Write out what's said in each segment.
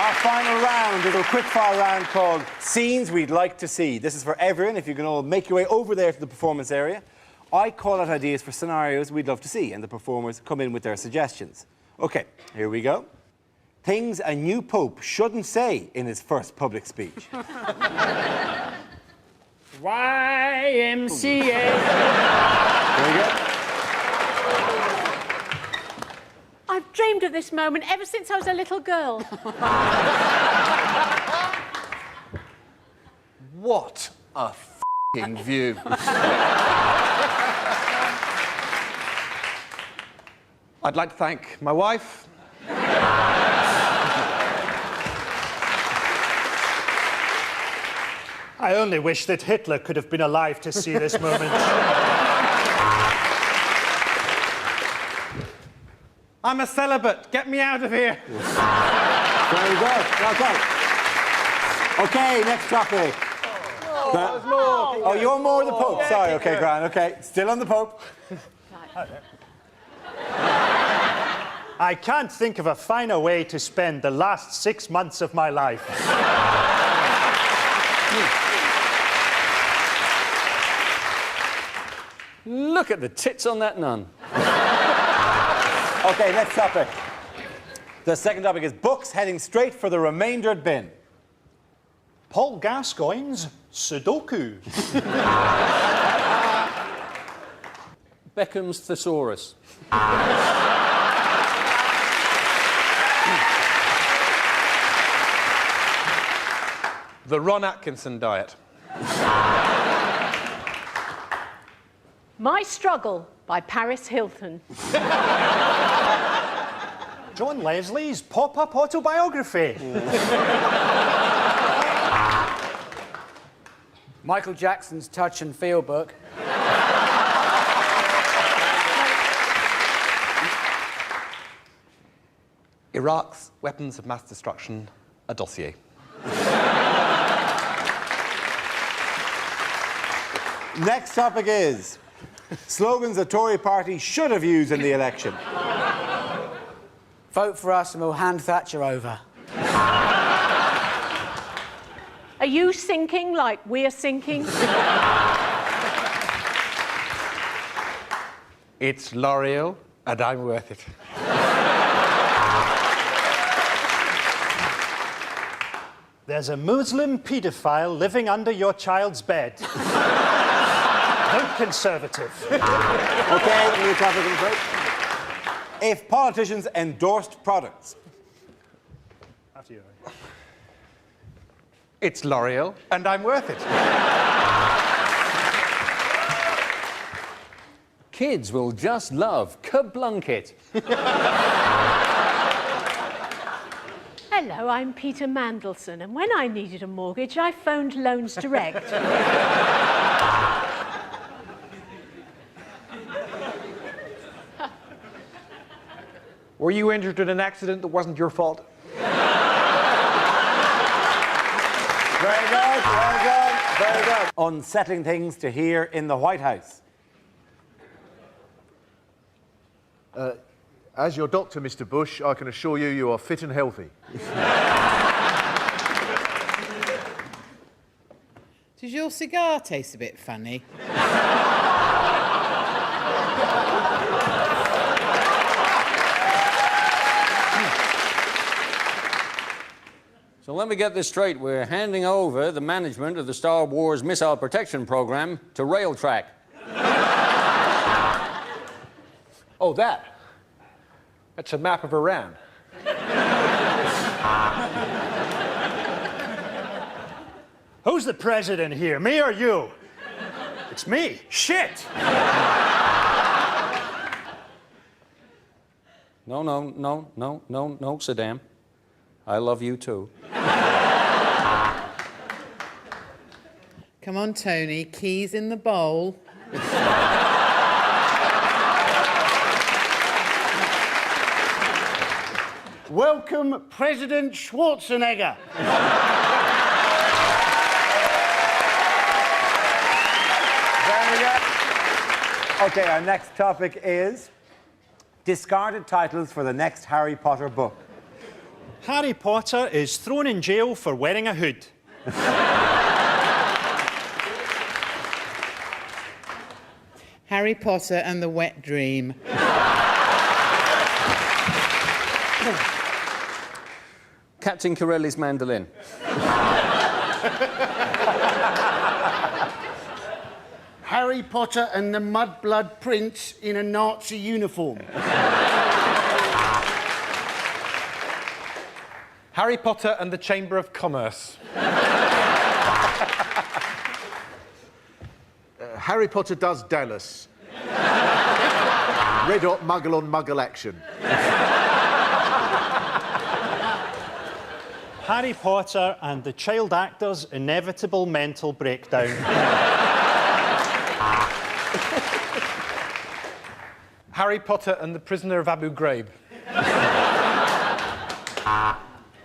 Our final round is a quick-fire round called Scenes We'd Like to See. This is for everyone, if you can all make your way over there to the performance area. I call out ideas for scenarios we'd love to see, and the performers come in with their suggestions. OK, here we go. Things a new pope shouldn't say in his first public speech. YMCA. There you go. I've dreamed of this moment ever since I was a little girl. What a f***ing view. I'd like to thank my wife. I only wish that Hitler could have been alive to see this moment. I'm a celibate. Get me out of here. Very good. Well done. OK, next topic. Oh, you're more the Pope. Sorry, OK, Grant. OK, still on the Pope. I can't think of a finer way to spend the last 6 months of my life. Look at the tits on that nun. OK, next topic. The second topic is books heading straight for the remaindered bin. Paul Gascoigne's Sudoku. Beckham's Thesaurus. The Ron Atkinson diet. My Struggle by Paris Hilton. John Leslie's pop-up autobiography. Michael Jackson's Touch and Feel book. Iraq's weapons of mass destruction, a dossier. Next topic is slogans the Tory party should have used in the election. Vote for us and we'll hand Thatcher over. Are you sinking like we're sinking? It's L'Oreal, and I'm worth it. There's a Muslim paedophile living under your child's bed. Vote Conservative. OK, new topic, I'm afraid. If politicians endorsed products. After you. It's L'Oreal, and I'm worth it. Kids will just love Kablunkit. Hello, I'm Peter Mandelson, and when I needed a mortgage, I phoned Loans Direct. Were you injured in an accident that wasn't your fault? Very good, very good, very good. Unsettling things to hear in the White House. As your doctor, Mr. Bush, I can assure you you are fit and healthy. Does your cigar taste a bit funny? So let me get this straight. We're handing over the management of the Star Wars missile protection program to Railtrack. Oh, that. That's a map of Iran. Who's the president here, me or you? It's me. Shit! No, Saddam. I love you too. Come on, Tony, keys in the bowl. Welcome, President Schwarzenegger. Very good. OK, our next topic is discarded titles for the next Harry Potter book. Harry Potter is thrown in jail for wearing a hood. Harry Potter and the Wet Dream. Captain Corelli's mandolin. Harry Potter and the Mudblood Prince in a Nazi uniform. Harry Potter and the Chamber of Commerce. Harry Potter does Dallas. Red hot muggle on muggle action. Harry Potter and the child actor's inevitable mental breakdown. Harry Potter and the Prisoner of Abu Ghraib.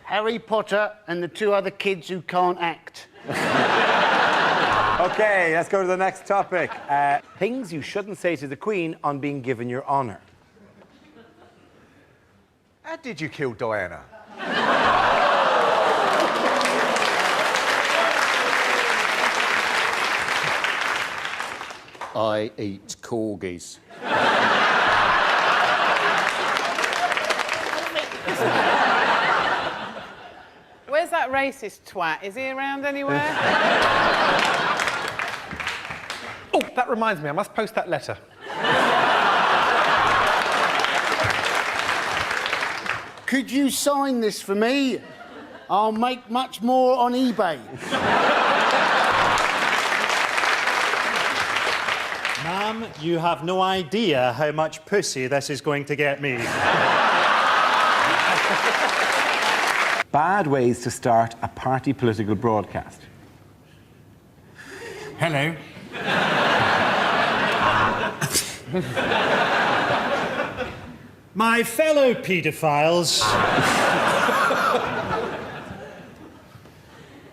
Harry Potter and the two other kids who can't act. Okay, let's go to the next topic. Things you shouldn't say to the Queen on being given your honour. How did you kill Diana? I eat corgis. Where's that racist twat? Is he around anywhere? Oh, that reminds me, I must post that letter. Could you sign this for me? I'll make much more on eBay. Ma'am, you have no idea how much pussy this is going to get me. Bad ways to start a party political broadcast. Hello. My fellow paedophiles,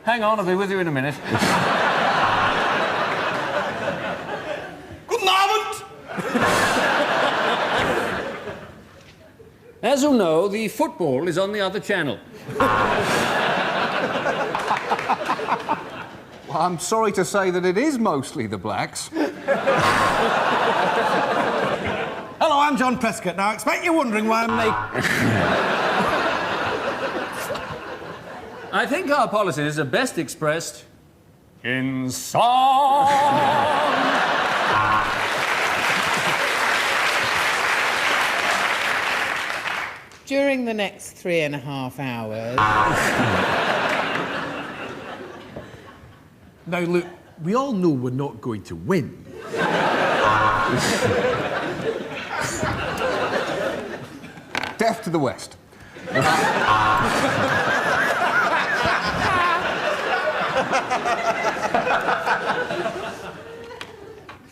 Hang on, I'll be with you in a minute. Guten Abend! As you'll know, the football is on the other channel. Well, I'm sorry to say that it is mostly the blacks. Hello, I'm John Prescott. Now, I expect you're wondering why I'm making... I think our policies are best expressed in song. During the next 3.5 hours... Now, look, we all know we're not going to win. Death to the West.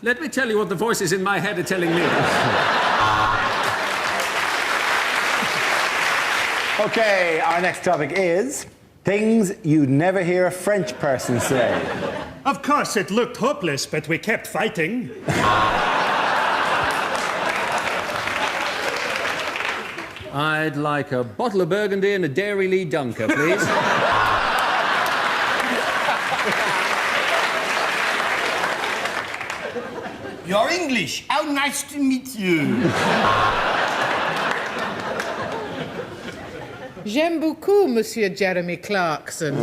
Let me tell you what the voices in my head are telling me. Okay, our next topic is things you'd never hear a French person say. of course it looked hopeless, but we kept fighting. I'd like a bottle of Burgundy and a Dairy Lee Dunker, please. You're English. How nice to meet you. J'aime beaucoup, Monsieur Jeremy Clarkson.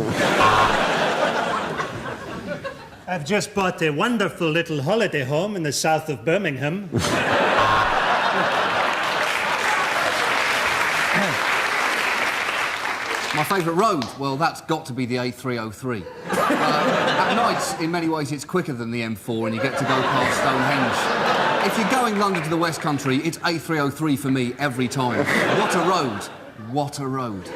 I've just bought a wonderful little holiday home in the south of Birmingham. My favourite road? Well, that's got to be the A303. At night, in many ways, it's quicker than the M4 and you get to go past Stonehenge. If you're going London to the West Country, it's A303 for me every time. What a road. What a road.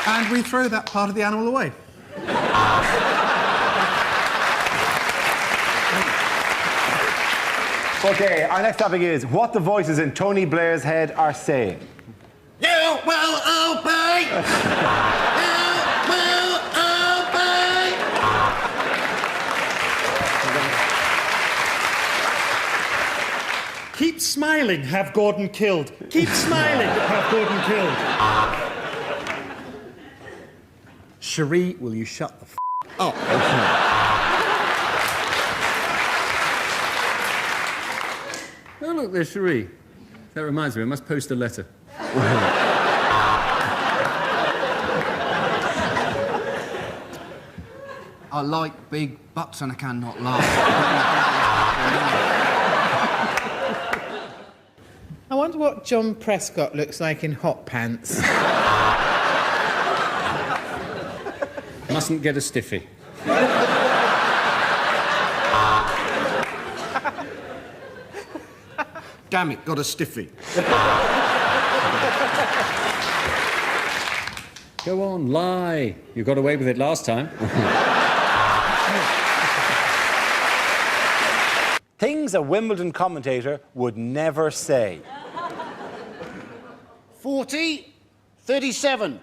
And we throw that part of the animal away. Okay, our next topic is what the voices in Tony Blair's head are saying. You will obey! You will obey! Keep Keep smiling, have Gordon killed. Keep smiling, have Gordon killed. Cherie, will you shut the up? Oh, look, there's Cherie. That reminds me, I must post a letter. I like big butts and I cannot laugh. I wonder what John Prescott looks like in hot pants. Mustn't get a stiffy. Damn it, got a stiffy. Go on, lie. You got away with it last time. Things a Wimbledon commentator would never say. 40, 37.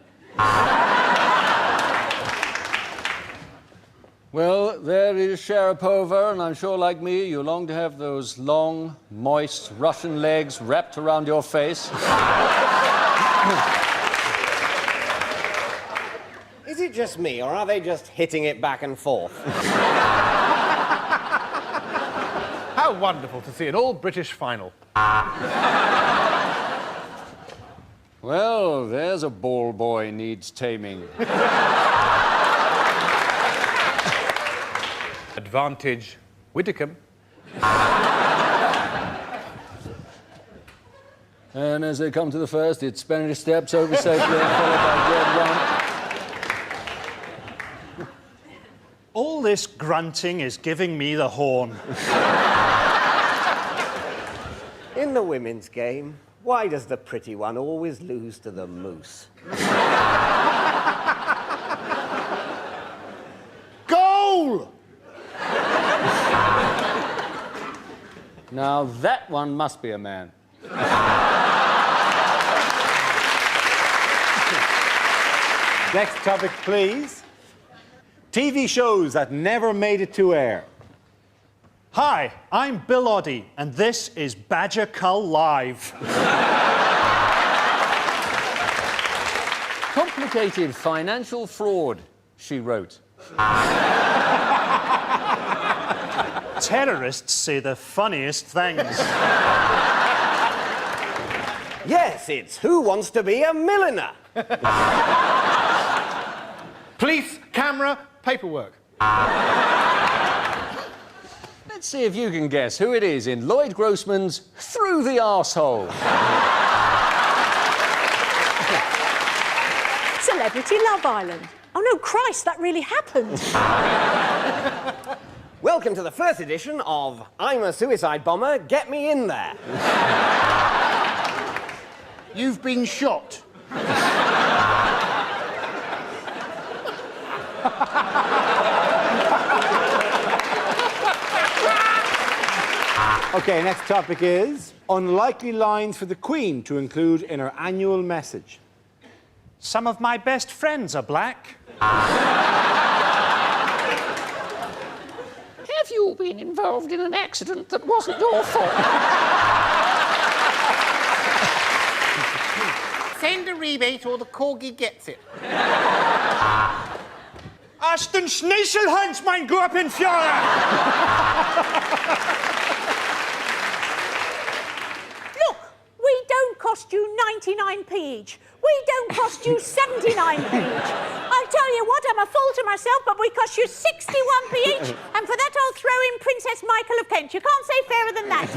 Well, there is Sharapova, and I'm sure, like me, you long to have those long, moist Russian legs wrapped around your face. Is it just me, or are they just hitting it back and forth? How wonderful to see an all-British final. Well, there's a ball boy needs taming. Advantage, Widdicombe. And as they come to the first, it's Spanish steps over safely, followed by red one. All this grunting is giving me the horn. In the women's game, why does the pretty one always lose to the moose? Goal! Now, that one must be a man. Next topic, please. TV shows that never made it to air. Hi, I'm Bill Oddie, and this is Badger Cull Live. Complicated financial fraud, she wrote. Terrorists say the funniest things. Yes, it's Who Wants to Be a Milliner? Police, camera, paperwork. Let's see if you can guess who it is in Lloyd Grossman's Through the Arsehole. Celebrity Love Island. Oh no, Christ, that really happened. Welcome to the first edition of I'm a Suicide Bomber, Get Me In There. You've been shot. Okay, next topic is unlikely lines for the Queen to include in her annual message. Some of my best friends are black. Have you been involved in an accident that wasn't your fault? Send a rebate or the corgi gets it. Ashton Schneichelhunch, mein Gurpenführer! Look, we don't cost you 99p each. We don't cost you 79p each. I'll tell you what, I'm a fool to myself, but we cost you 61p each, and for that I'll throw in Princess Michael of Kent. You can't say fairer than that.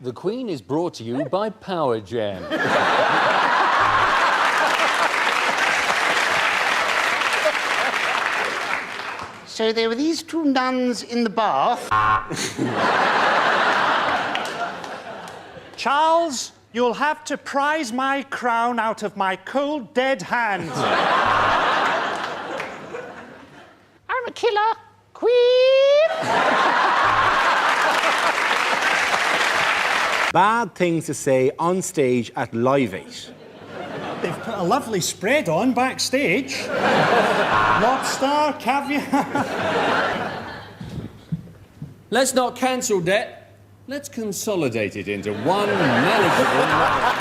The Queen is brought to you by Power Jam. So there were these two nuns in the bath. Charles, you'll have to prise my crown out of my cold, dead hand. I'm a killer. Queen! Bad things to say on stage at Live 8. They've put a lovely spread on backstage. Lobster, caviar. Let's not cancel debt. Let's consolidate it into one manageable line.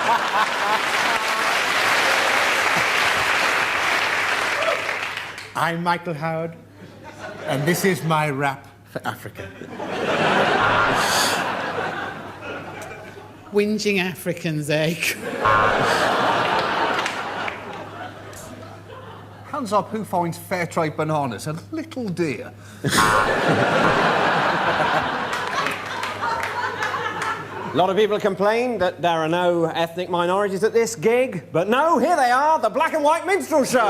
I'm Michael Howard, and this is my rap for Africa. Whinging African's egg. Hands up who finds fair trade bananas a little dear. A lot of people complain that there are no ethnic minorities at this gig, but no, here they are, the black and white minstrel show.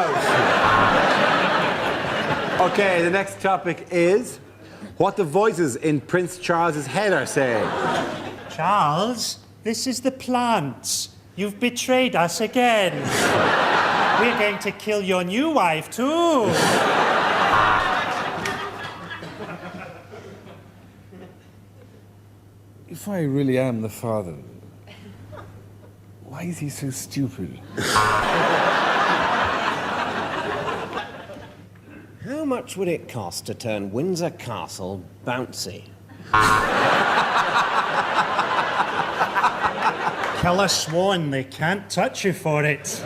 Okay, the next topic is what the voices in Prince Charles's head are saying. Charles, this is the plants. You've betrayed us again. We're going to kill your new wife, too. If I really am the father, why is he so stupid? How much would it cost to turn Windsor Castle bouncy? Kill a swan, they can't touch you for it.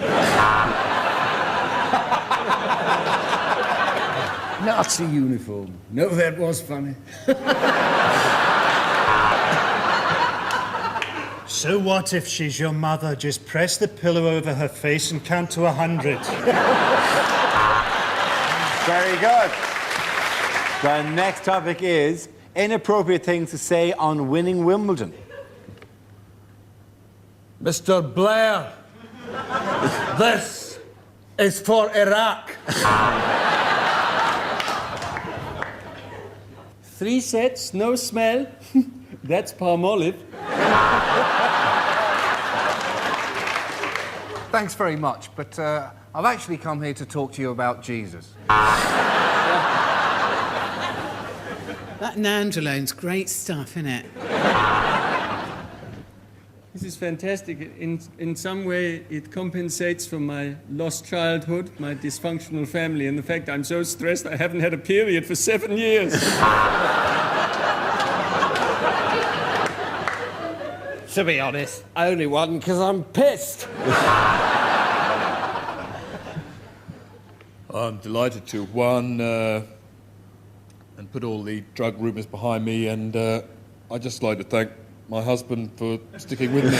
Nazi uniform. No, that was funny. So what if she's your mother? Just press the pillow over her face and count to 100. Very good. The next topic is inappropriate things to say on winning Wimbledon. Mr. Blair, this is for Iraq. 3 sets, no smell. That's Palmolive. Thanks very much, but I've actually come here to talk to you about Jesus. That Nandrolone's great stuff, isn't it? This is fantastic. In some way, it compensates for my lost childhood, my dysfunctional family, and the fact I'm so stressed I haven't had a period for 7 years. To be honest, only one because I'm pissed. I'm delighted to, one, and put all the drug rumours behind me, and I'd just like to thank my husband for sticking with me.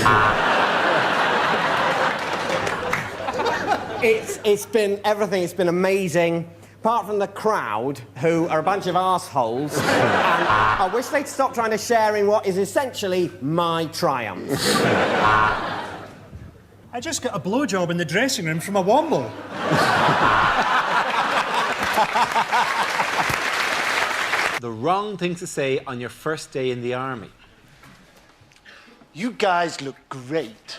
It's been everything. It's been amazing. Apart from the crowd, who are a bunch of arseholes, and I wish they'd stop trying to share in what is essentially my triumph. I just got a blowjob in the dressing room from a womble. The wrong things to say on your first day in the army. You guys look great.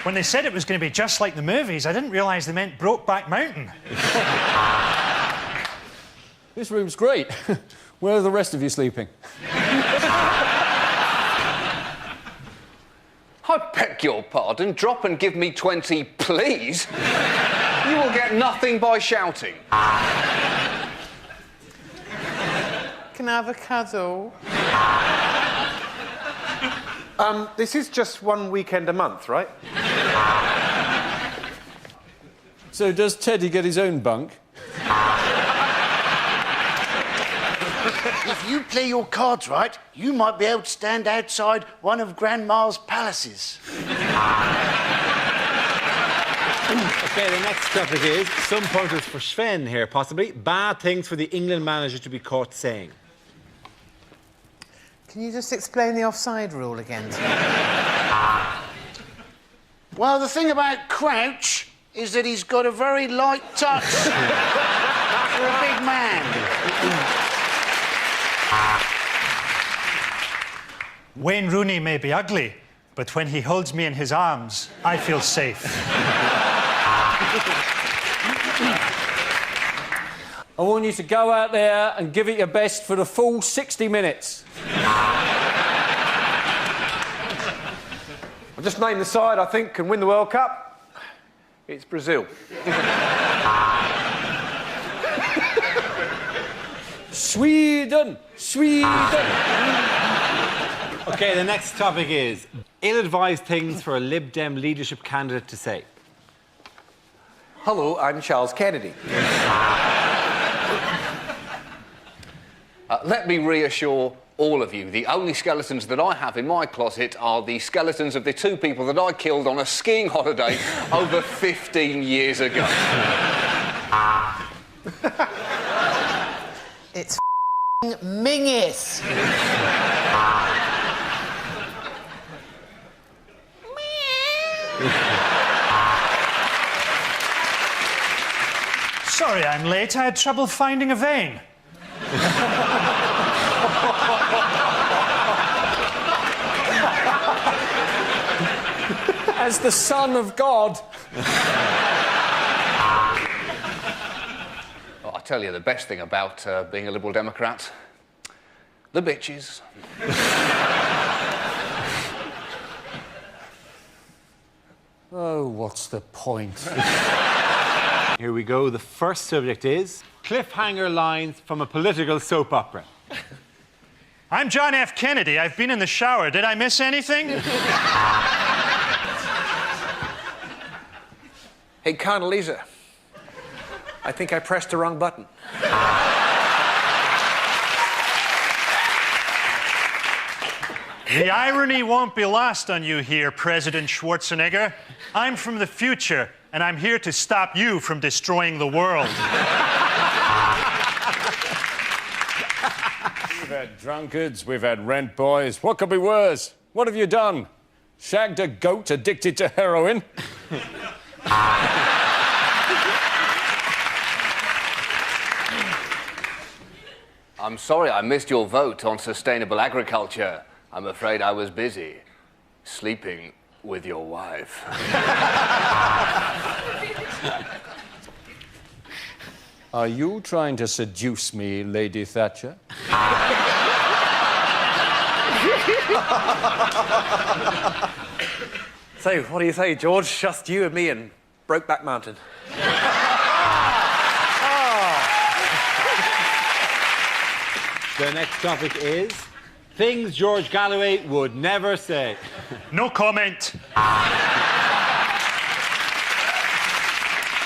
When they said it was going to be just like the movies, I didn't realise they meant Brokeback Mountain. This room's great. Where are the rest of you sleeping? I beg your pardon, drop and give me 20, please. You will get nothing by shouting. Can I have a cuddle? This is just one weekend a month, right? So does Teddy get his own bunk? If you play your cards right, you might be able to stand outside one of Grandma's palaces. Okay, the next topic is some pointers for Sven here, possibly. Bad things for the England manager to be caught saying. Can you just explain the offside rule again to me? Well, the thing about Crouch is that he's got a very light touch for a big man. Wayne Rooney may be ugly, but when he holds me in his arms, I feel safe. I want you to go out there and give it your best for the full 60 minutes. I'll just name the side I think can win the World Cup. It's Brazil. Sweden! Sweden! OK, the next topic is ill-advised things for a Lib Dem leadership candidate to say. Hello, I'm Charles Kennedy. Let me reassure all of you, the only skeletons that I have in my closet are the skeletons of the two people that I killed on a skiing holiday over 15 years ago. It's Mingus. Sorry I'm late. I had trouble finding a vein. As the Son of God. Well, I tell you, the best thing about being a Liberal Democrat, the bitches. Oh, what's the point? Here we go. The first subject is cliffhanger lines from a political soap opera. I'm John F. Kennedy. I've been in the shower. Did I miss anything? Hey, Condoleezza. I think I pressed the wrong button. The irony won't be lost on you here, President Schwarzenegger. I'm from the future, and I'm here to stop you from destroying the world. We've had drunkards, we've had rent boys. What could be worse? What have you done? Shagged a goat addicted to heroin? I'm sorry I missed your vote on sustainable agriculture. I'm afraid I was busy sleeping with your wife. Are you trying to seduce me, Lady Thatcher? So, what do you say, George? Just you and me and Brokeback Mountain. The next topic is things George Galloway would never say. No comment. I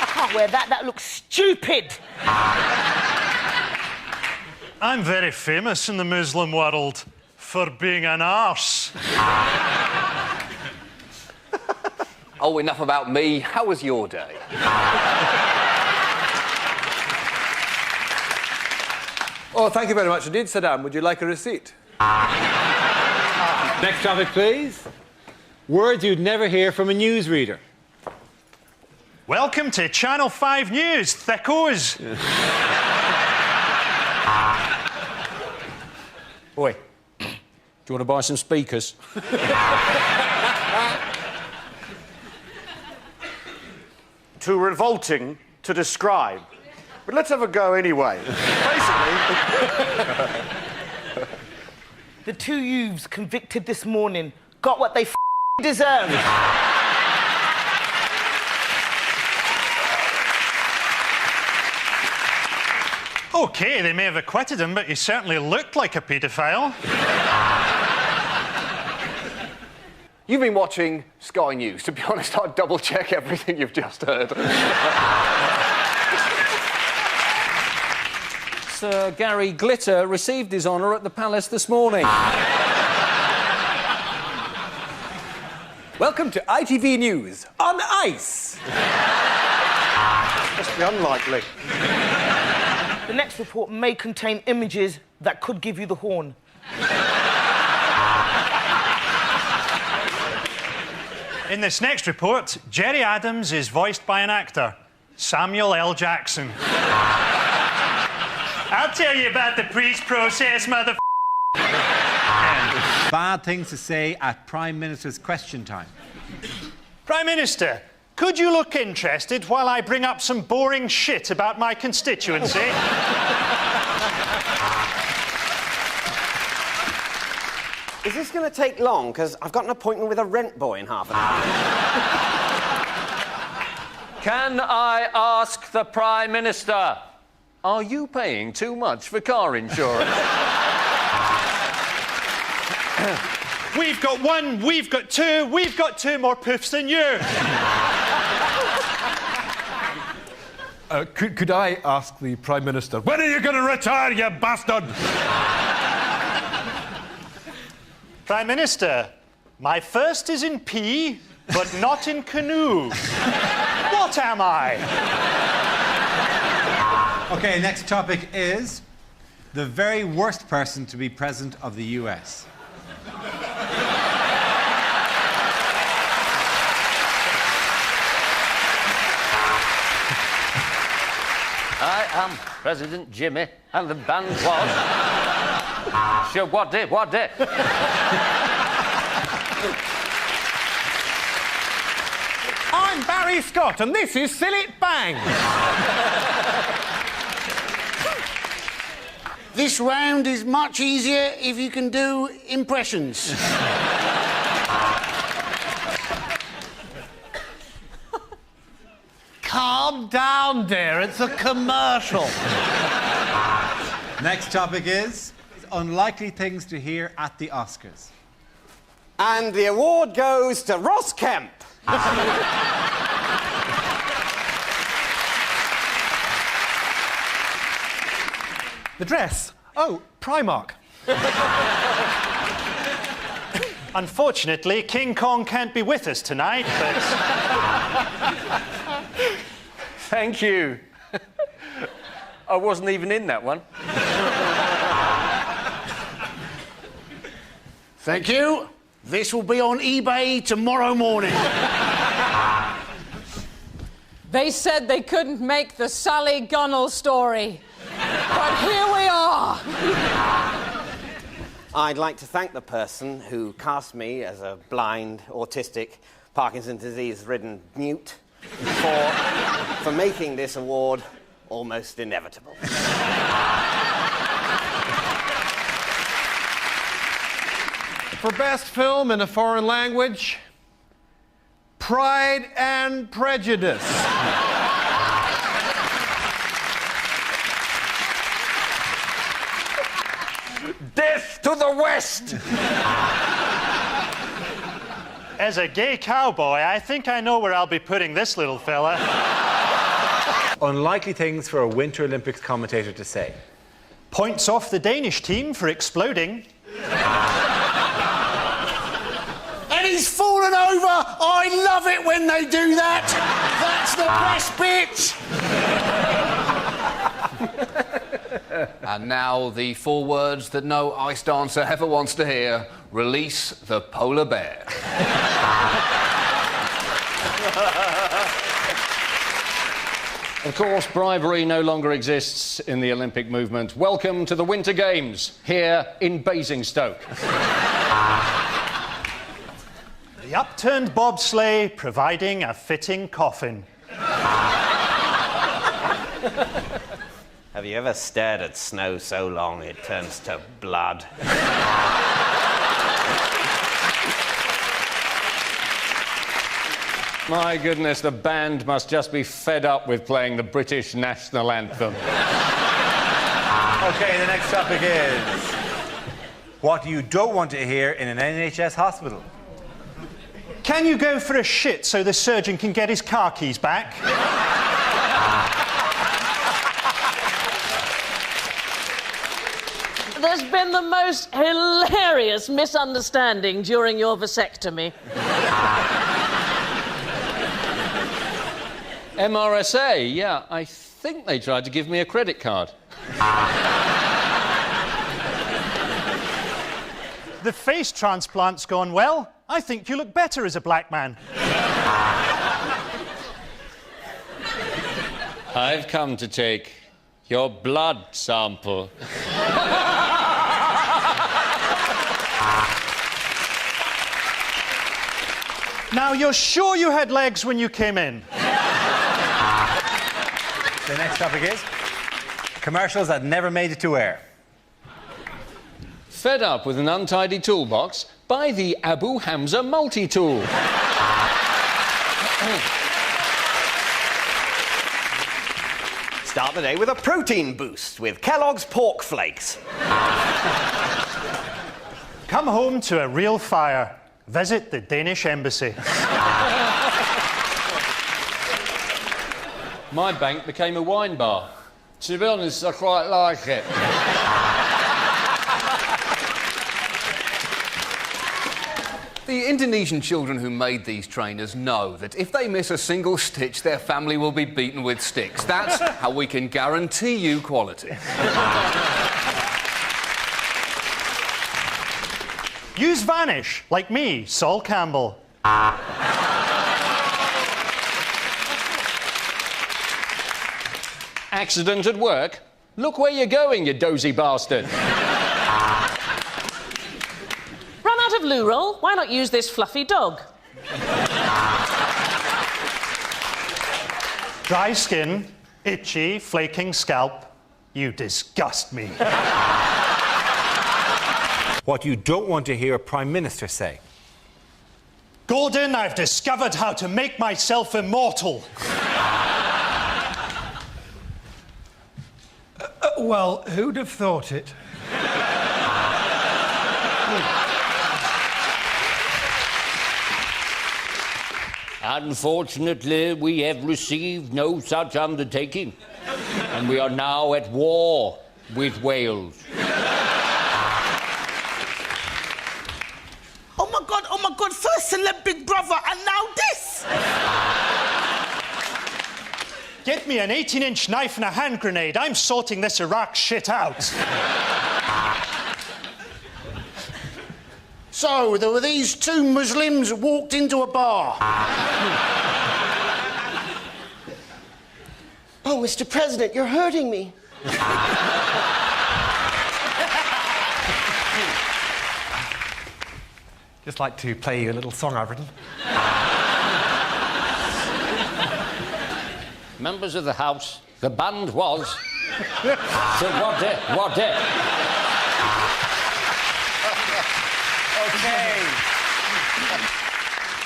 can't wear that. That looks stupid. I'm very famous in the Muslim world for being an arse. Oh, enough about me. How was your day? Oh, thank you very much indeed, Saddam. Would you like a receipt? Next topic, please. Words you'd never hear from a newsreader. Welcome to Channel 5 News, thickos. Oi, do you want to buy some speakers? Too revolting to describe. But let's have a go anyway. Basically... The two youths convicted this morning got what they deserved. OK, they may have acquitted him, but he certainly looked like a paedophile. You've been watching Sky News. To be honest, I'd double-check everything you've just heard. Sir Gary Glitter received his honour at the Palace this morning. Welcome to ITV News on ice. Must be unlikely. The next report may contain images that could give you the horn. In this next report, Jerry Adams is voiced by an actor, Samuel L. Jackson. I'll tell you about the peace process, mother. Bad things to say at Prime Minister's question time. Prime Minister, could you look interested while I bring up some boring shit about my constituency? Is this going to take long? Because I've got an appointment with a rent boy in half an hour. Can I ask the Prime Minister, Are you paying too much for car insurance? We've got one, we've got two more poofs than you. Could I ask the Prime Minister, when are you going to retire, you bastard? Prime Minister, my first is in P, but not in canoe. What am I? Okay, next topic is the very worst person to be president of the US. I am President Jimmy, and the band was... Sure, what day? I'm Barry Scott, and this is Silly Bang. This round is much easier if you can do impressions. Calm down, dear. It's a commercial. Next topic is unlikely things to hear at the Oscars. And the award goes to Ross Kemp. The dress. Oh, Primark. Unfortunately, King Kong can't be with us tonight, but... Thank you. I wasn't even in that one. Thank you. This will be on eBay tomorrow morning. They said they couldn't make the Sally Gunnell story. But here we are. I'd like to thank the person who cast me as a blind, autistic, Parkinson's disease-ridden mute for making this award almost inevitable. For best film in a foreign language, Pride and Prejudice. Death to the West! As a gay cowboy, I think I know where I'll be putting this little fella. Unlikely things for a Winter Olympics commentator to say. Points off the Danish team for exploding. And he's fallen over. I love it when they do that. That's the best bit. And now the 4 words that no ice dancer ever wants to hear. Release the polar bear. Of course, bribery no longer exists in the Olympic movement. Welcome to the Winter Games, here in Basingstoke. The upturned bobsleigh providing a fitting coffin. Have you ever stared at snow so long it turns to blood? My goodness, the band must just be fed up with playing the British national anthem. Okay, the next topic is what you don't want to hear in an NHS hospital. Can you go for a shit so the surgeon can get his car keys back? There's been the most hilarious misunderstanding during your vasectomy. MRSA, yeah, I think they tried to give me a credit card. The face transplant's gone well. I think you look better as a black man. I've come to take your blood sample. Now, you're sure you had legs when you came in? The next topic is commercials that never made it to air. Fed up with an untidy toolbox? Buy the Abu Hamza multi-tool. Start the day with a protein boost with Kellogg's Pork Flakes. Come home to a real fire. Visit the Danish embassy. My bank became a wine bar. To be honest, I quite like it. The Indonesian children who made these trainers know that if they miss a single stitch, their family will be beaten with sticks. That's how we can guarantee you quality. Use Vanish, like me, Sol Campbell. Accident at work? Look where you're going, you dozy bastard. Run out of loo roll? Why not use this fluffy dog? Dry skin, itchy, flaking scalp. You disgust me. What you don't want to hear a Prime Minister say. Gordon, I've discovered how to make myself immortal. Well, who'd have thought it? Unfortunately, we have received no such undertaking, and we are now at war with Wales. Oh my God, first celeb Big Brother, and now this! Get me an 18-inch knife and a hand grenade. I'm sorting this Iraq shit out. So, there were these two Muslims who walked into a bar. Oh, Mr. President, you're hurting me. Just like to play you a little song I've written. Members of the House, the band was... So what it? Okay.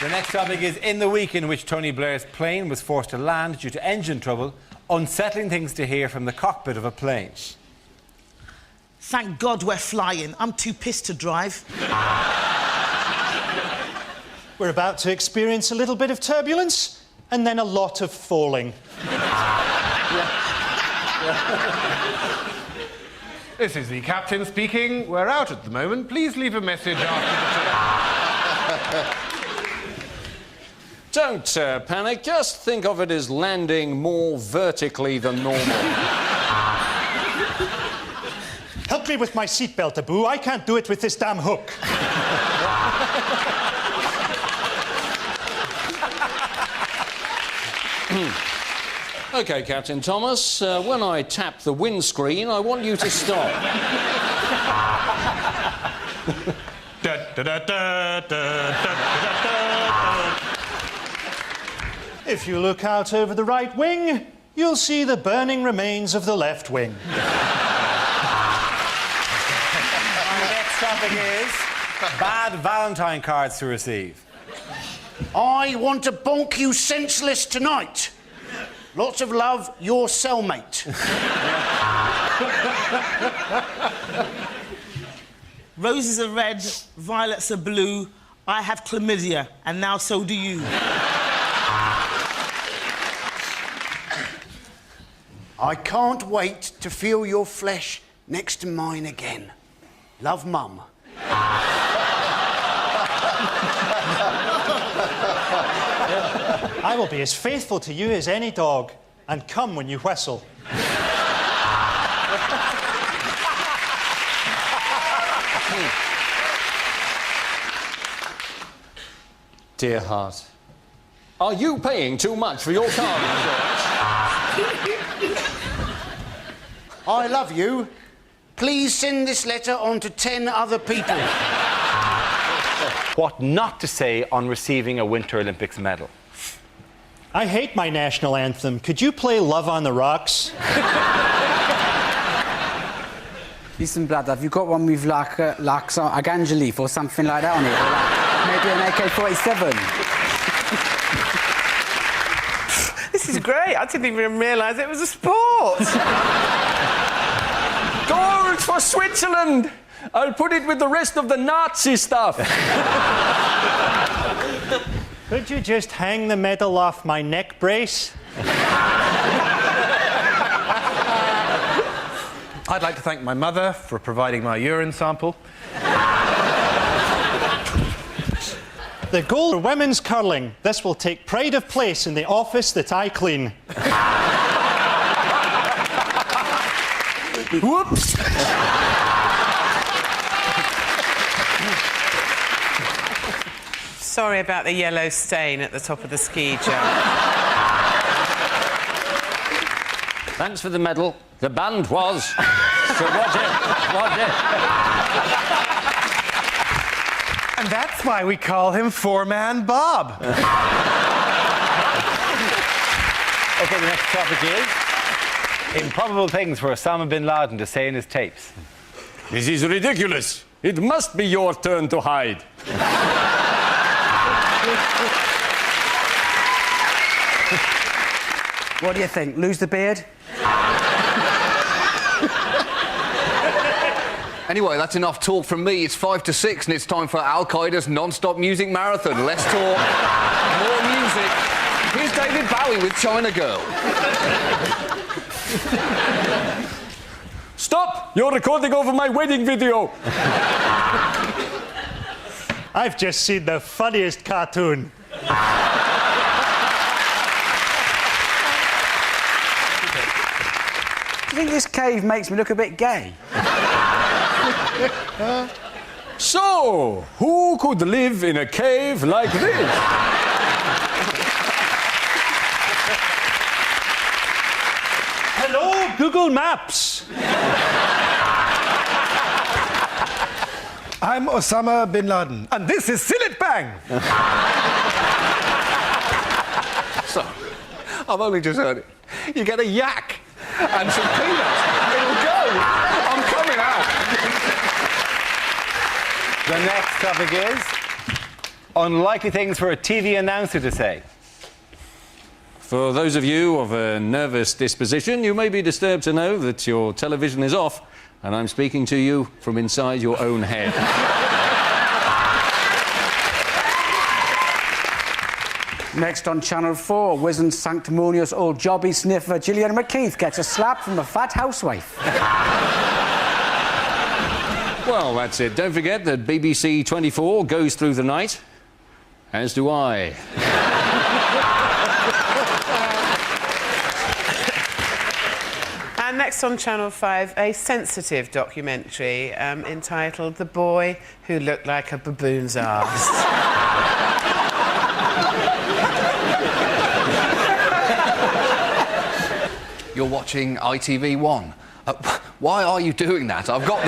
The next topic is in the week in which Tony Blair's plane was forced to land due to engine trouble, unsettling things to hear from the cockpit of a plane. Thank God we're flying. I'm too pissed to drive. We're about to experience a little bit of turbulence and then a lot of falling. This is the captain speaking. We're out at the moment. Please leave a message after the tone. Don't panic. Just think of it as landing more vertically than normal. Help me with my seatbelt, Abu. I can't do it with this damn hook. OK, Captain Thomas, when I tap the windscreen, I want you to stop. If you look out over the right wing, you'll see the burning remains of the left wing. The next topic is bad Valentine cards to receive. I want to bonk you senseless tonight. Lots of love, your cellmate. Roses are red, violets are blue. I have chlamydia, and now so do you. I can't wait to feel your flesh next to mine again. Love, Mum. I will be as faithful to you as any dog, and come when you whistle. Dear heart, are you paying too much for your car insurance? I love you. Please send this letter on to 10 other people. What not to say on receiving a Winter Olympics medal. I hate my national anthem. Could you play Love on the Rocks? Listen, Blood, have you got one with like a ganja leaf or something like that on it? Or like maybe an AK-47? This is great. I didn't even realise it was a sport. Gold for Switzerland! I'll put it with the rest of the Nazi stuff. Could you just hang the medal off my neck brace? I'd like to thank my mother for providing my urine sample. The goal for women's curling. This will take pride of place in the office that I clean. Whoops! Sorry about the yellow stain at the top of the ski jump. Thanks for the medal. The band was Sir Roger. And that's why we call him Four-Man Bob. OK, the next topic is improbable things for Osama bin Laden to say in his tapes. This is ridiculous. It must be your turn to hide. What do you think? Lose the beard? Anyway, that's enough talk from me. It's 5 to 6 and it's time for Al-Qaeda's non-stop music marathon. Less talk, more music. Here's David Bowie with China Girl. Stop! You're recording over my wedding video. I've just seen the funniest cartoon. Do you think this cave makes me look a bit gay? So, who could live in a cave like this? Hello, Google Maps. I'm Osama bin Laden, and this is Silit Bang. So, I've only just heard it. You get a yak and some peanuts. It'll go. I'm coming out. The next topic is unlikely things for a TV announcer to say. For those of you of a nervous disposition, you may be disturbed to know that your television is off and I'm speaking to you from inside your own head. Next on Channel 4, wizened sanctimonious old jobby sniffer Gillian McKeith gets a slap from a fat housewife. Well, that's it. Don't forget that BBC 24 goes through the night, as do I. And next on Channel 5, a sensitive documentary entitled The Boy Who Looked Like a Baboon's Arse. You're watching ITV1. Why are you doing that? I've got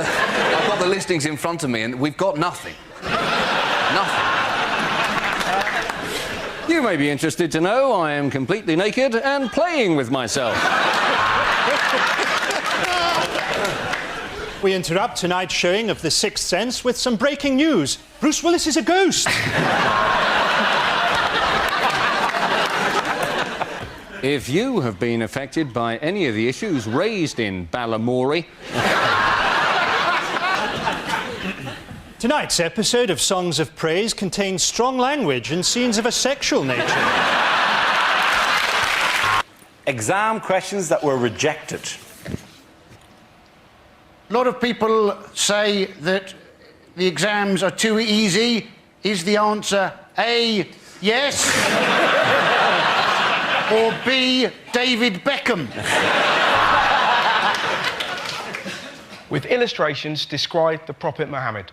the listings in front of me and we've got nothing. Nothing. You may be interested to know I am completely naked and playing with myself. We interrupt tonight's showing of The Sixth Sense with some breaking news. Bruce Willis is a ghost. If you have been affected by any of the issues raised in Balamory... Tonight's episode of Songs of Praise contains strong language and scenes of a sexual nature. Exam questions that were rejected. A lot of people say that the exams are too easy. Is the answer A, yes? Or B, David Beckham? With illustrations, describe the Prophet Muhammad.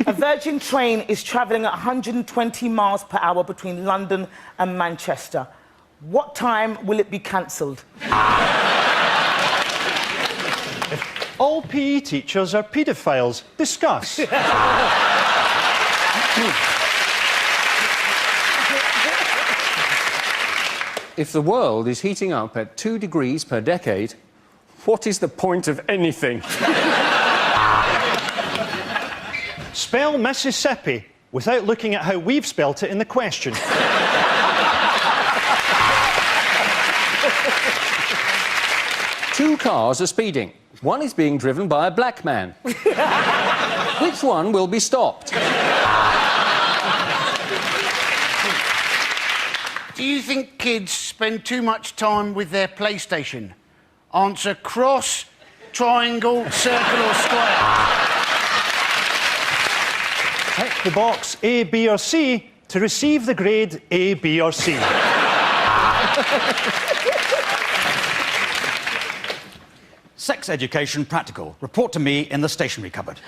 A Virgin train is travelling at 120 miles per hour between London and Manchester. What time will it be cancelled? All PE teachers are paedophiles. Discuss. If the world is heating up at 2 degrees per decade, what is the point of anything? Spell Mississippi without looking at how we've spelt it in the question. Two cars are speeding. One is being driven by a black man. Which one will be stopped? Do you think kids spend too much time with their PlayStation? Answer cross, triangle, circle or square. Check the box A, B or C to receive the grade A, B or C. Sex education practical. Report to me in the stationery cupboard.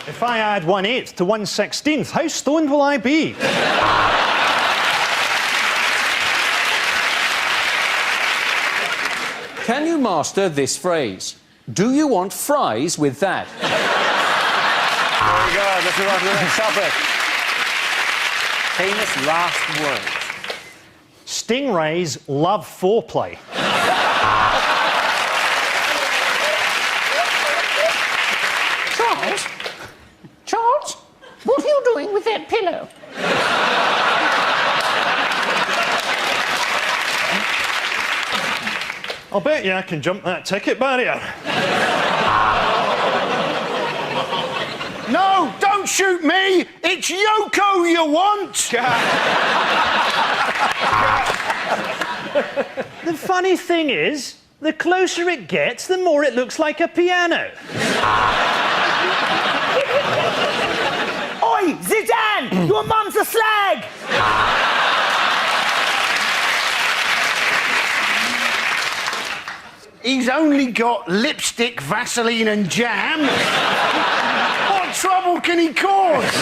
If I add 1/8 to 1/16, how stoned will I be? Can you master this phrase? Do you want fries with that? Very good. Let's move on to the next topic. Famous last words. Stingrays love foreplay. Charles? Charles? What are you doing with that pillow? I'll bet you I can jump that ticket barrier. No, don't shoot me! It's Yoko you want! The funny thing is, the closer it gets, the more it looks like a piano. Oi, Zidane! Your mum's a slag! He's only got lipstick, Vaseline and jam. What trouble can he cause?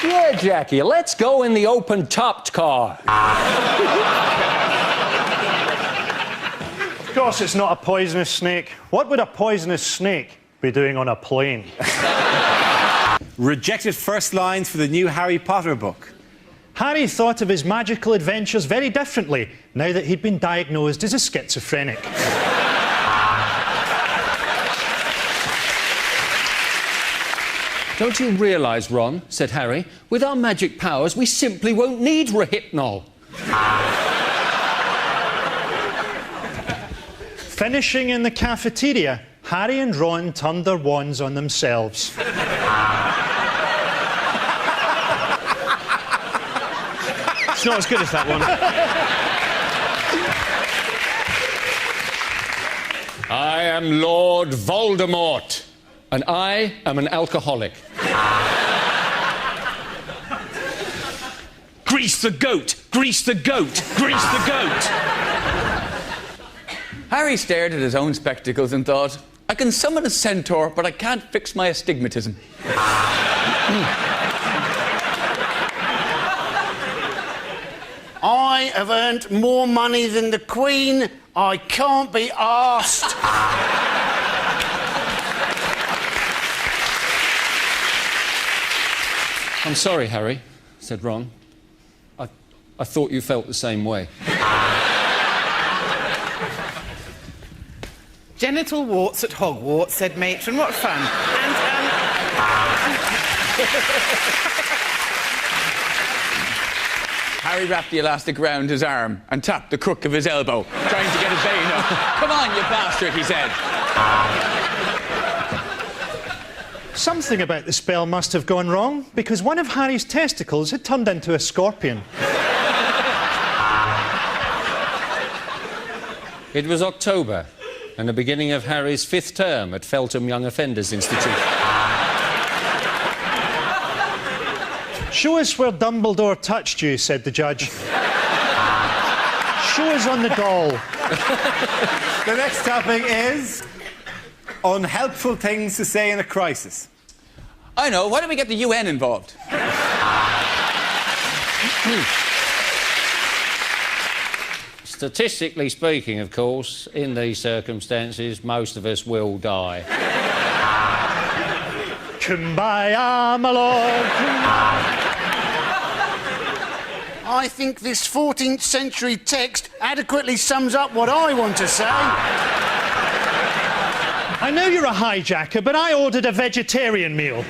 Yeah, Jackie, let's go in the open-topped car. Of course it's not a poisonous snake. What would a poisonous snake be doing on a plane? Rejected first lines for the new Harry Potter book. Harry thought of his magical adventures very differently now that he'd been diagnosed as a schizophrenic. Don't you realise, Ron, said Harry, with our magic powers, we simply won't need Rohypnol. Finishing in the cafeteria, Harry and Ron turned their wands on themselves. It's not as good as that one. I am Lord Voldemort. And I am an alcoholic. Grease the goat! Grease the goat! Grease the goat! Harry stared at his own spectacles and thought, I can summon a centaur, but I can't fix my astigmatism. I have earned more money than the Queen. I can't be arsed. I'm sorry, Harry, said Ron. I thought you felt the same way. Genital warts at Hogwarts, said Matron. What fun. And, Harry wrapped the elastic round his arm and tapped the crook of his elbow, trying to get his vein up. Come on, you bastard, he said. Something about the spell must have gone wrong, because one of Harry's testicles had turned into a scorpion. It was October, and the beginning of Harry's 5th term at Feltham Young Offenders Institute. Show us where Dumbledore touched you, said the judge. Show us on the doll. The next topic is unhelpful things to say in a crisis. I know, why don't we get the UN involved? Statistically speaking, of course, in these circumstances, most of us will die. Kumbaya, my lord. I think this 14th century text adequately sums up what I want to say. I know you're a hijacker, but I ordered a vegetarian meal.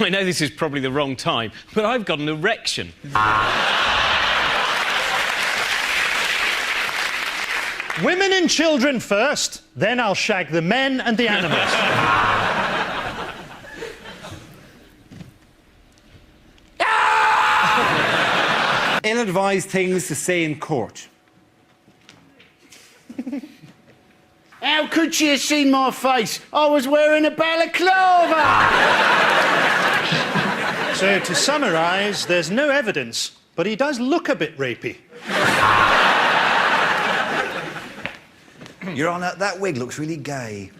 I know this is probably the wrong time, but I've got an erection. Women and children first, then I'll shag the men and the animals. Ill-advised things to say in court. How could she have seen my face? I was wearing a balaclava! So, to summarise, there's no evidence, but he does look a bit rapey. Your Honour, that wig looks really gay.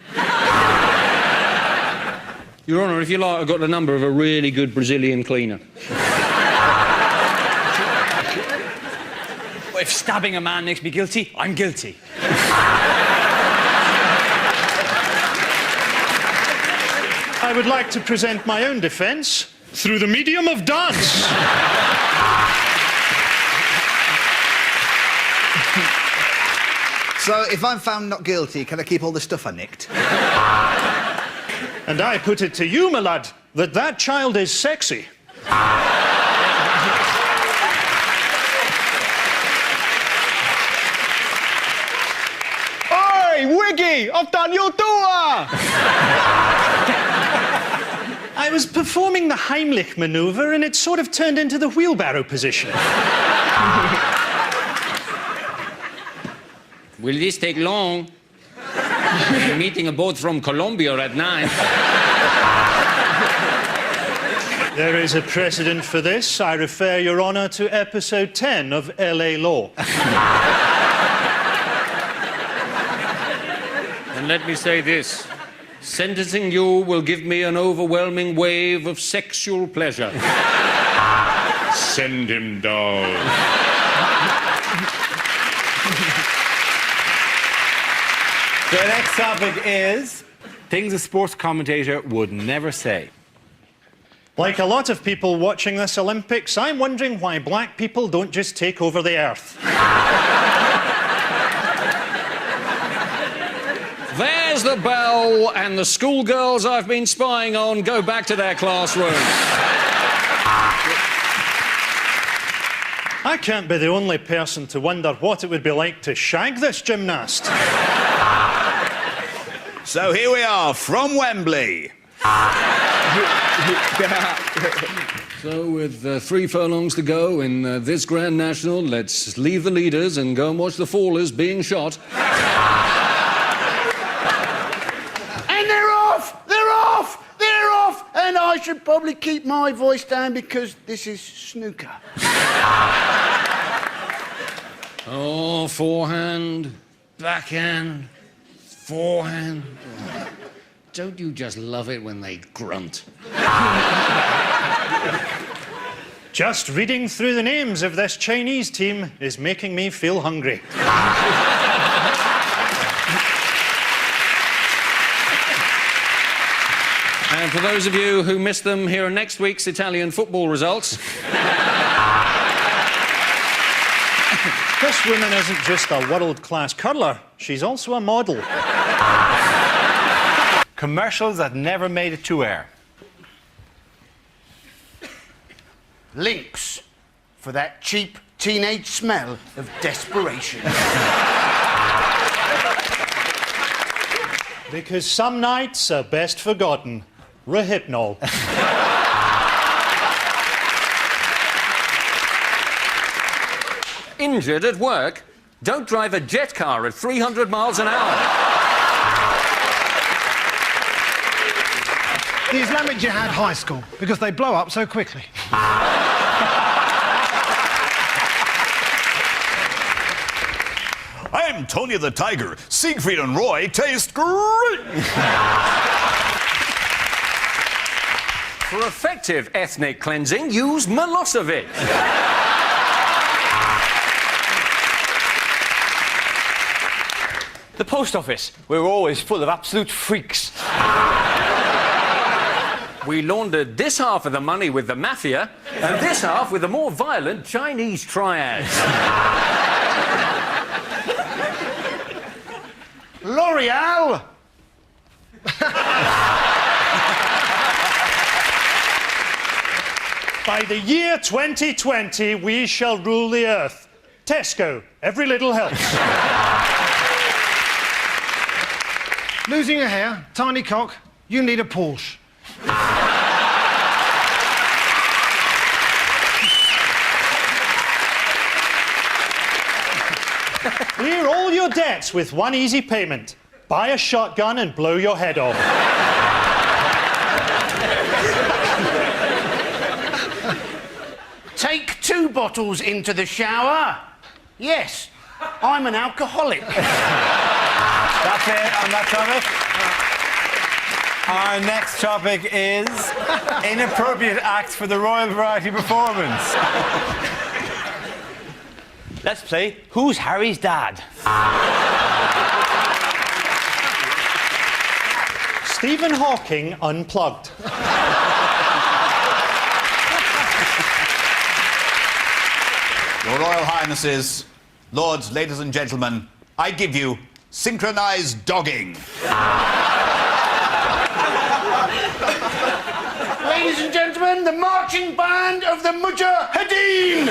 Your Honour, if you like, I've got the number of a really good Brazilian cleaner. If stabbing a man makes me guilty, I'm guilty. I would like to present my own defence through the medium of dance. So, if I'm found not guilty, can I keep all the stuff I nicked? And I put it to you, my lad, that child is sexy. Oi, Wiggy! I've done your daughter! I was performing the Heimlich manoeuvre and it sort of turned into the wheelbarrow position. Will this take long? I'm meeting a boat from Colombia at 9. There is a precedent for this. I refer Your Honour to episode 10 of LA Law. And let me say this. Sentencing you will give me an overwhelming wave of sexual pleasure. Send him down. The next topic is things a sports commentator would never say. Like a lot of people watching this Olympics, I'm wondering why black people don't just take over the earth. There's the bell, and the schoolgirls I've been spying on go back to their classrooms. I can't be the only person to wonder what it would be like to shag this gymnast. So here we are, from Wembley. So, with 3 furlongs to go in this Grand National, let's leave the leaders and go and watch the fallers being shot. And they're off! They're off! They're off! And I should probably keep my voice down because this is snooker. Oh, forehand, backhand, forehand. Don't you just love it when they grunt? Just reading through the names of this Chinese team is making me feel hungry. And for those of you who missed them, here are next week's Italian football results. This woman isn't just a world-class curler, she's also a model. Commercials that never made it to air. Lynx, for that cheap teenage smell of desperation. Because some nights are best forgotten. Rohypnol. Injured at work? Don't drive a jet car at 300 miles an hour. The Islamic Jihad High School, because they blow up so quickly. I'm Tony the Tiger. Siegfried and Roy taste great. For effective ethnic cleansing, use Milosevic. The post office. We're always full of absolute freaks. We laundered this half of the money with the mafia, and this half with the more violent Chinese triads. L'Oreal. By the year 2020, we shall rule the earth. Tesco, every little helps. Losing a hair, tiny cock, you need a Porsche. Clear all your debts with one easy payment. Buy a shotgun and blow your head off. Take 2 bottles into the shower. Yes, I'm an alcoholic. That's it on that topic. Our next topic is inappropriate acts for the Royal Variety Performance. Let's play Who's Harry's Dad? Stephen Hawking unplugged. Your Royal Highnesses, Lords, ladies and gentlemen, I give you synchronized dogging. Ladies and gentlemen, the marching band of the Mujahideen.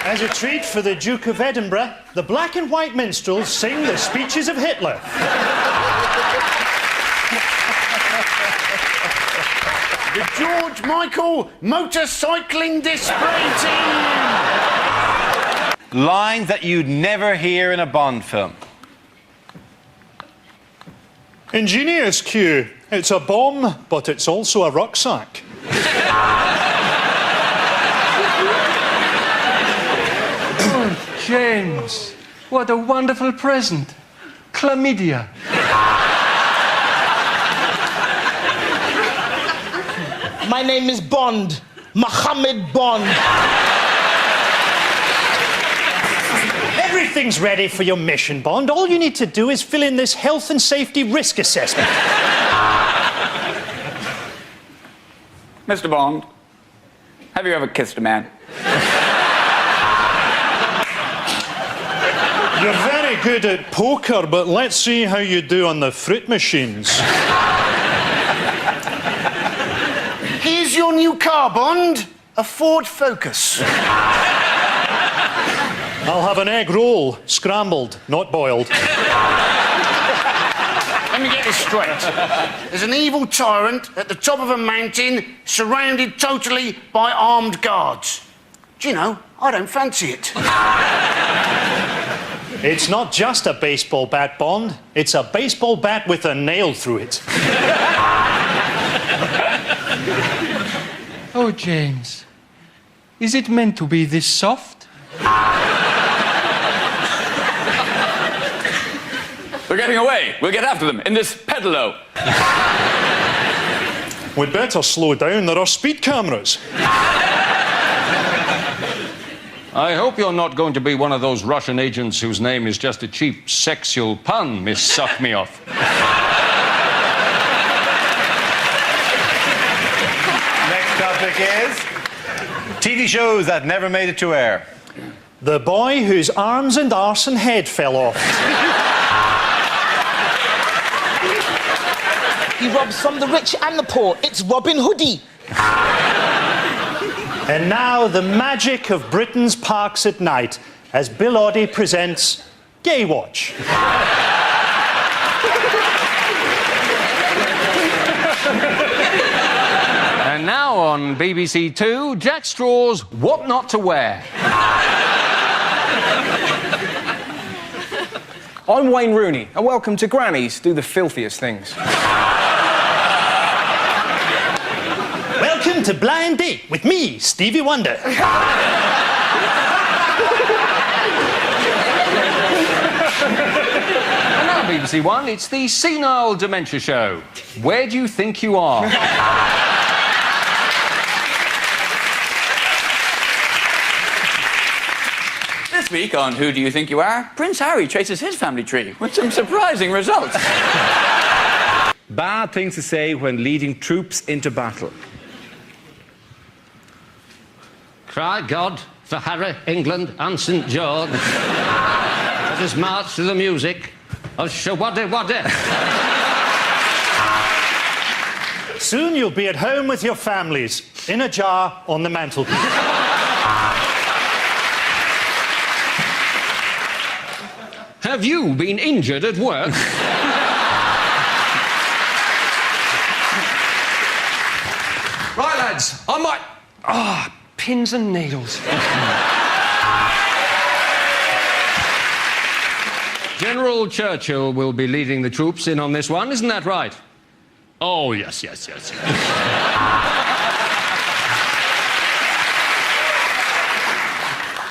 As a treat for the Duke of Edinburgh, the black and white minstrels sing the speeches of Hitler. The George Michael motorcycling display team. Lines that you'd never hear in a Bond film. Engineer's cue. It's a bomb, but it's also a rucksack. James, what a wonderful present. Chlamydia. My name is Bond. Mohammed Bond. Everything's ready for your mission, Bond. All you need to do is fill in this health and safety risk assessment. Mr. Bond, have you ever kissed a man? You're very good at poker, but let's see how you do on the fruit machines. Here's your new car, Bond. A Ford Focus. I'll have an egg roll, scrambled, not boiled. Let me get this straight. There's an evil tyrant at the top of a mountain, surrounded totally by armed guards. Do you know, I don't fancy it. It's not just a baseball bat, Bond. It's a baseball bat with a nail through it. Oh, James, is it meant to be this soft? They're getting away. We'll get after them in this pedalo. We'd better slow down. There are speed cameras. I hope you're not going to be one of those Russian agents whose name is just a cheap sexual pun, Miss Suck Me Off. Next topic is TV shows that never made it to air. The boy whose arms and arse and head fell off. He robs from the rich and the poor. It's Robin Hoodie. And now the magic of Britain's parks at night as Bill Oddie presents Gay Watch. And now on BBC Two, Jack Straw's What Not to Wear. I'm Wayne Rooney, and welcome to Grannies Do the Filthiest Things. Welcome to Blind Date with me, Stevie Wonder. And now BBC One, it's the Senile Dementia Show. Where do you think you are? This week on Who Do You Think You Are, Prince Harry traces his family tree with some surprising results. Bad things to say when leading troops into battle. cry God for Harry, England and St George. Let us march to the music of Shawaddy Waddy. Soon you'll be at home with your families, in a jar on the mantelpiece. Have you been injured at work? Right, lads, I might... Ah, pins and needles. General Churchill will be leading the troops in on this one, isn't that right? Oh, yes.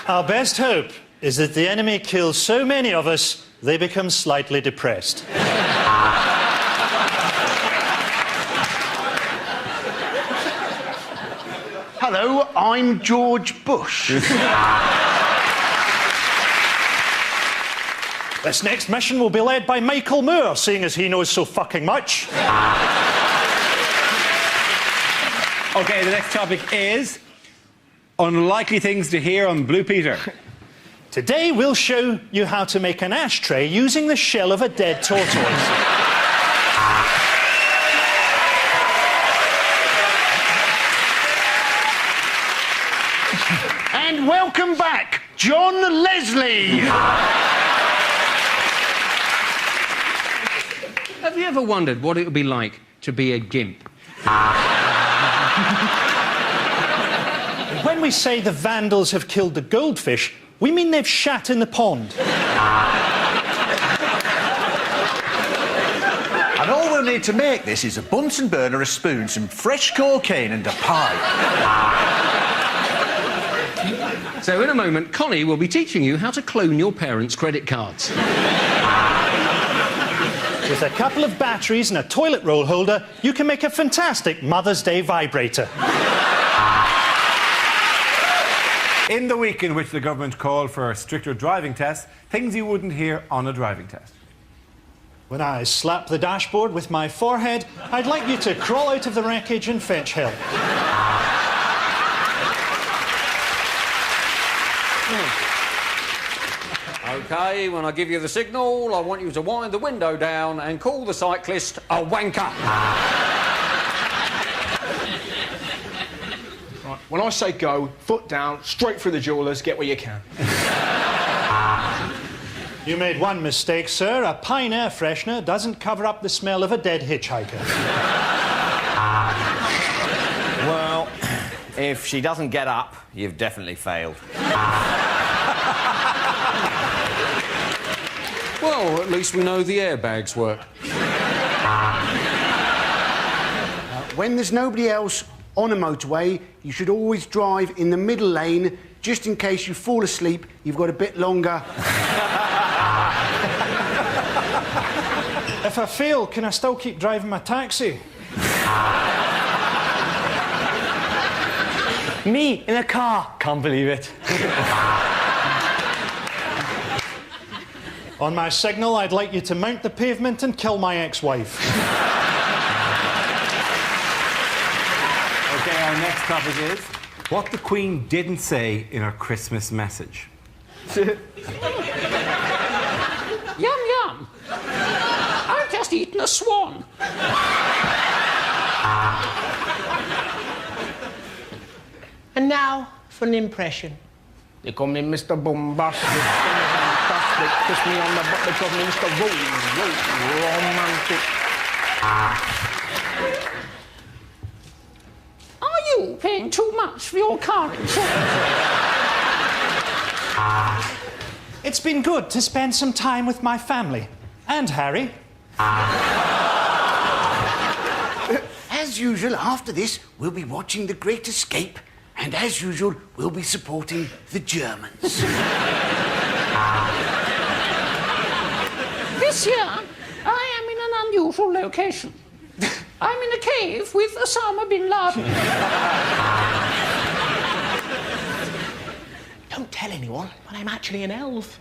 Our best hope is that the enemy kills so many of us, they become slightly depressed. Hello, I'm George Bush. This next mission will be led by Michael Moore, seeing as he knows so fucking much. OK, the next topic is unlikely things to hear on Blue Peter. Today we'll show you how to make an ashtray using the shell of a dead tortoise. And welcome back, John Leslie. Have you ever wondered what it would be like to be a gimp? When we say the Vandals have killed the goldfish, we mean they've shat in the pond. And all we'll need to make this is a Bunsen burner, a spoon, some fresh cocaine and a pipe. So in a moment, Connie will be teaching you how to clone your parents' credit cards. With a couple of batteries and a toilet roll holder, you can make a fantastic Mother's Day vibrator. In the week in which the government called for stricter driving tests, things you wouldn't hear on a driving test. When I slap the dashboard with my forehead, I'd like you to crawl out of the wreckage and fetch help. OK, when I give you the signal, I want you to wind the window down and call the cyclist a wanker. Right, when I say go, foot down, straight through the jewellers, get where you can. You made one mistake, sir. A Pine air freshener doesn't cover up the smell of a dead hitchhiker. Well, if she doesn't get up, you've definitely failed. Well, at least we know the airbags work. When there's nobody else on a motorway, you should always drive in the middle lane, just in case you fall asleep, you've got a bit longer. If I fail, can I still keep driving my taxi? Me in a car. Can't believe it. On my signal, I'd like you to mount the pavement and kill my ex-wife. OK, our next topic is what the Queen didn't say in her Christmas message. Yum, yum. I've just eaten a swan. And now for an impression. They call me Mr. Bombastic. Kiss me on the butt, they call me Mr. Romantic. Are you paying too much for your car insurance? It's been good to spend some time with my family. And Harry. As usual, after this, we'll be watching The Great Escape, and as usual, we'll be supporting the Germans. This year, I am in an unusual location. I'm in a cave with Osama bin Laden. Don't tell anyone, but I'm actually an elf.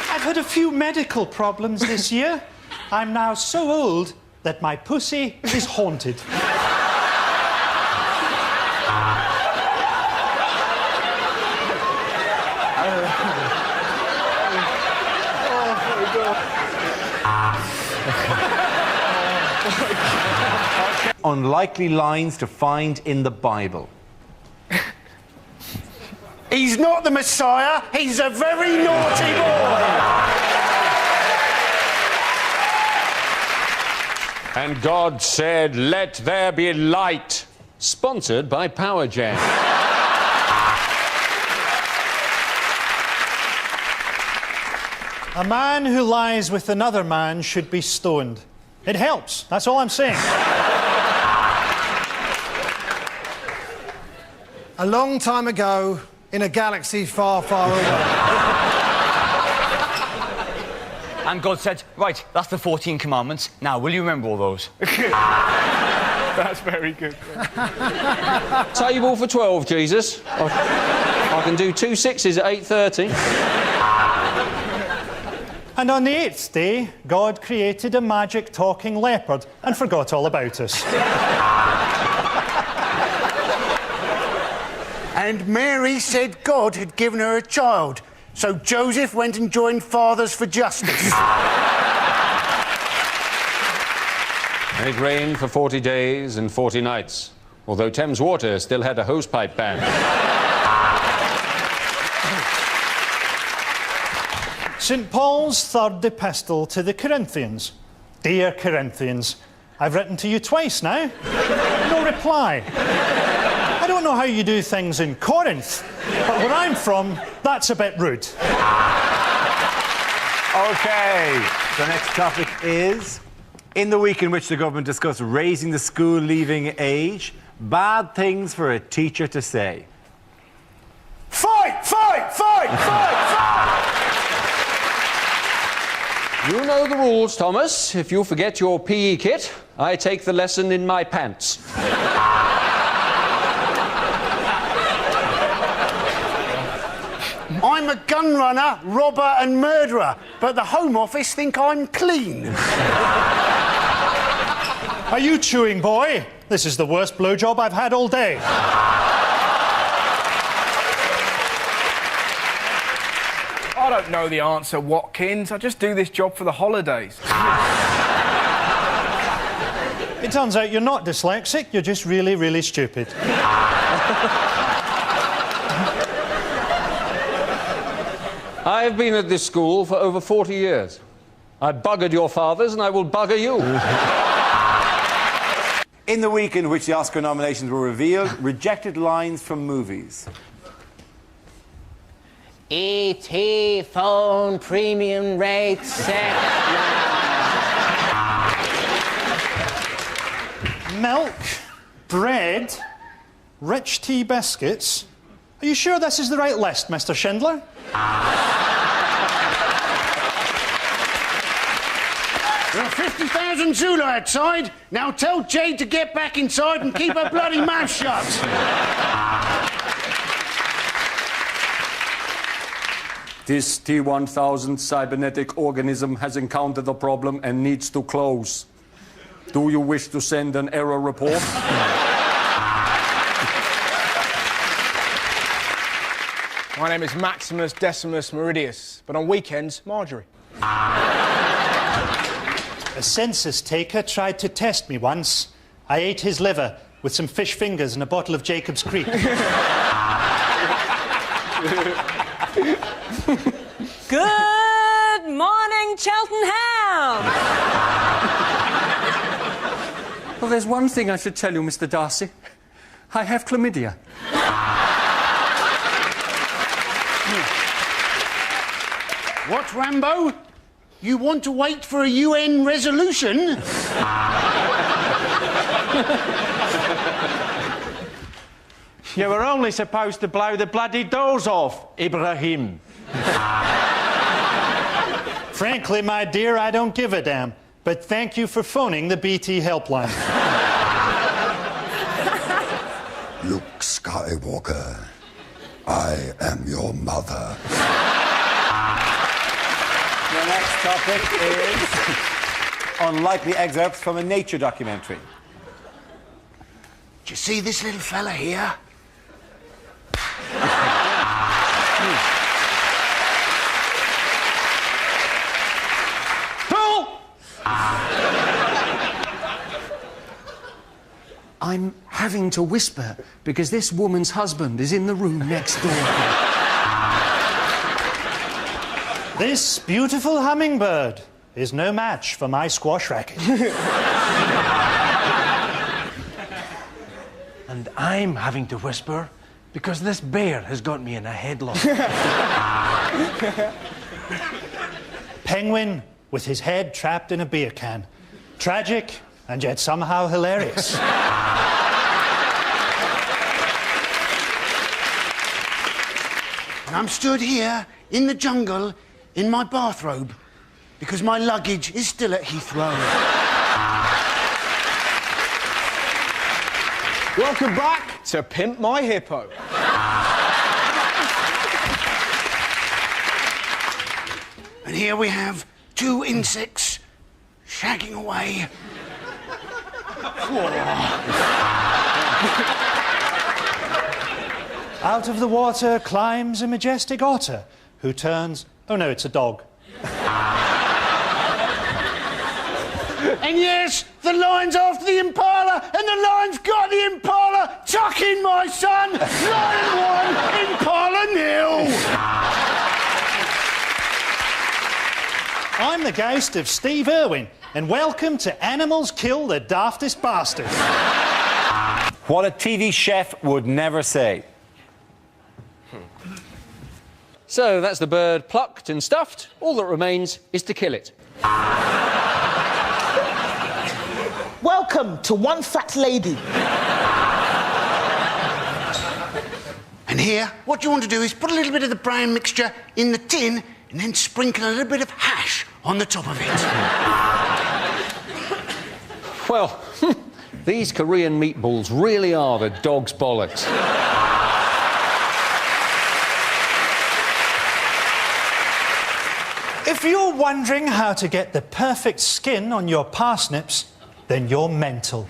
I've had a few medical problems this year. I'm now so old that my pussy is haunted. Unlikely lines to find in the Bible. He's not the Messiah. He's a very naughty boy. And God said, "Let there be light." Sponsored by Power Jam. A man who lies with another man should be stoned. It helps. That's all I'm saying. A long time ago, in a galaxy far, far away. And God said, right, that's the 14 commandments. Now, will you remember all those? That's very good. Table for 12, Jesus. I can do 2 6s at 8:30. And on the 8th day, God created a magic talking leopard and forgot all about us. And Mary said God had given her a child, so Joseph went and joined Fathers for Justice. And it rained for 40 days and 40 nights, although Thames Water still had a hosepipe ban. St. Paul's third epistle to the Corinthians. Dear Corinthians, I've written to you twice now. No reply. I don't know how you do things in Corinth, but where I'm from, that's a bit rude. OK, the next topic is, in the week in which the government discussed raising the school leaving age, bad things for a teacher to say. Fight! Fight! Fight! Fight! Fight! You know the rules, Thomas. If you forget your PE kit, I take the lesson in my pants. I'm a gun runner, robber and murderer, but the Home Office think I'm clean. Are you chewing, boy? This is the worst blowjob I've had all day. I don't know the answer, Watkins. I just do this job for the holidays. It turns out you're not dyslexic, you're just really, really stupid. I've been at this school for over 40 years. I buggered your fathers and I will bugger you. In the week in which the Oscar nominations were revealed, rejected lines from movies. E.T. phone premium rate set. Milk, bread, rich tea biscuits. Are you sure this is the right list, Mr. Schindler? There are 50,000 Zulu outside. Now tell Jade to get back inside and keep her bloody mouth shut. This T-1000 cybernetic organism has encountered a problem and needs to close. Do you wish to send an error report? My name is Maximus Decimus Meridius, but on weekends, Marjorie. A census taker tried to test me once. I ate his liver with some fish fingers and a bottle of Jacob's Creek. Good morning, Cheltenham! Well, there's one thing I should tell you, Mr. Darcy. I have chlamydia. What, Rambo? You want to wait for a UN resolution? You were only supposed to blow the bloody doors off, Ibrahim. Frankly, my dear, I don't give a damn. But thank you for phoning the BT helpline. Luke Skywalker, I am your mother. The next topic is unlikely excerpts from a nature documentary. Do you see this little fella here? I'm having to whisper because this woman's husband is in the room next door. This beautiful hummingbird is no match for my squash racket. And I'm having to whisper because this bear has got me in a headlock. Penguin with his head trapped in a beer can. Tragic and yet somehow hilarious. And I'm stood here in the jungle in my bathrobe because my luggage is still at Heathrow. Welcome back to Pimp My Hippo. And here we have two insects shagging away. Out of the water climbs a majestic otter who turns... Oh no, it's a dog. And yes, the lion's after the impala, and the lion's got the impala. Tuck in, my son. Lion 1, impala 0. I'm the ghost of Steve Irwin, and welcome to Animals Kill the Daftest Bastards. What a TV chef would never say. So that's the bird plucked and stuffed. All that remains is to kill it. Welcome to One Fat Lady. And here, what you want to do is put a little bit of the brown mixture in the tin and then sprinkle a little bit of hash on the top of it. Well, these Korean meatballs really are the dog's bollocks. If you're wondering how to get the perfect skin on your parsnips, then you're mental.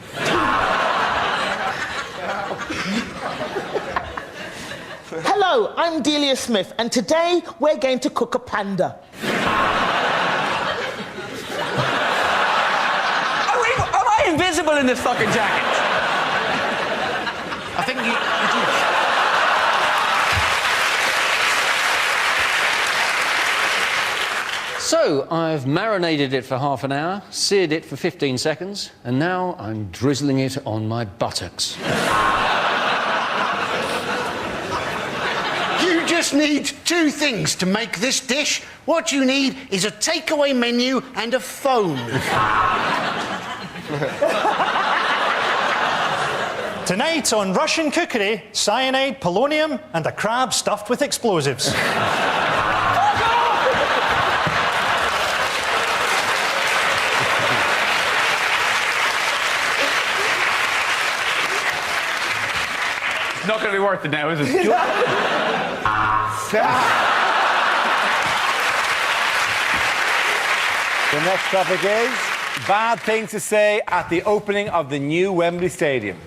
Hello, I'm Delia Smith, and today we're going to cook a panda. Am I invisible in this fucking jacket? I think you... So, I've marinated it for half an hour, seared it for 15 seconds, and now I'm drizzling it on my buttocks. You just need two things to make this dish. What you need is a takeaway menu and a phone. Tonight on Russian Cookery, cyanide, polonium, and a crab stuffed with explosives. Not going to be worth it now, is it? The next topic is bad things to say at the opening of the new Wembley Stadium.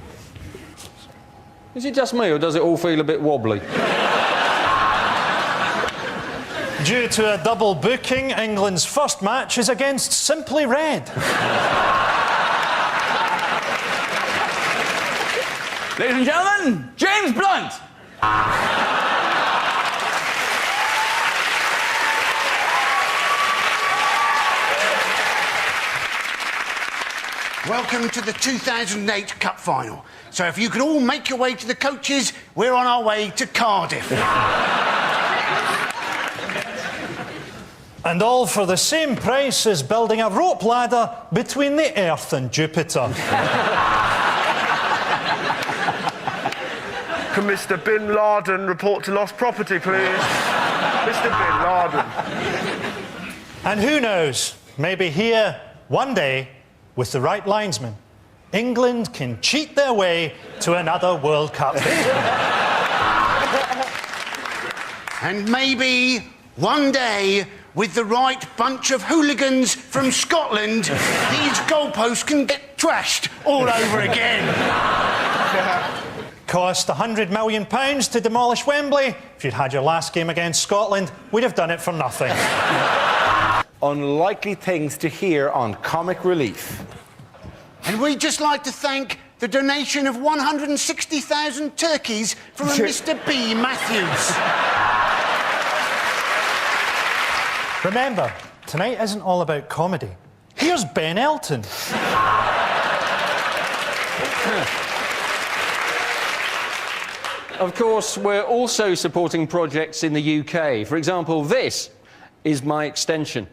Is it just me, or does it all feel a bit wobbly? Due to a double booking, England's first match is against Simply Red. Ladies and gentlemen, James Blunt. Welcome to the 2008 Cup Final. So if you could all make your way to the coaches, we're on our way to Cardiff. And all for the same price as building a rope ladder between the Earth and Jupiter. Can Mr. Bin Laden report to lost property, please? Mr. Bin Laden. And who knows, maybe here, one day, with the right linesman, England can cheat their way to another World Cup. And maybe one day, with the right bunch of hooligans from Scotland, these goalposts can get trashed all over again. Cost £100 million to demolish Wembley. If you'd had your last game against Scotland, we'd have done it for nothing. Unlikely things to hear on Comic Relief. And we'd just like to thank the donation of 160,000 turkeys from a Mr. B. Matthews. Remember, tonight isn't all about comedy. Here's Ben Elton. Of course, we're also supporting projects in the UK. For example, this is my extension.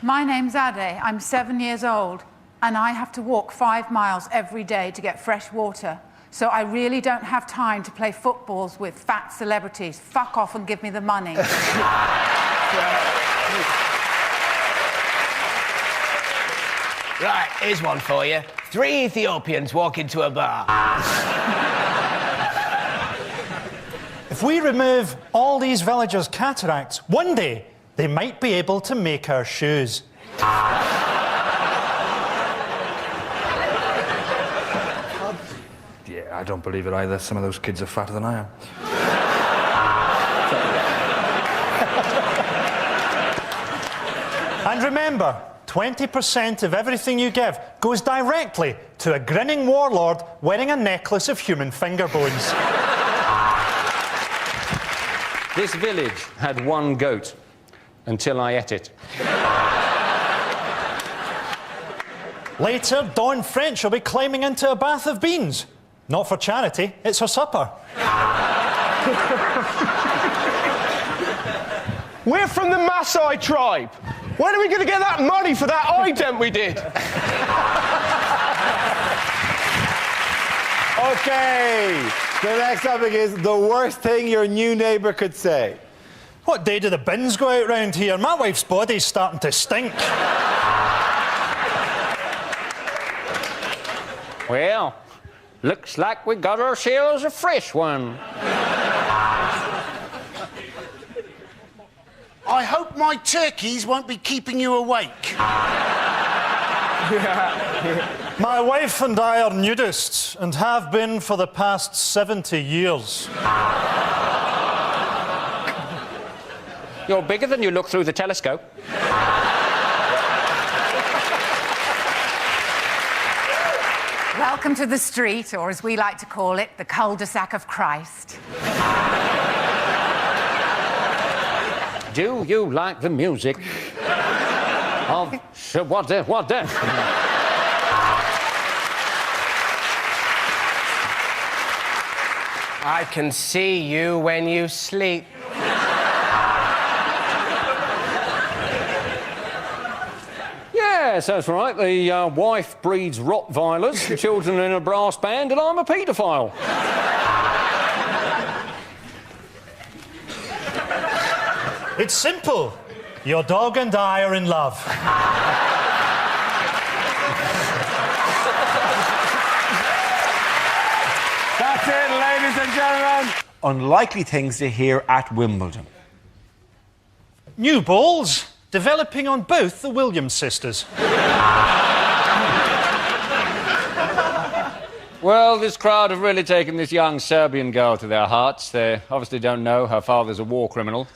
My name's Ade. I'm 7 years old, and I have to walk 5 miles every day to get fresh water. So I really don't have time to play footballs with fat celebrities. Fuck off and give me the money. Right, here's one for you. 3 Ethiopians walk into a bar. If we remove all these villagers' cataracts, one day they might be able to make our shoes. Yeah, I don't believe it either. Some of those kids are fatter than I am. And remember, 20% of everything you give goes directly to a grinning warlord wearing a necklace of human finger bones. This village had 1 goat until I ate it. Later, Dawn French will be climbing into a bath of beans. Not for charity, it's her supper. We're from the Maasai tribe. When are we going to get that money for that ident we did? OK, the next topic is the worst thing your new neighbour could say. What day do the bins go out round here? My wife's body's starting to stink. Well, looks like we got ourselves a fresh one. I hope my turkeys won't be keeping you awake. My wife and I are nudists and have been for the past 70 years. You're bigger than you look through the telescope. Welcome to the street, or as we like to call it, the cul-de-sac of Christ. Do you like the music of Shawada? I can see you when you sleep. Yes, that's right. The wife breeds Rottweilers, the children are in a brass band, and I'm a paedophile. It's simple. Your dog and I are in love. That's it, ladies and gentlemen. Unlikely things to hear at Wimbledon. New balls developing on both the Williams sisters. Well, this crowd have really taken this young Serbian girl to their hearts. They obviously don't know her father's a war criminal.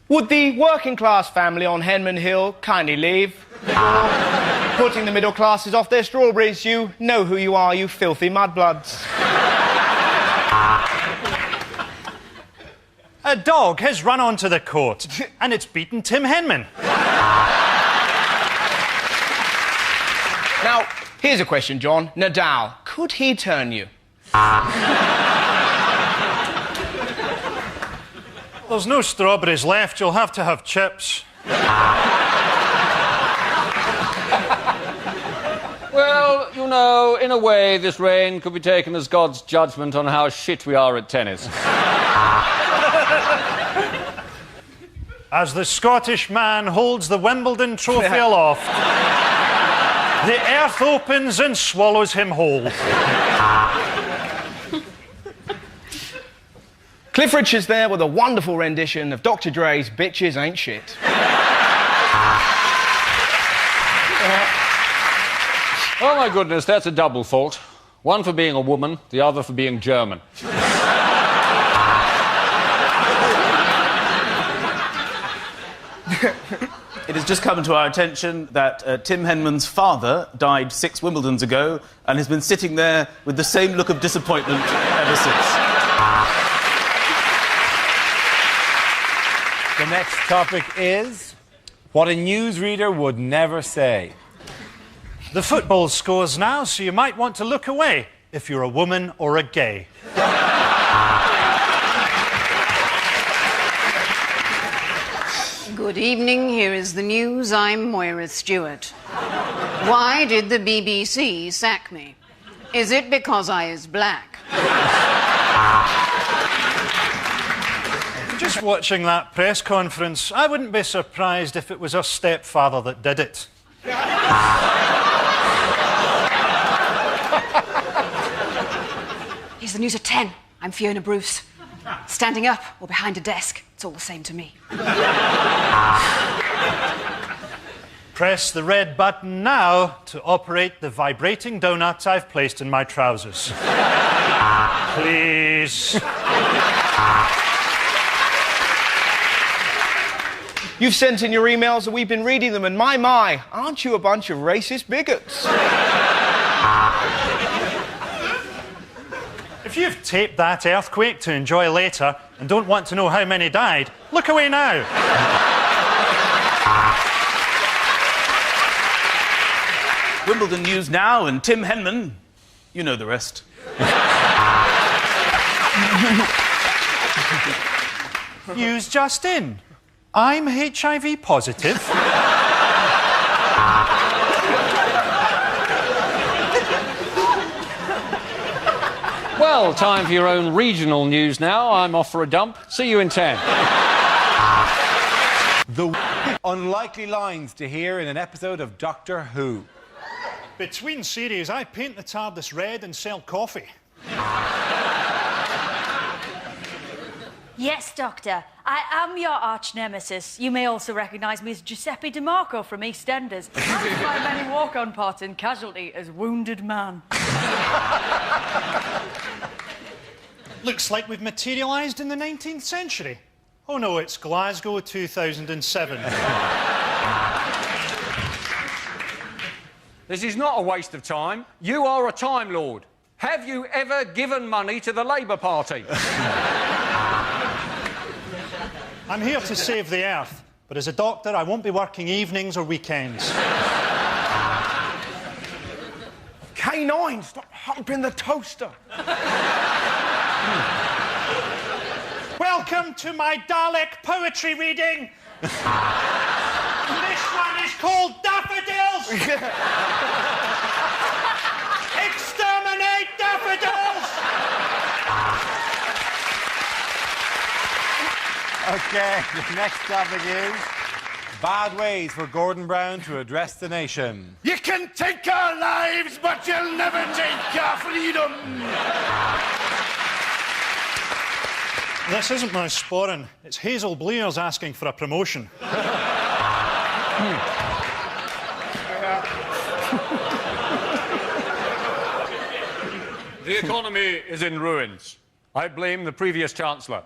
Would the working class family on Henman Hill kindly leave? Before putting the middle classes off their strawberries, you know who you are, you filthy mudbloods. A dog has run onto the court and it's beaten Tim Henman. Now, here's a question, John. Nadal, could he turn you? There's no strawberries left. You'll have to have chips. Well, you know, in a way, this rain could be taken as God's judgment on how shit we are at tennis. As the Scottish man holds the Wimbledon trophy aloft, the earth opens and swallows him whole. Cliff Richards there with a wonderful rendition of Dr. Dre's Bitches Ain't Shit. Oh, my goodness, that's a double fault. One for being a woman, the other for being German. It has just come to our attention that Tim Henman's father died 6 Wimbledons ago and has been sitting there with the same look of disappointment ever since. The next topic is what a newsreader would never say. The football scores now, so you might want to look away if you're a woman or a gay. Good evening, here is the news. I'm Moira Stewart. Why did the BBC sack me? Is it because I is black? Just watching that press conference, I wouldn't be surprised if it was her stepfather that did it. Here's the news at 10. I'm Fiona Bruce. Standing up or behind a desk, it's all the same to me. Press the red button now to operate the vibrating donut I've placed in my trousers. Please. You've sent in your emails and we've been reading them, and my, aren't you a bunch of racist bigots? If you've taped that earthquake to enjoy later and don't want to know how many died, look away now. Wimbledon news now, and Tim Henman, you know the rest. News just in. I'm HIV positive. Well, time for your own regional news now. I'm off for a dump. See you in 10. The unlikely lines to hear in an episode of Doctor Who. Between series, I paint the TARDIS red and sell coffee. Yes, Doctor. I am your arch nemesis. You may also recognise me as Giuseppe DeMarco from EastEnders. And my many walk-on parts in Casualty as Wounded Man. Looks like we've materialised in the 19th century. Oh no, it's Glasgow 2007. This is not a waste of time. You are a Time Lord. Have you ever given money to the Labour Party? I'm here to save the Earth, but as a doctor, I won't be working evenings or weekends. K9, stop humping the toaster. Welcome to my Dalek poetry reading. This one is called Daffodils. Exterminate daffodils! Okay, the next topic is bad ways for Gordon Brown to address the nation. You can take our lives, but you'll never take our freedom. This isn't my sporran. It's Hazel Blair's asking for a promotion. The economy is in ruins. I blame the previous Chancellor.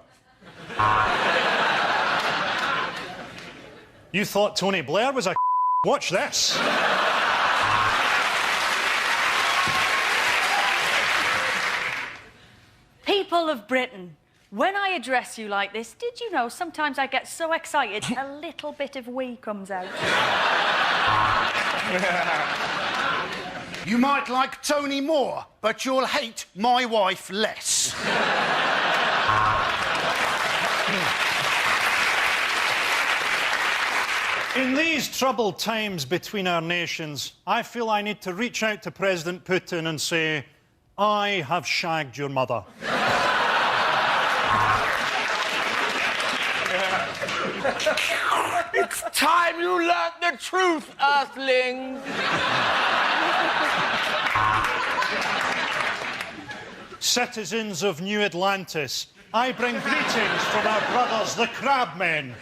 You thought Tony Blair was a Watch this. People of Britain, when I address you like this, did you know sometimes I get so excited a little bit of wee comes out? You might like Tony more, but you'll hate my wife less. In these troubled times between our nations, I feel I need to reach out to President Putin and say, I have shagged your mother. It's time you learnt the truth, Earthling. Citizens of New Atlantis, I bring greetings from our brothers, the Crabmen.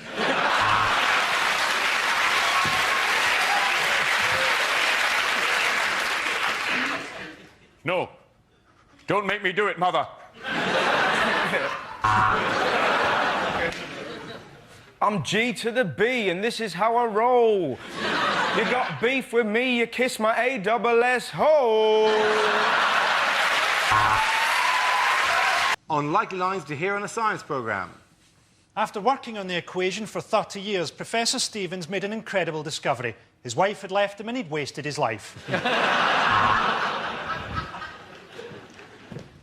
No. Don't make me do it, Mother. I'm G to the B, and this is how I roll. You got beef with me, you kiss my A-double-S hole. Unlikely lines to hear on a science programme. After working on the equation for 30 years, Professor Stevens made an incredible discovery. His wife had left him and he'd wasted his life.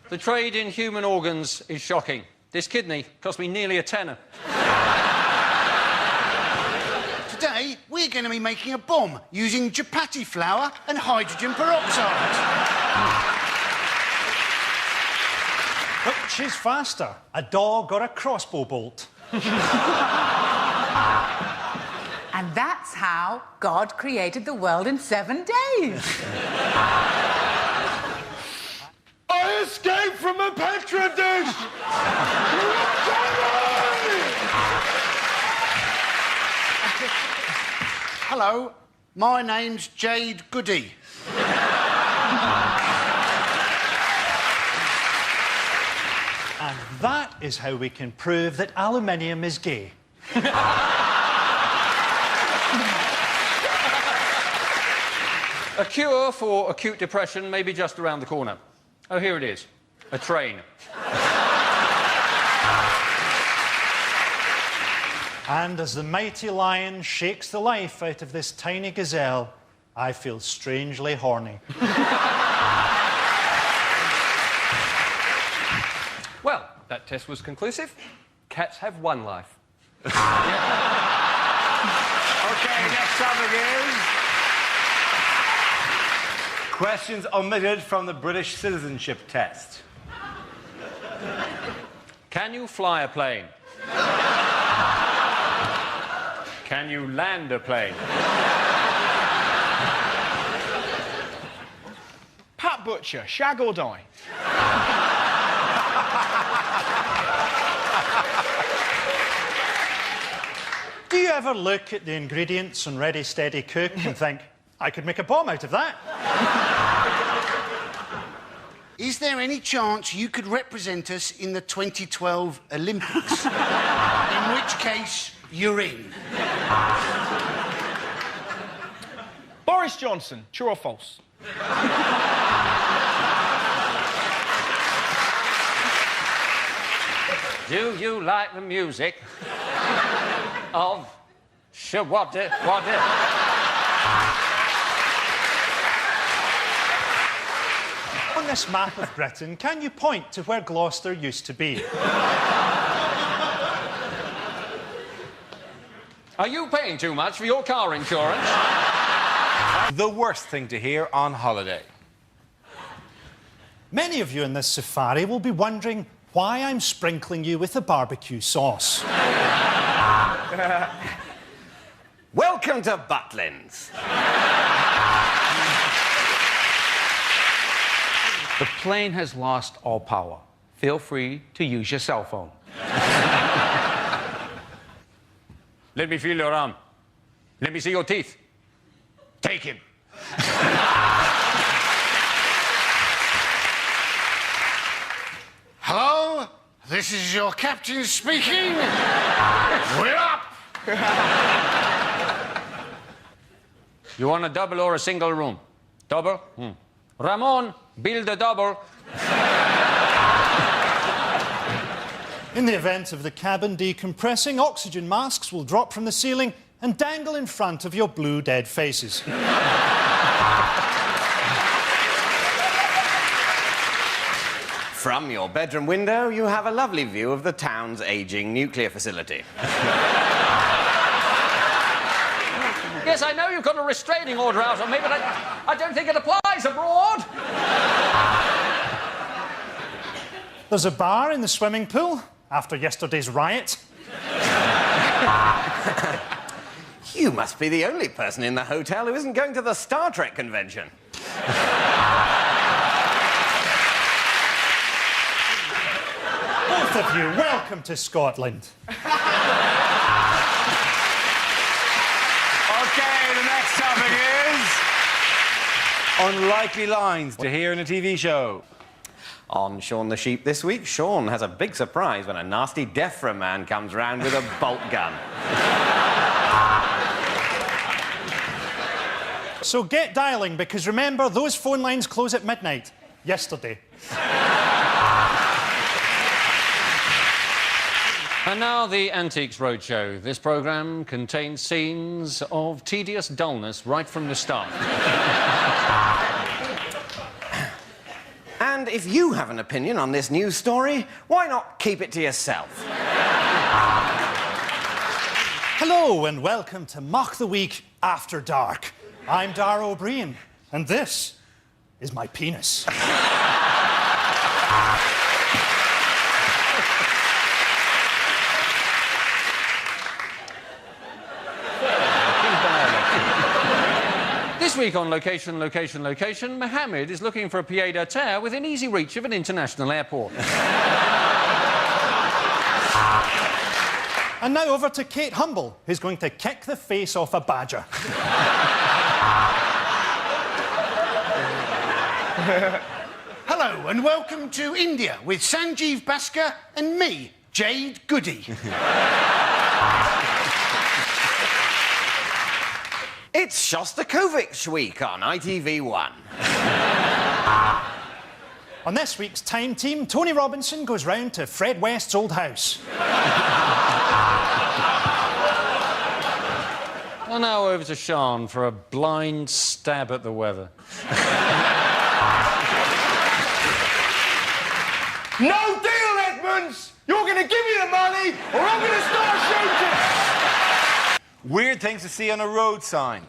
The trade in human organs is shocking. This kidney cost me nearly a tenner. Today, we're going to be making a bomb using chapati flour and hydrogen peroxide. Which is faster, a dog or a crossbow bolt? And that's how God created the world in 7 days. I escaped from a Petri dish! Hello, my name's Jade Goody. And that is how we can prove that aluminium is gay. A cure for acute depression may be just around the corner. Oh, here it is. A train. And as the mighty lion shakes the life out of this tiny gazelle, I feel strangely horny. Well, that test was conclusive. Cats have one life. OK, next topic is... questions omitted from the British citizenship test. Can you fly a plane? Can you land a plane? Pat Butcher, shag or die? Do you ever look at the ingredients on Ready, Steady, Cook and think, I could make a bomb out of that? Is there any chance you could represent us in the 2012 Olympics? In which case, you're in. Boris Johnson, true or false? Do you like the music of Shawadda? On this map of Britain, can you point to where Gloucester used to be? Are you paying too much for your car insurance? The worst thing to hear on holiday. Many of you in this safari will be wondering why I'm sprinkling you with a barbecue sauce. Welcome to Butlins. The plane has lost all power. Feel free to use your cell phone. Let me feel your arm. Let me see your teeth. Take him. Hello, this is your captain speaking. We're up. You want a double or a single room? Double? Ramon, build a double. In the event of the cabin decompressing, oxygen masks will drop from the ceiling and dangle in front of your blue dead faces. From your bedroom window, you have a lovely view of the town's ageing nuclear facility. Yes, I know you've got a restraining order out on me, but I don't think it applies abroad. There's a bar in the swimming pool after yesterday's riot. You must be the only person in the hotel who isn't going to the Star Trek convention. Both of you, welcome to Scotland. OK, the next topic is... unlikely lines to hear in a TV show. On Shaun the Sheep this week, Shaun has a big surprise when a nasty DEFRA man comes round with a bolt gun. So get dialing, because remember, those phone lines close at midnight. Yesterday. And now the Antiques Roadshow. This programme contains scenes of tedious dullness right from the start. And if you have an opinion on this news story, why not keep it to yourself? Hello and welcome to Mock the Week After Dark. I'm Dara O'Brien, and this is my penis. This week on Location, Mohammed is looking for a pied-à-terre within easy reach of an international airport. And now over to Kate Humble, who's going to kick the face off a badger. Hello and welcome to India with Sanjeev Bhaskar and me, Jade Goody. It's Shostakovich week on ITV1. On this week's Time Team, Tony Robinson goes round to Fred West's old house. And now over to Sean for a blind stab at the weather. No deal, Edmonds! You're going to give me the money, or I'm going to start shooting! Weird things to see on a road sign.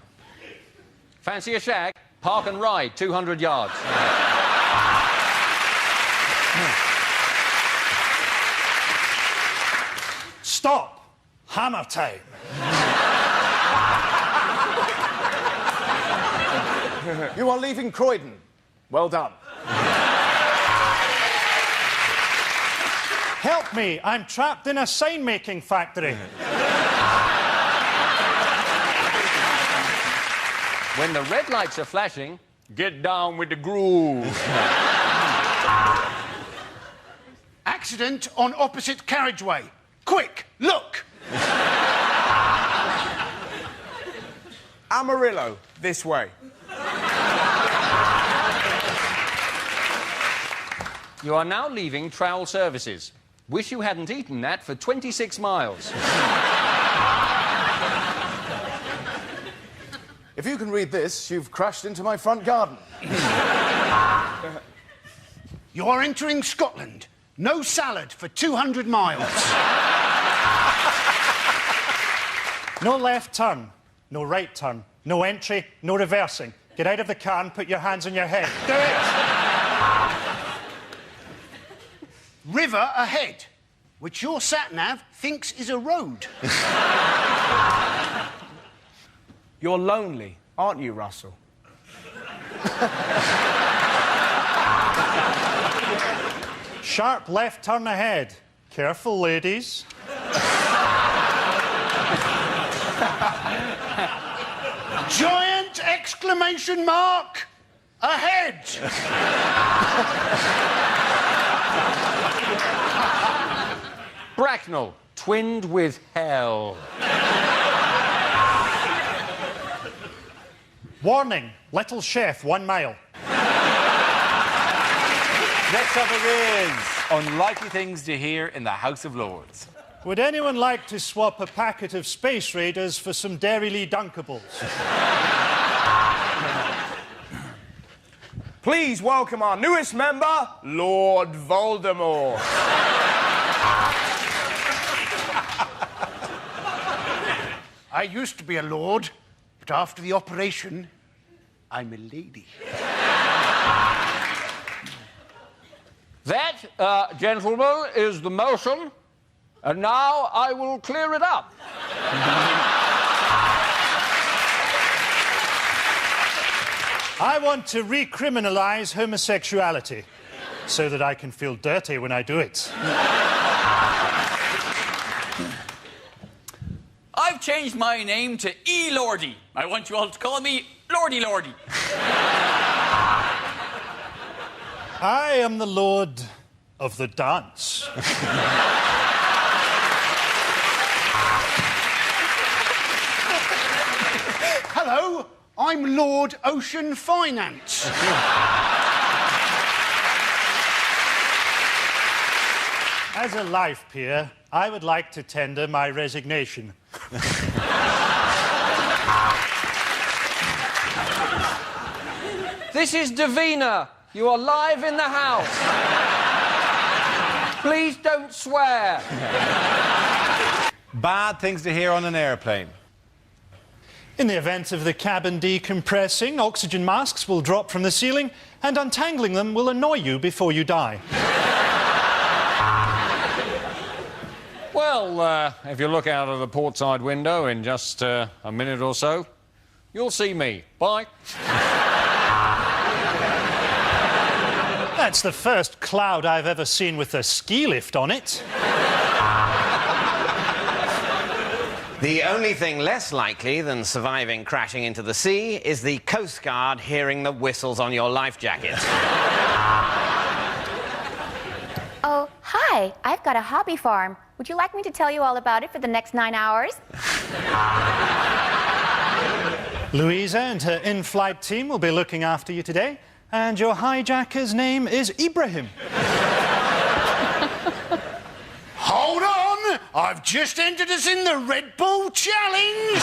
Fancy a shack? Park and ride, 200 yards. Stop. Hammer time. You are leaving Croydon. Well done. Help me, I'm trapped in a sign-making factory. When the red lights are flashing, get down with the groove. Accident on opposite carriageway. Quick, look! Amarillo, this way. You are now leaving Trowel Services. Wish you hadn't eaten that for 26 miles. If you can read this, you've crashed into my front garden. You are entering Scotland. No salad for 200 miles. No left turn, no right turn, no entry, no reversing. Get out of the car and put your hands on your head. Do it! River ahead, which your sat-nav thinks is a road. You're lonely, aren't you, Russell? Sharp left turn ahead. Careful, ladies. Giant exclamation mark ahead. Bracknell, twinned with hell. Warning, little chef, 1 mile. Next topic is unlikely things to hear in the House of Lords. Would anyone like to swap a packet of Space Raiders for some Dairy Lee Dunkables? Please welcome our newest member, Lord Voldemort. I used to be a lord, but after the operation, I'm a lady. That, gentlemen, is the motion, and now I will clear it up. I want to recriminalise homosexuality so that I can feel dirty when I do it. I've changed my name to E. Lordy. I want you all to call me Lordy Lordy. I am the Lord of the Dance. Hello, I'm Lord Ocean Finance. As a life peer, I would like to tender my resignation. This is Davina. You are live in the house. Please don't swear. Bad things to hear on an airplane. In the event of the cabin decompressing, oxygen masks will drop from the ceiling and untangling them will annoy you before you die. Well, if you look out of the portside window in just a minute or so, you'll see me. Bye. That's the first cloud I've ever seen with a ski lift on it. The only thing less likely than surviving crashing into the sea is the Coast Guard hearing the whistles on your life jacket. Oh, hi. I've got a hobby farm. Would you like me to tell you all about it for the next 9 hours? Louisa and her in-flight team will be looking after you today, and your hijacker's name is Ibrahim. Hold on! I've just entered us in the Red Bull Challenge!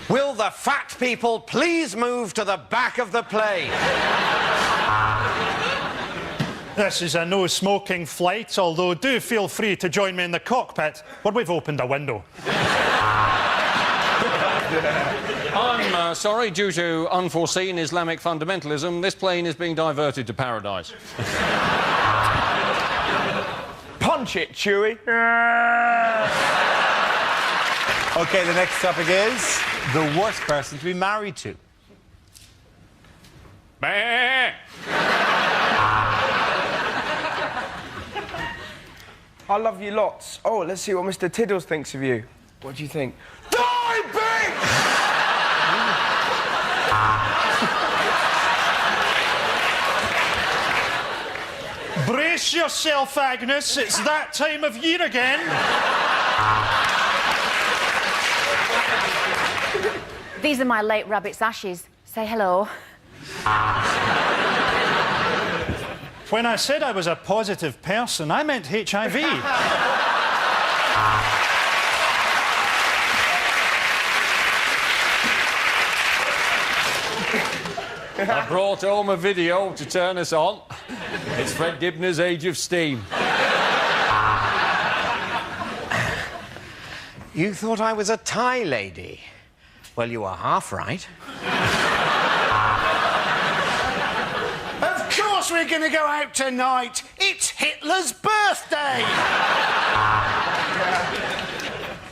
Will the fat people please move to the back of the plane? This is a no-smoking flight, although do feel free to join me in the cockpit, where we've opened a window. I'm sorry, due to unforeseen Islamic fundamentalism, this plane is being diverted to paradise. Punch it, Chewie. OK, the next topic is the worst person to be married to. I love you lots. Oh, let's see what Mr. Tiddles thinks of you. What do you think? Die, bitch! Brace yourself, Agnes. It's that time of year again. These are my late rabbit's ashes. Say hello. When I said I was a positive person, I meant HIV. I brought home a video to turn us on. It's Fred Dibner's Age of Steam. You thought I was a Thai lady? Well, you were half right. Of course we're going to go out tonight. It's Hitler's birthday.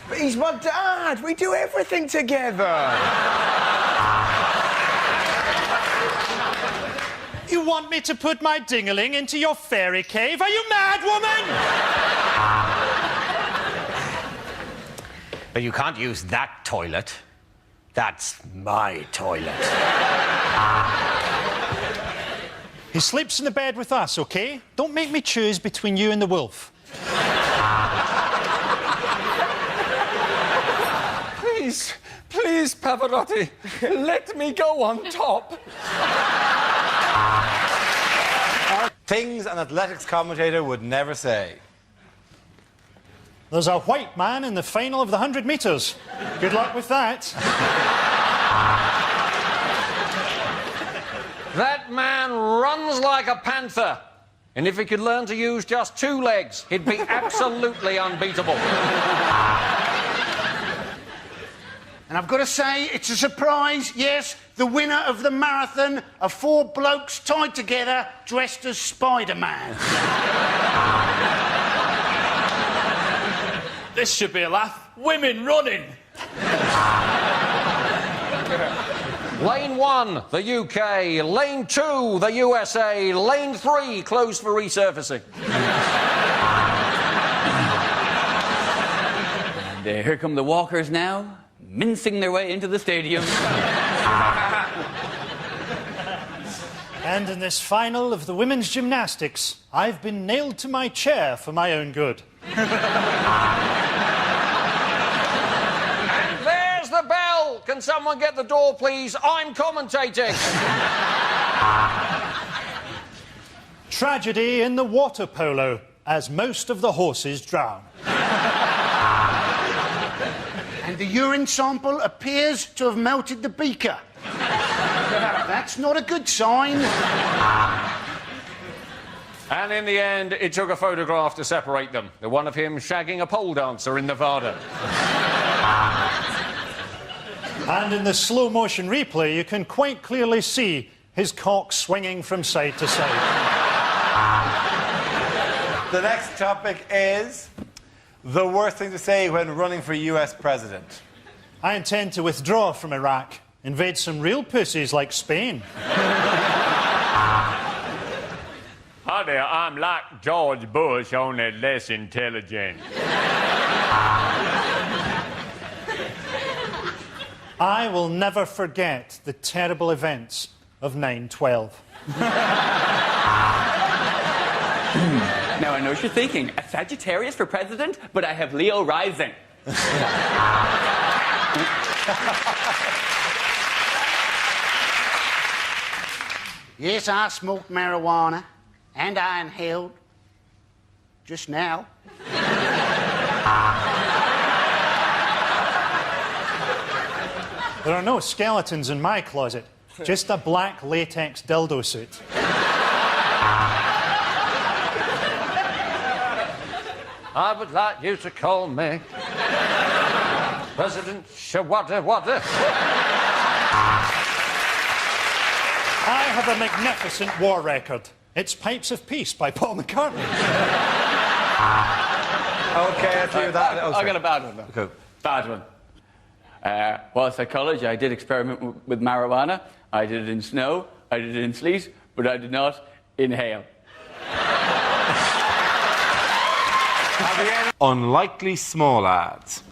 But he's my dad. We do everything together. You want me to put my ding-a-ling into your fairy cave? Are you mad, woman? But you can't use that toilet. That's my toilet. He sleeps in the bed with us, OK? Don't make me choose between you and the wolf. Please, please, Pavarotti, let me go on top. Things an athletics commentator would never say. There's a white man in the final of the 100 metres. Good luck with that. That man runs like a panther. And if he could learn to use just 2 legs, he'd be absolutely unbeatable. And I've got to say, it's a surprise, yes, the winner of the marathon are 4 blokes tied together dressed as Spider-Man. This should be a laugh. Women running. Lane 1, the UK. Lane 2, the USA. Lane 3, closed for resurfacing. And here come the walkers now, mincing their way into the stadium. And in this final of the women's gymnastics, I've been nailed to my chair for my own good. And there's the bell. Can someone get the door, please? I'm commentating. Tragedy in the water polo, as most of the horses drown. And the urine sample appears to have melted the beaker. That's not a good sign. And in the end, it took a photograph to separate them. The one of him shagging a pole dancer in Nevada. And in the slow-motion replay, you can quite clearly see his cock swinging from side to side. The next topic is the worst thing to say when running for US president. I intend to withdraw from Iraq, invade some real pussies like Spain. Hi there, I'm like George Bush, only less intelligent. I will never forget the terrible events of 9/12. Now, I know what you're thinking. A Sagittarius for president, but I have Leo rising. Yes, I smoked marijuana, and I inhaled. Just now. There are no skeletons in my closet, just a black latex dildo suit. I would like you to call me President Shawada Wada. I have a magnificent war record. It's Pipes of Peace by Paul McCartney. Okay, I hear that. I got a bad one, though. Okay. Bad one. While psychology, I did experiment with marijuana. I did it in snow, I did it in sleet, but I did not inhale. Unlikely small ads.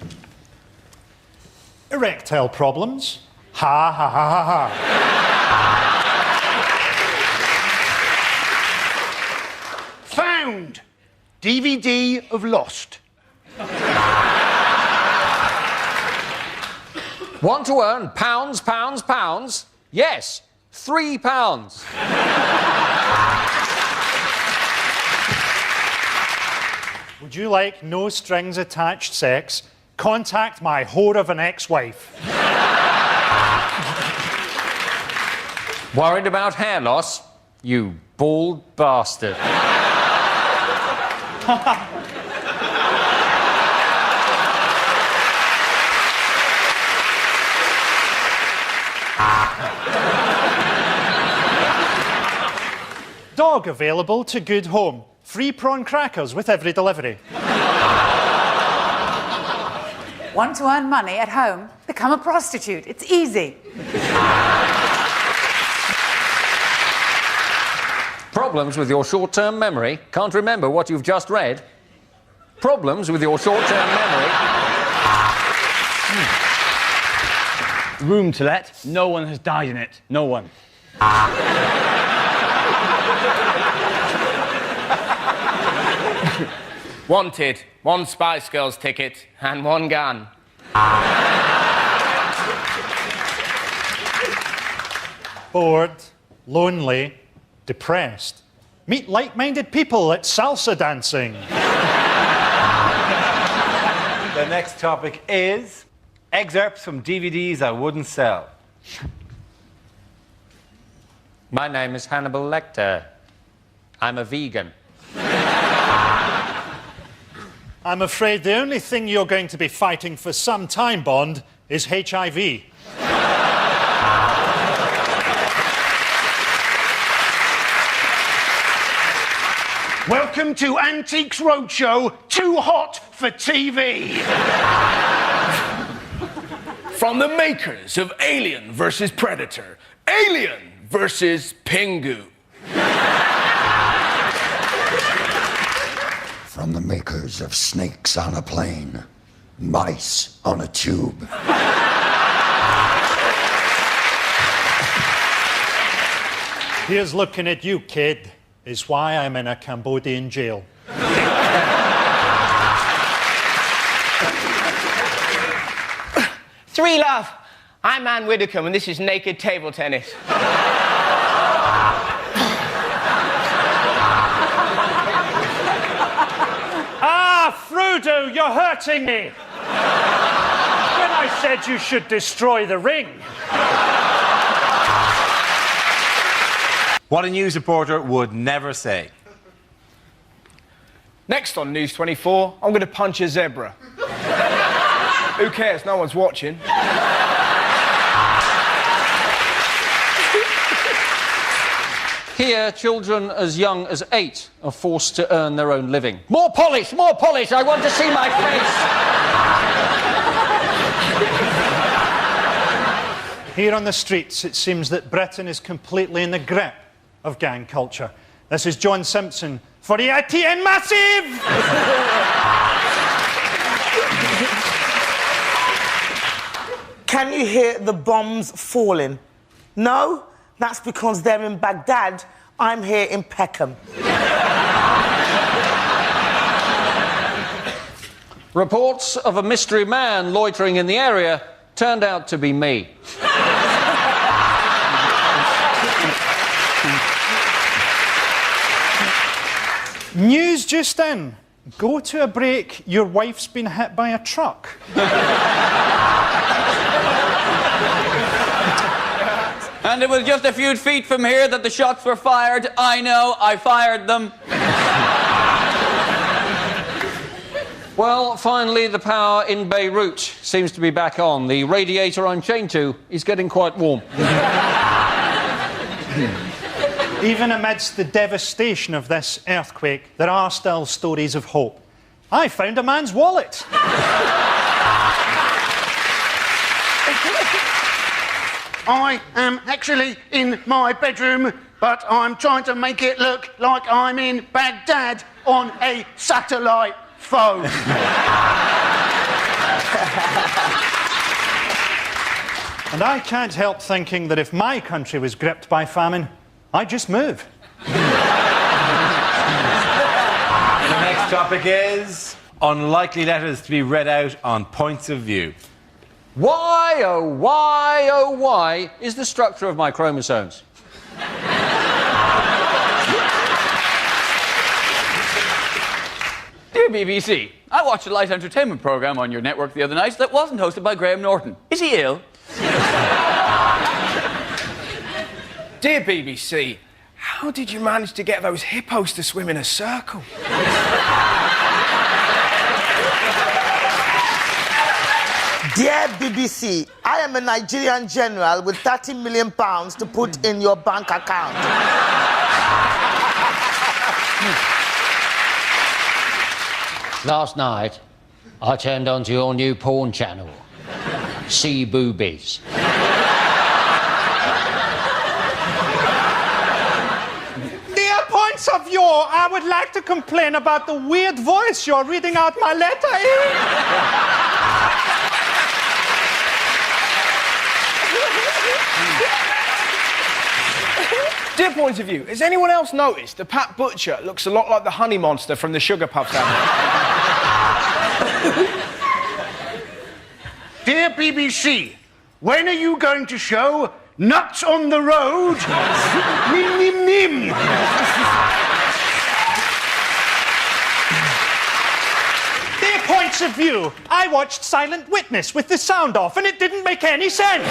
Erectile problems. Ha ha ha ha ha. Found. DVD of Lost. Want to earn pounds, pounds, pounds? Yes, £3. Would you like no strings attached sex? Contact my whore of an ex-wife. Worried about hair loss? You bald bastard. Dog available to good home. Free prawn crackers with every delivery. Want to earn money at home? Become a prostitute. It's easy. Problems with your short-term memory? Can't remember what you've just read? Problems with your short-term memory? Room to let. No one has died in it. No one. Wanted. 1 Spice Girls ticket and 1 gun. Bored, lonely, depressed. Meet like-minded people at salsa dancing. The next topic is excerpts from DVDs I wouldn't sell. My name is Hannibal Lecter. I'm a vegan. I'm afraid the only thing you're going to be fighting for some time, Bond, is HIV. Welcome to Antiques Roadshow, Too Hot for TV. From the makers of Alien vs. Predator, Alien vs. Pingu. From the makers of Snakes on a Plane, Mice on a Tube. Here's looking at you, kid, is why I'm in a Cambodian jail. Three love. I'm Anne Widdecombe, and this is Naked Table Tennis. Frodo, you're hurting me. When I said you should destroy the ring. What a news reporter would never say. Next on News 24, I'm going to punch a zebra. Who cares? No one's watching. Here, children as young as 8 are forced to earn their own living. More polish, more polish. I want to see my face. Here on the streets, it seems that Britain is completely in the grip of gang culture. This is John Simpson for the ITN Massive! Can you hear the bombs falling? No? That's because they're in Baghdad. I'm here in Peckham. Reports of a mystery man loitering in the area turned out to be me. News just in. Go to a break, your wife's been hit by a truck. And it was just a few feet from here that the shots were fired. I know, I fired them. Well, finally, the power in Beirut seems to be back on. The radiator I'm chained to is getting quite warm. Even amidst the devastation of this earthquake, there are still stories of hope. I found a man's wallet. I am actually in my bedroom, but I'm trying to make it look like I'm in Baghdad on a satellite phone. And I can't help thinking that if my country was gripped by famine, I'd just move. The next topic is unlikely letters to be read out on Points of View. Why, oh why is the structure of my chromosomes? Dear BBC, I watched a light entertainment programme on your network the other night that wasn't hosted by Graham Norton. Is he ill? Dear BBC, how did you manage to get those hippos to swim in a circle? Dear BBC, I am a Nigerian general with £30 million to put in your bank account. Last night, I turned onto your new porn channel, See Boobies. Dear Points of View, I would like to complain about the weird voice you're reading out my letter in. Dear Point of View, has anyone else noticed that Pat Butcher looks a lot like the honey monster from the Sugar Puffs album? Dear BBC, when are you going to show Nuts on the Road? Nim, nim, nim. Dear Points of View, I watched Silent Witness with the sound off and it didn't make any sense.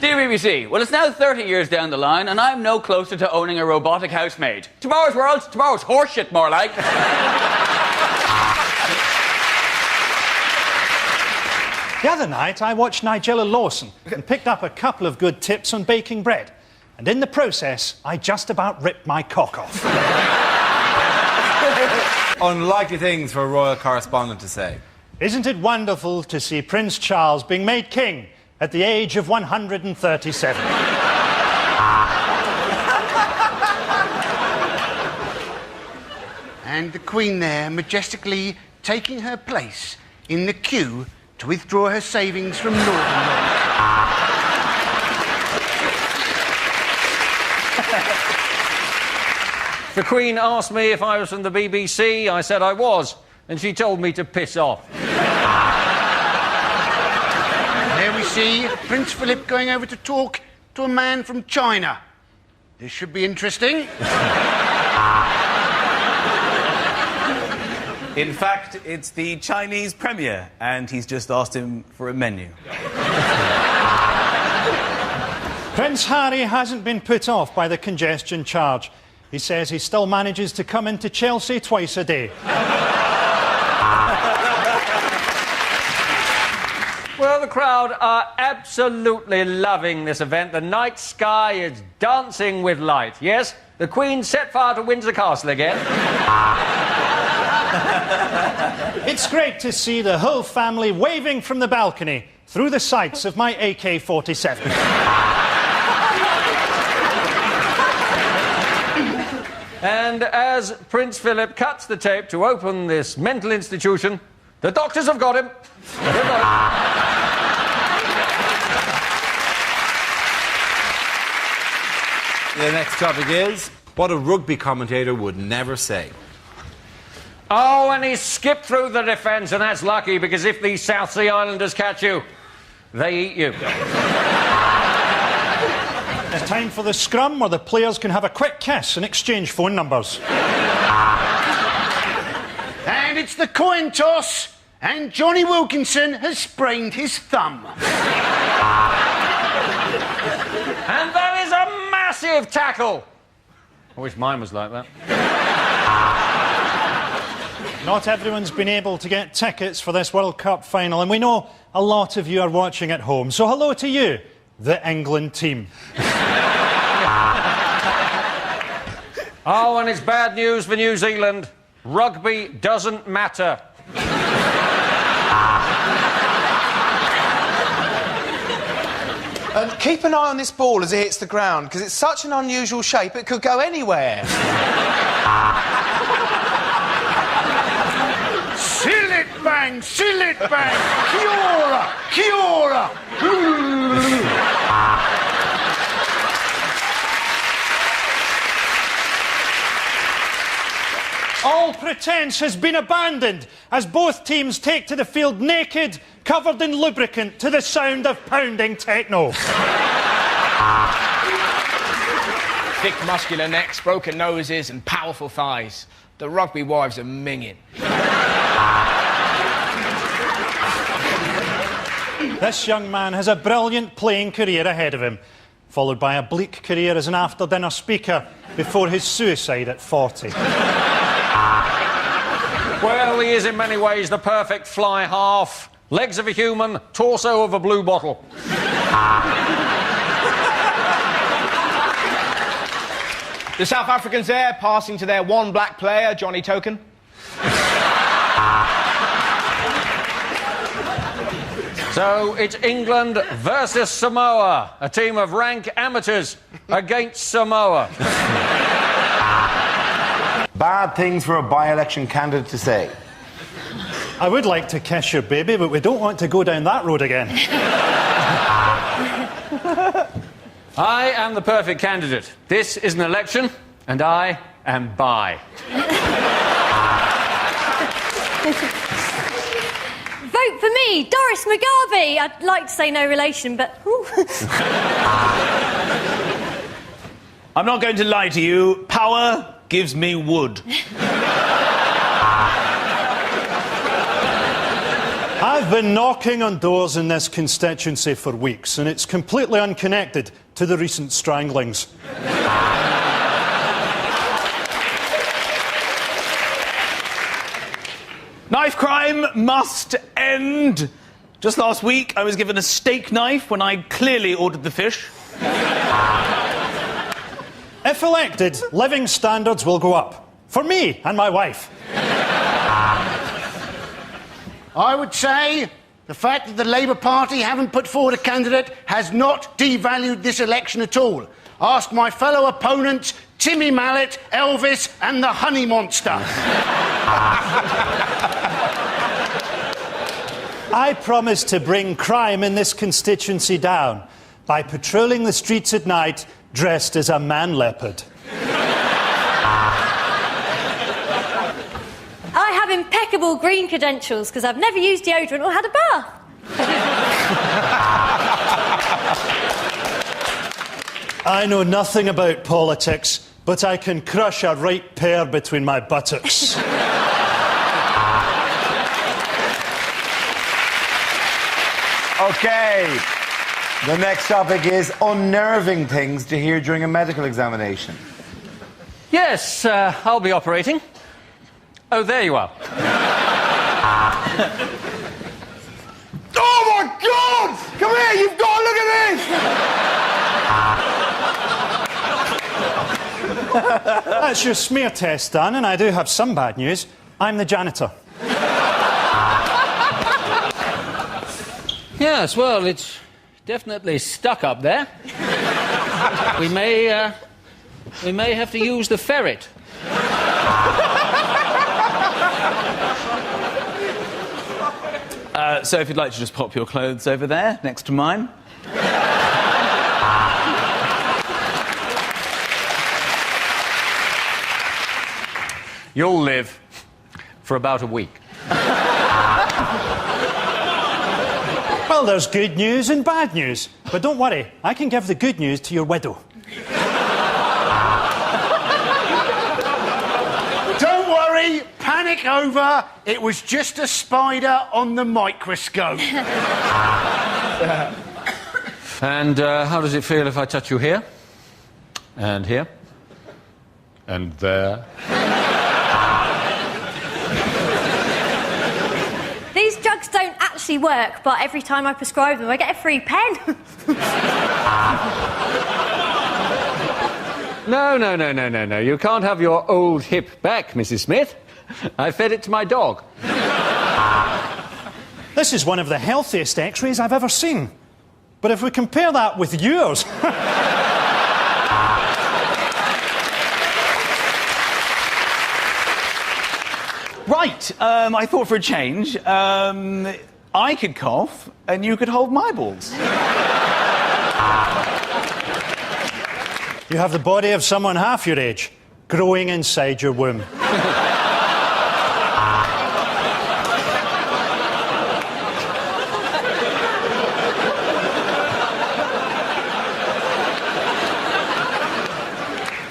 Dear BBC, well, it's now 30 years down the line, and I'm no closer to owning a robotic housemaid. Tomorrow's world, tomorrow's horseshit, more like. The other night, I watched Nigella Lawson and picked up a couple of good tips on baking bread. And in the process, I just about ripped my cock off. Unlikely things for a royal correspondent to say. Isn't it wonderful to see Prince Charles being made king at the age of 137? And the Queen there majestically taking her place in the queue to withdraw her savings from Northern Rock. The Queen asked me if I was from the BBC. I said I was, and she told me to piss off. There we see Prince Philip going over to talk to a man from China. This should be interesting. In fact, it's the Chinese Premier, and he's just asked him for a menu. Prince Harry hasn't been put off by the congestion charge. He says he still manages to come into Chelsea twice a day. Well, the crowd are absolutely loving this event. The night sky is dancing with light. Yes, the Queen set fire to Windsor Castle again. It's great to see the whole family waving from the balcony through the sights of my AK-47. And as Prince Philip cuts the tape to open this mental institution, the doctors have got him. They've got him. The next topic is what a rugby commentator would never say. Oh, and he skipped through the defence, and that's lucky, because if these South Sea Islanders catch you, they eat you. It's time for the scrum, where the players can have a quick kiss and exchange phone numbers. And it's the coin toss, and Johnny Wilkinson has sprained his thumb. And that is a massive tackle. I wish mine was like that. Not everyone's been able to get tickets for this World Cup final, and we know a lot of you are watching at home. So hello to you, the England team. Oh, and it's bad news for New Zealand. Rugby doesn't matter. And keep an eye on this ball as it hits the ground, because it's such an unusual shape, it could go anywhere. Seal it bang, seal it bang, Kia ora, Kia ora. All pretence has been abandoned as both teams take to the field naked, covered in lubricant, to the sound of pounding techno. Thick muscular necks, broken noses and powerful thighs. The rugby wives are minging. This young man has a brilliant playing career ahead of him, followed by a bleak career as an after-dinner speaker before his suicide at 40. Well, he is in many ways the perfect fly half. Legs of a human, torso of a blue bottle. The South Africans there, passing to their one black player, Johnny Token. So it's England versus Samoa, a team of rank amateurs against Samoa. Bad things for a by-election candidate to say. I would like to kiss your baby, but we don't want to go down that road again. I am the perfect candidate. This is an election, and I am bi. Vote for me, Doris McGarvey. I'd like to say no relation, but... I'm not going to lie to you. Power gives me wood. I've been knocking on doors in this constituency for weeks, and it's completely unconnected to the recent stranglings. Knife crime must end. Just last week, I was given a steak knife when I clearly ordered the fish. If elected, living standards will go up. For me and my wife. I would say the fact that the Labour Party haven't put forward a candidate has not devalued this election at all. Ask my fellow opponents, Timmy Mallet, Elvis and the Honey Monster. I promise to bring crime in this constituency down by patrolling the streets at night dressed as a man leopard. I have impeccable green credentials because I've never used deodorant or had a bath. I know nothing about politics, but I can crush a right pair between my buttocks. Okay. The next topic is unnerving things to hear during a medical examination. Yes, I'll be operating. Oh, there you are. Oh my God! Come here, you've got to look at this! That's your smear test done, and I do have some bad news. I'm the janitor. Yes, well, it's definitely stuck up there. We may have to use the ferret. So if you'd like to just pop your clothes over there, next to mine. You'll live for about a week. Well, there's good news and bad news. But don't worry, I can give the good news to your widow. Don't worry, panic over. It was just a spider on the microscope. And how does it feel if I touch you here? And here? And there? These drugs don't actually work, but every time I prescribe them, I get a free pen. No. You can't have your old hip back, Mrs. Smith. I fed it to my dog. This is one of the healthiest x-rays I've ever seen. But if we compare that with yours... Right, I thought for a change, I could cough and you could hold my balls. You have the body of someone half your age, growing inside your womb.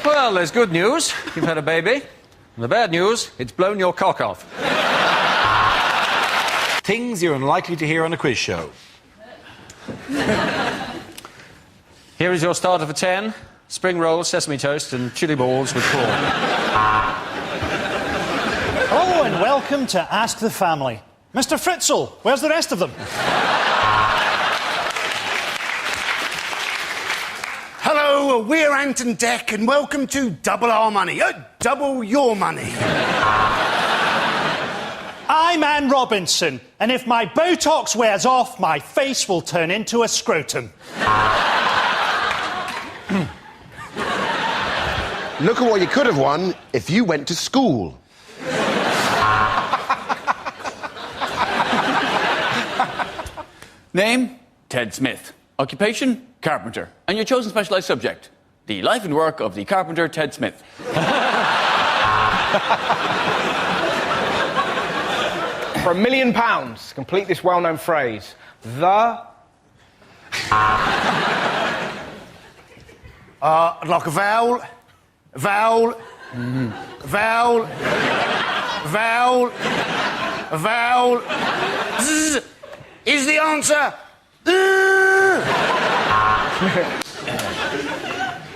Well, there's good news. You've had a baby. And the bad news, it's blown your cock off. Things you're unlikely to hear on a quiz show. Here is your starter for 10. Spring rolls, sesame toast and chili balls with prawn. Hello and welcome to Ask the Family. Mr. Fritzl, where's the rest of them? Hello, we're Ant and Dec, and welcome to Double Our Money. Double your money. I'm Anne Robinson, and if my Botox wears off, my face will turn into a scrotum. Look at what you could have won if you went to school. Name? Ted Smith. Occupation? Carpenter. And your chosen specialised subject? The life and work of the carpenter Ted Smith. For £1 million, complete this well-known phrase. The... Like a vowel, vowel, vowel, vowel, vowel. Zzz is the answer.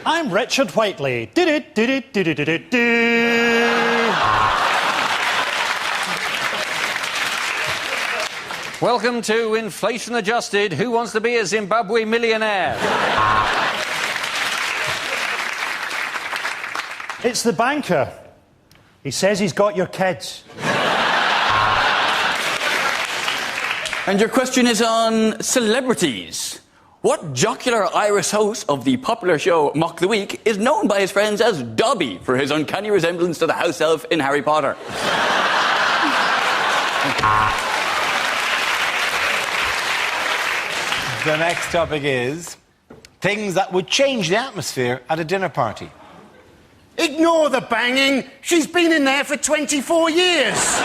I'm Richard Whiteley. Welcome to Inflation Adjusted. Who wants to be a Zimbabwe millionaire? It's the banker. He says he's got your kids. And your question is on celebrities. What jocular Irish host of the popular show Mock the Week is known by his friends as Dobby for his uncanny resemblance to the house elf in Harry Potter? The next topic is Things that would change the atmosphere at a dinner party. Ignore the banging. She's been in there for 24 years.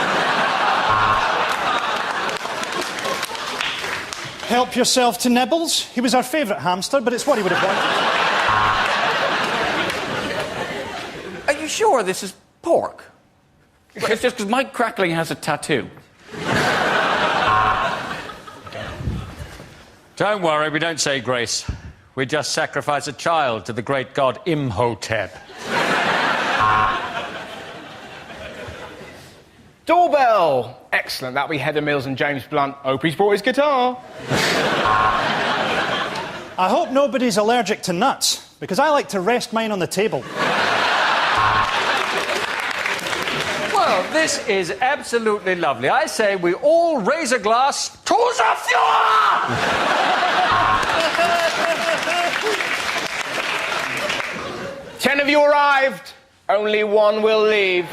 Help yourself to Nibbles. He was our favourite hamster, but it's what he would have wanted. Are you sure this is pork? It's just because Mike Crackling has a tattoo. Don't worry, we don't say grace. We just sacrifice a child to the great god Imhotep. Doorbell! Excellent. That'll be Heather Mills and James Blunt. Hope he's brought his guitar. I hope nobody's allergic to nuts, because I like to rest mine on the table. Well, this is absolutely lovely. I say we all raise a glass to the Fuhrer! 10 of you arrived. Only one will leave.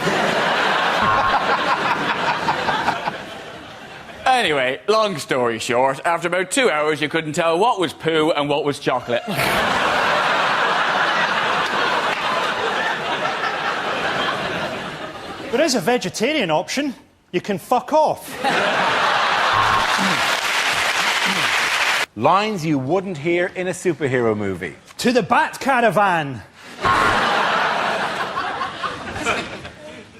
Anyway, long story short, after about 2 hours, you couldn't tell what was poo and what was chocolate. There is a vegetarian option. You can fuck off. Lines you wouldn't hear in a superhero movie. To the Bat Caravan.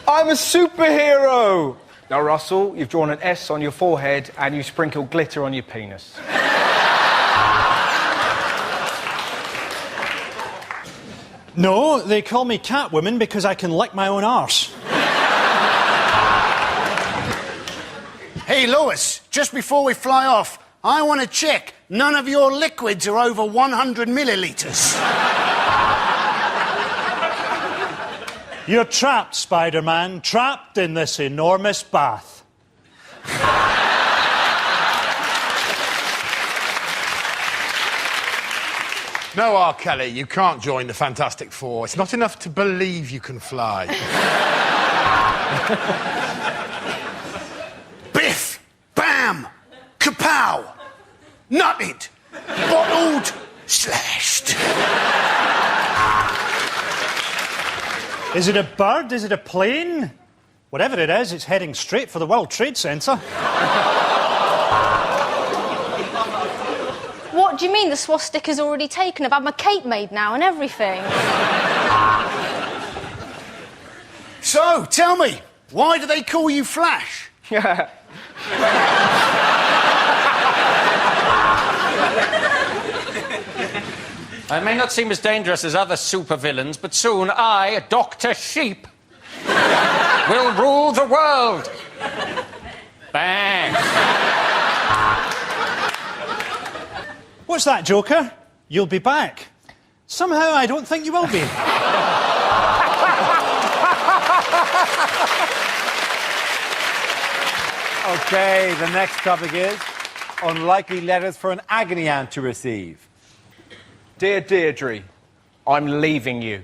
I'm a superhero! Now, Russell, you've drawn an S on your forehead and you sprinkled glitter on your penis. No, they call me Catwoman because I can lick my own arse. Hey, Lewis, just before we fly off, I want to check none of your liquids are over 100 millilitres. You're trapped, Spider-Man, trapped in this enormous bath. No, R. Kelly, you can't join the Fantastic Four. It's not enough to believe you can fly. Biff! Bam! Kapow! Nutted! Bottled! Slashed! Is it a bird? Is it a plane? Whatever it is, it's heading straight for the World Trade Center. What do you mean the swastika's already taken? I've had my cake made now and everything. So, tell me, why do they call you Flash? I may not seem as dangerous as other supervillains, but soon I, Dr. Sheep, will rule the world. Bang. What's that, Joker? You'll be back. Somehow I don't think you will be. OK, the next topic is unlikely letters for an agony aunt to receive. Dear Deirdre, I'm leaving you.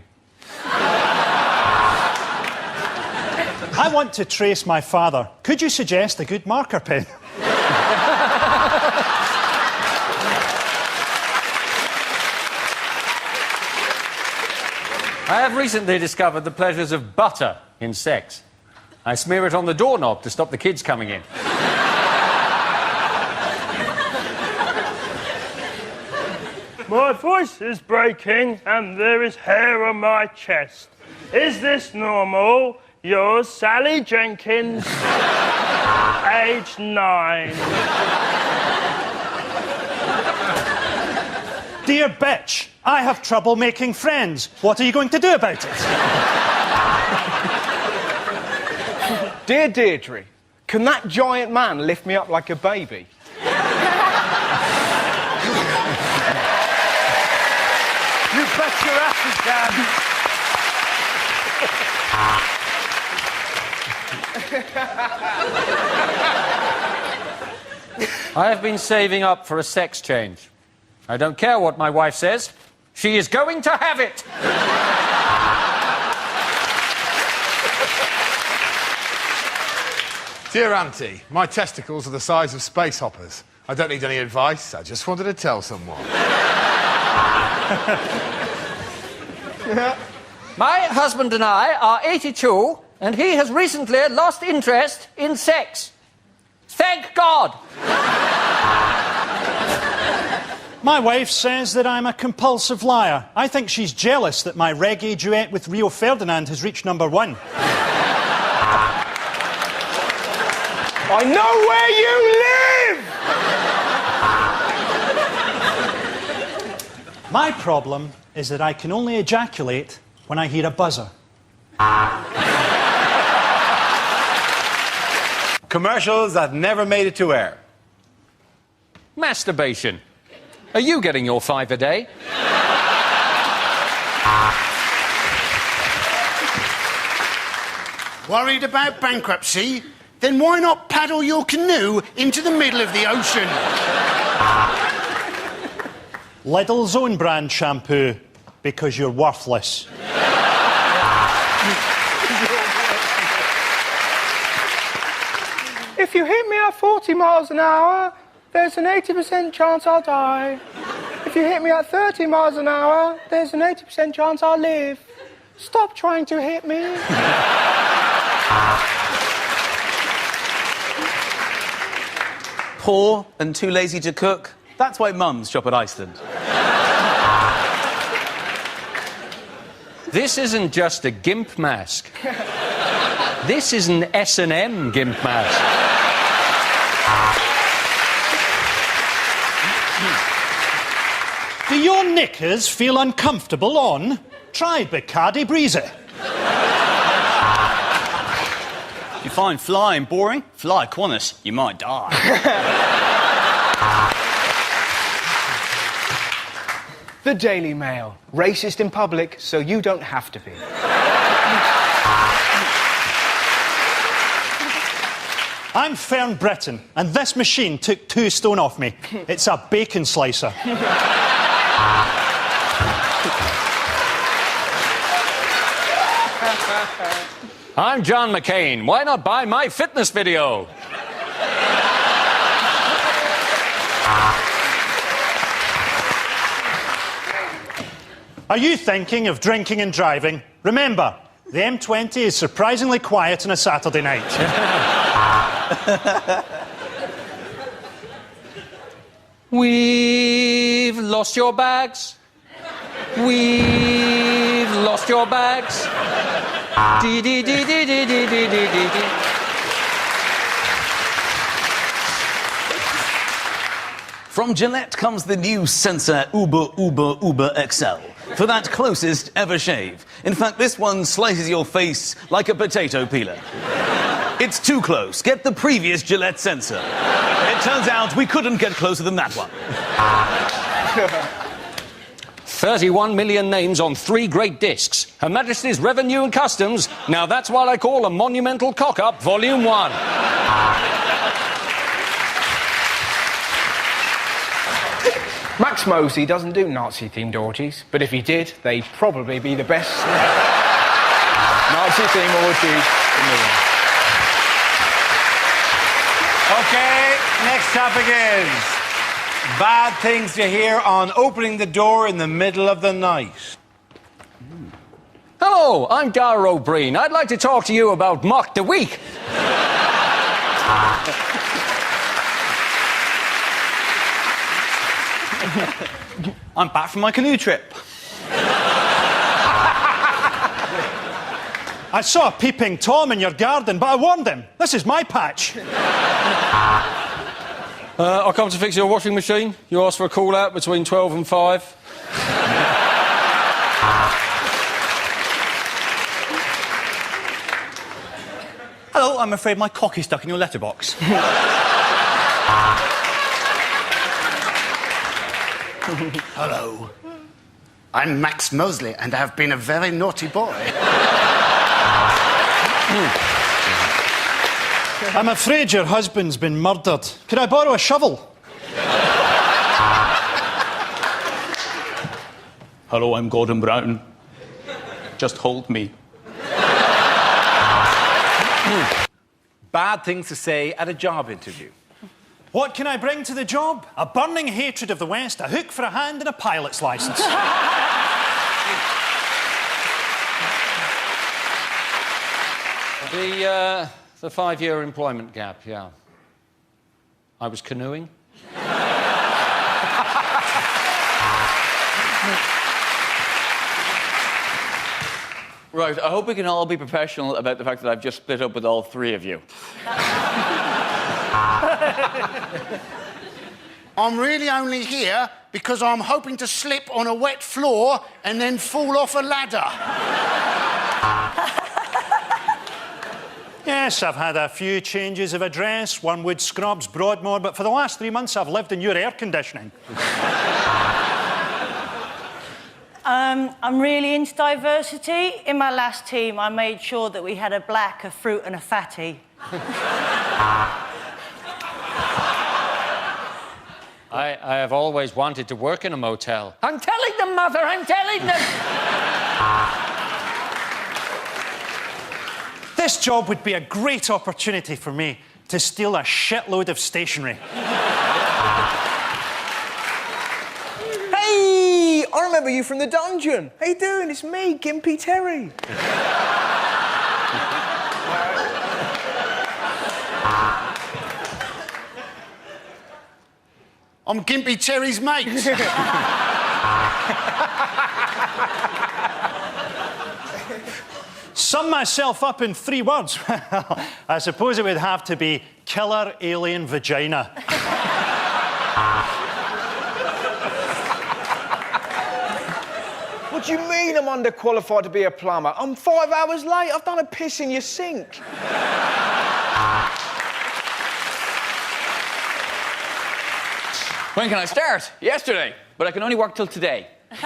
I want to trace my father. Could you suggest a good marker pen? I have recently discovered the pleasures of butter in sex. I smear it on the doorknob to stop the kids coming in. My voice is breaking and there is hair on my chest. Is this normal? Yours, Sally Jenkins, age 9. Dear bitch, I have trouble making friends. What are you going to do about it? Dear Deirdre, can that giant man lift me up like a baby? You bet your ass he can. I have been saving up for a sex change. I don't care what my wife says. She is going to have it. Dear Auntie, my testicles are the size of space hoppers. I don't need any advice. I just wanted to tell someone. My husband and I are 82, and he has recently lost interest in sex. Thank God! My wife says that I'm a compulsive liar. I think she's jealous that my reggae duet with Rio Ferdinand has reached #1. I know where you live! My problem is that I can only ejaculate when I hear a buzzer. Commercials that never made it to air. Masturbation. Are you getting your 5 a day? Worried about bankruptcy? Then why not paddle your canoe into the middle of the ocean? Lidl's own brand shampoo, because you're worthless. If you hit me at 40 miles an hour, there's an 80% chance I'll die. If you hit me at 30 miles an hour, there's an 80% chance I'll live. Stop trying to hit me. Poor and too lazy to cook. That's why mums shop at Iceland. This isn't just a gimp mask. This is an S&M gimp mask. Do your knickers feel uncomfortable on? Try Bacardi Breezy. You find flying boring? Fly Qantas, you might die. The Daily Mail. Racist in public, so you don't have to be. I'm Fern Britton, and this machine took 2 stone off me. It's a bacon slicer. I'm John McCain. Why not buy my fitness video? Are you thinking of drinking and driving? Remember, the M20 is surprisingly quiet on a Saturday night. We've lost your bags. We've lost your bags. Dee-dee-dee-dee-dee-dee-dee-dee-dee. From Gillette comes the new Sensor Uber XL. For that closest ever shave. In fact, this one slices your face like a potato peeler. It's too close. Get the previous Gillette Sensor. It turns out we couldn't get closer than that one. 31 million names on 3 great discs. Her Majesty's Revenue and Customs. Now that's what I call a monumental cock-up, Volume 1. Max Mosley doesn't do Nazi-themed orgies, but if he did, they'd probably be the best Nazi-themed orgies in the world. Okay, next topic is bad things to hear on opening the door in the middle of the night. Hello, I'm Dara O'Brien. I'd like to talk to you about Mock the Week. I'm back from my canoe trip. I saw a peeping Tom in your garden, but I warned him. This is my patch. I'll come to fix your washing machine. You asked for a call out between 12 and 5. Hello, I'm afraid my cock is stuck in your letterbox. Hello. I'm Max Mosley, and I've been a very naughty boy. I'm afraid your husband's been murdered. Could I borrow a shovel? Hello, I'm Gordon Brown. Just hold me. Bad things to say at a job interview. What can I bring to the job? A burning hatred of the West, a hook for a hand and a pilot's licence. The 5-year employment gap, yeah. I was canoeing. Right, I hope we can all be professional about the fact that I've just split up with all three of you. I'm really only here because I'm hoping to slip on a wet floor and then fall off a ladder. Yes, I've had a few changes of address, Wormwood Scrubs, Broadmoor, but for the last 3 months I've lived in your air conditioning. I'm really into diversity. In my last team, I made sure that we had a black, a fruit and a fatty. I have always wanted to work in a motel. I'm telling them, Mother, I'm telling them! This job would be a great opportunity for me to steal a shitload of stationery. Hey! I remember you from the dungeon. How you doing? It's me, Gimpy Terry. I'm Gimpy Terry's mate. Sum myself up in 3 words. Well, I suppose it would have to be killer alien vagina. What do you mean I'm underqualified to be a plumber? I'm 5 hours late. I've done a piss in your sink. When can I start? Yesterday, but I can only work till today. 9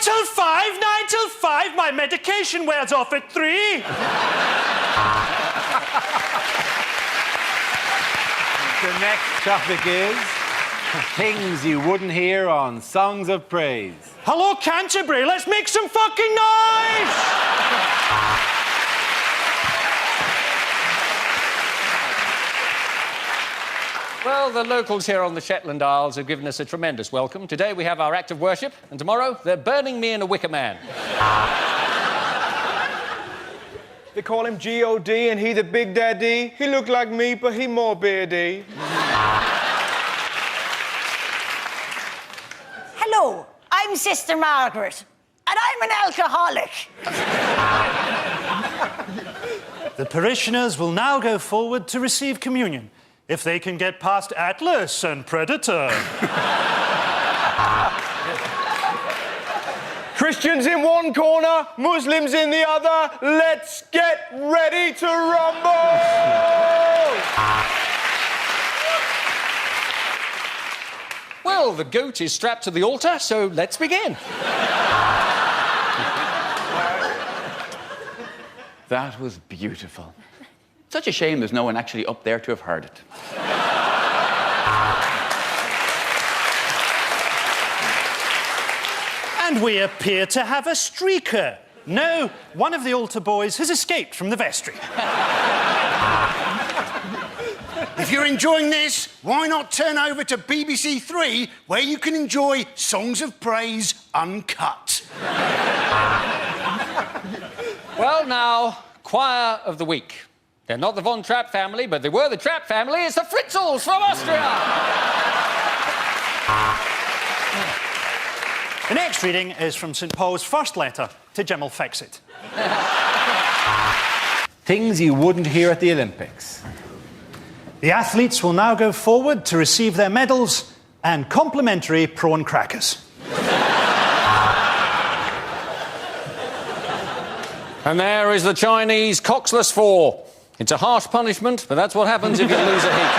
till 5, 9 till 5. My medication wears off at 3. The next topic is things you wouldn't hear on Songs of Praise. Hello, Canterbury. Let's make some fucking noise! Well, the locals here on the Shetland Isles have given us a tremendous welcome. Today we have our act of worship, and tomorrow they're burning me in a wicker man. They call him G.O.D. and he the Big Daddy. He look like me, but he more beardy. Hello, I'm Sister Margaret, and I'm an alcoholic. The parishioners will now go forward to receive communion, if they can get past Atlas and Predator. Christians in one corner, Muslims in the other. Let's get ready to rumble! Well, the goat is strapped to the altar, so let's begin. That was beautiful. Such a shame there's no one actually up there to have heard it. And we appear to have a streaker. No, one of the altar boys has escaped from the vestry. If you're enjoying this, why not turn over to BBC 3, where you can enjoy Songs of Praise uncut. Well, now, choir of the week. They're not the Von Trapp family, but they were the Trapp family. It's the Fritzels from Austria! The next reading is from St. Paul's first letter to Jim Fixit. Things you wouldn't hear at the Olympics. The athletes will now go forward to receive their medals and complimentary prawn crackers. And there is the Chinese coxless 4. It's a harsh punishment, but that's what happens if you lose a heat.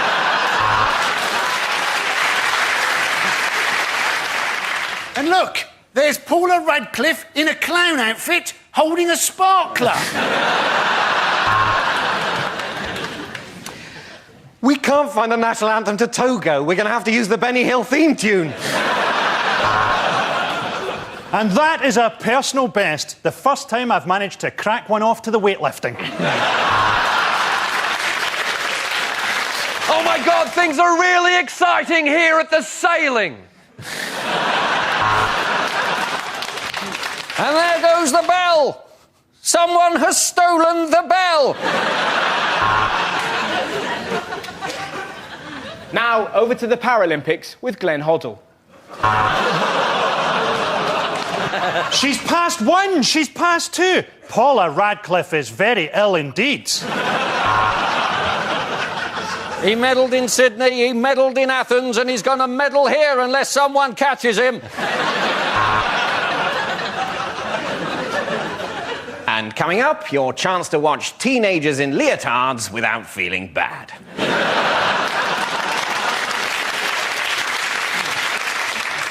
And look, there's Paula Radcliffe in a clown outfit holding a sparkler. We can't find a national anthem to Togo. We're going to have to use the Benny Hill theme tune. And that is a personal best. The first time I've managed to crack one off to the weightlifting. Oh my God, things are really exciting here at the sailing. And there goes the bell. Someone has stolen the bell. Now, over to the Paralympics with Glenn Hoddle. She's past 1, she's past 2. Paula Radcliffe is very ill indeed. He medalled in Sydney, he medalled in Athens, and he's going to medal here unless someone catches him. And coming up, your chance to watch teenagers in leotards without feeling bad.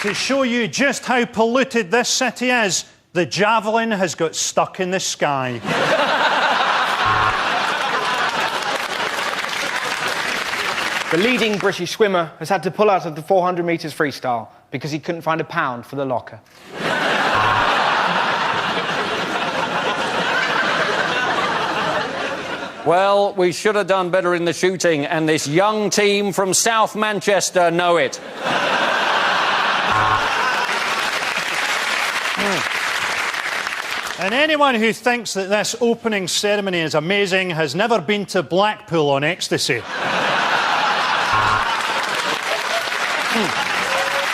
To show you just how polluted this city is, the Javelin has got stuck in the sky. The leading British swimmer has had to pull out of the 400 metres freestyle because he couldn't find £1 for the locker. Well, we should have done better in the shooting, and this young team from South Manchester know it. And anyone who thinks that this opening ceremony is amazing has never been to Blackpool on ecstasy.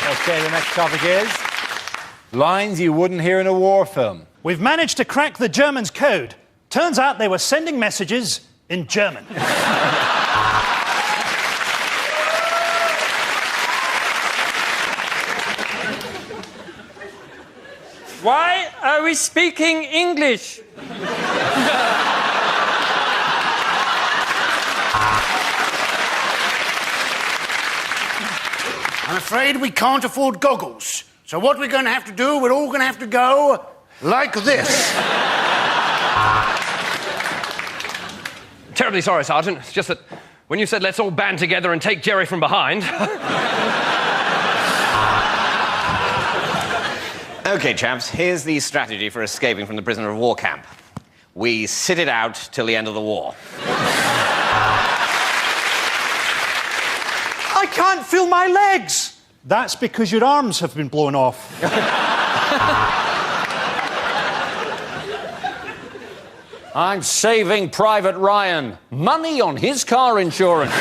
OK, the next topic is lines you wouldn't hear in a war film. We've managed to crack the Germans' code. Turns out they were sending messages in German. Why are we speaking English? I'm afraid we can't afford goggles. So what we're going to have to do, we're all going to have to go like this. Terribly sorry, Sergeant. It's just that when you said let's all band together and take Jerry from behind... OK, chaps, here's the strategy for escaping from the prisoner of war camp. We sit it out till the end of the war. I can't feel my legs! That's because your arms have been blown off. I'm saving Private Ryan. Money on his car insurance.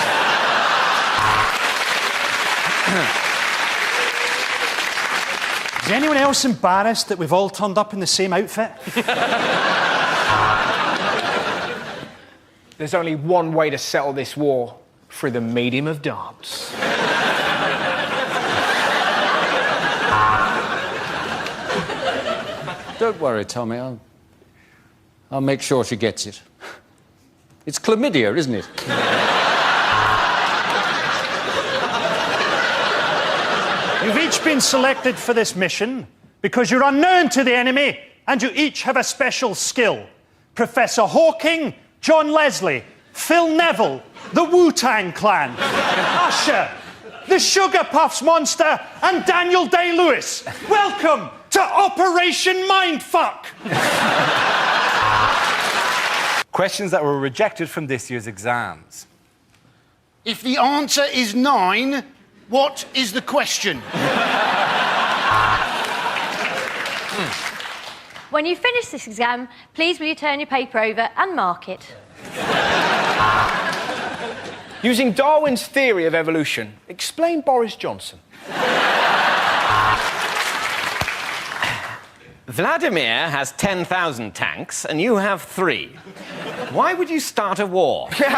Is anyone else embarrassed that we've all turned up in the same outfit? There's only one way to settle this war, through the medium of dance. Don't worry, Tommy. I'll make sure she gets it. It's chlamydia, isn't it? You've each been selected for this mission because you're unknown to the enemy and you each have a special skill. Professor Hawking, John Leslie, Phil Neville, the Wu-Tang Clan, Usher, the Sugar Puffs Monster, and Daniel Day-Lewis. Welcome to Operation Mindfuck! Questions that were rejected from this year's exams. If the answer is 9, what is the question? When you finish this exam, please will you turn your paper over and mark it. Using Darwin's theory of evolution, explain Boris Johnson. Vladimir has 10,000 tanks and you have 3. Why would you start a war? Discuss.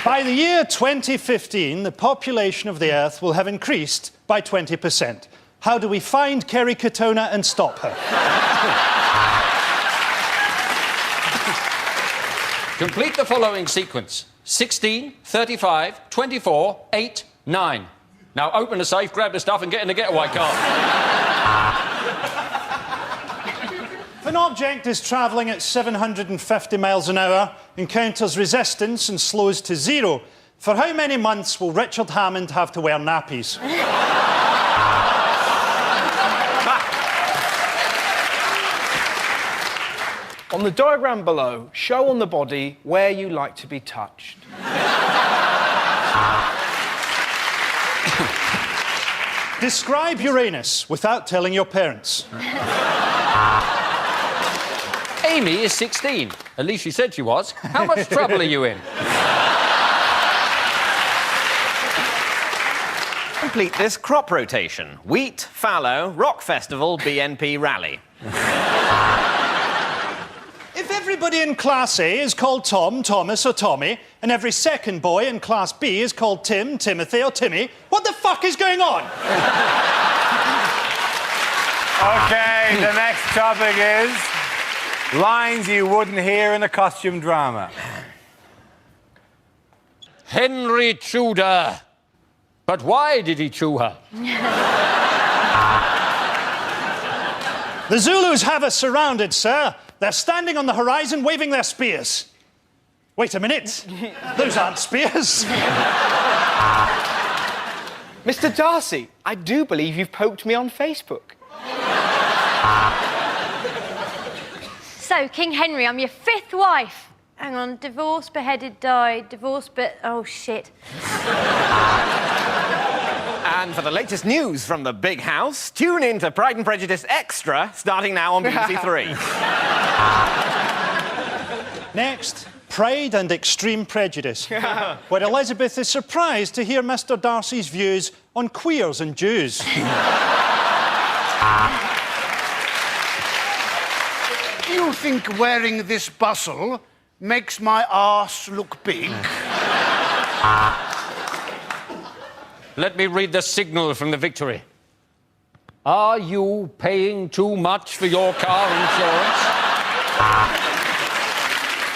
By the year 2015, the population of the Earth will have increased by 20%. How do we find Kerry Katona and stop her? Complete the following sequence. 16, 35, 24, 8, 9. Now open the safe, grab the stuff and get in the getaway car. If an object is travelling at 750 miles an hour, encounters resistance and slows to 0, for how many months will Richard Hammond have to wear nappies? On On the diagram below, show on the body where you like to be touched. Describe Uranus without telling your parents. Amy is 16. At least she said she was. How much trouble are you in? Complete this crop rotation. Wheat, fallow, rock festival, BNP rally. If everybody in Class A is called Tom, Thomas or Tommy, and every second boy in Class B is called Tim, Timothy or Timmy, what the fuck is going on? OK, the next topic is lines you wouldn't hear in a costume drama. Henry Tudor. But why did he chew her? The Zulus have us surrounded, sir. They're standing on the horizon waving their spears. Wait a minute. Those aren't spears. Mr. Darcy, I do believe you've poked me on Facebook. So, King Henry, I'm your 5th wife. Hang on, divorced, beheaded, died, divorced, but... oh, shit. And for the latest news from the big house, tune in to Pride and Prejudice Extra, starting now on BBC Three. Next, Pride and Extreme Prejudice, where Elizabeth is surprised to hear Mr. Darcy's views on queers and Jews. You think wearing this bustle makes my arse look big? Let me read the signal from the Victory. Are you paying too much for your car insurance?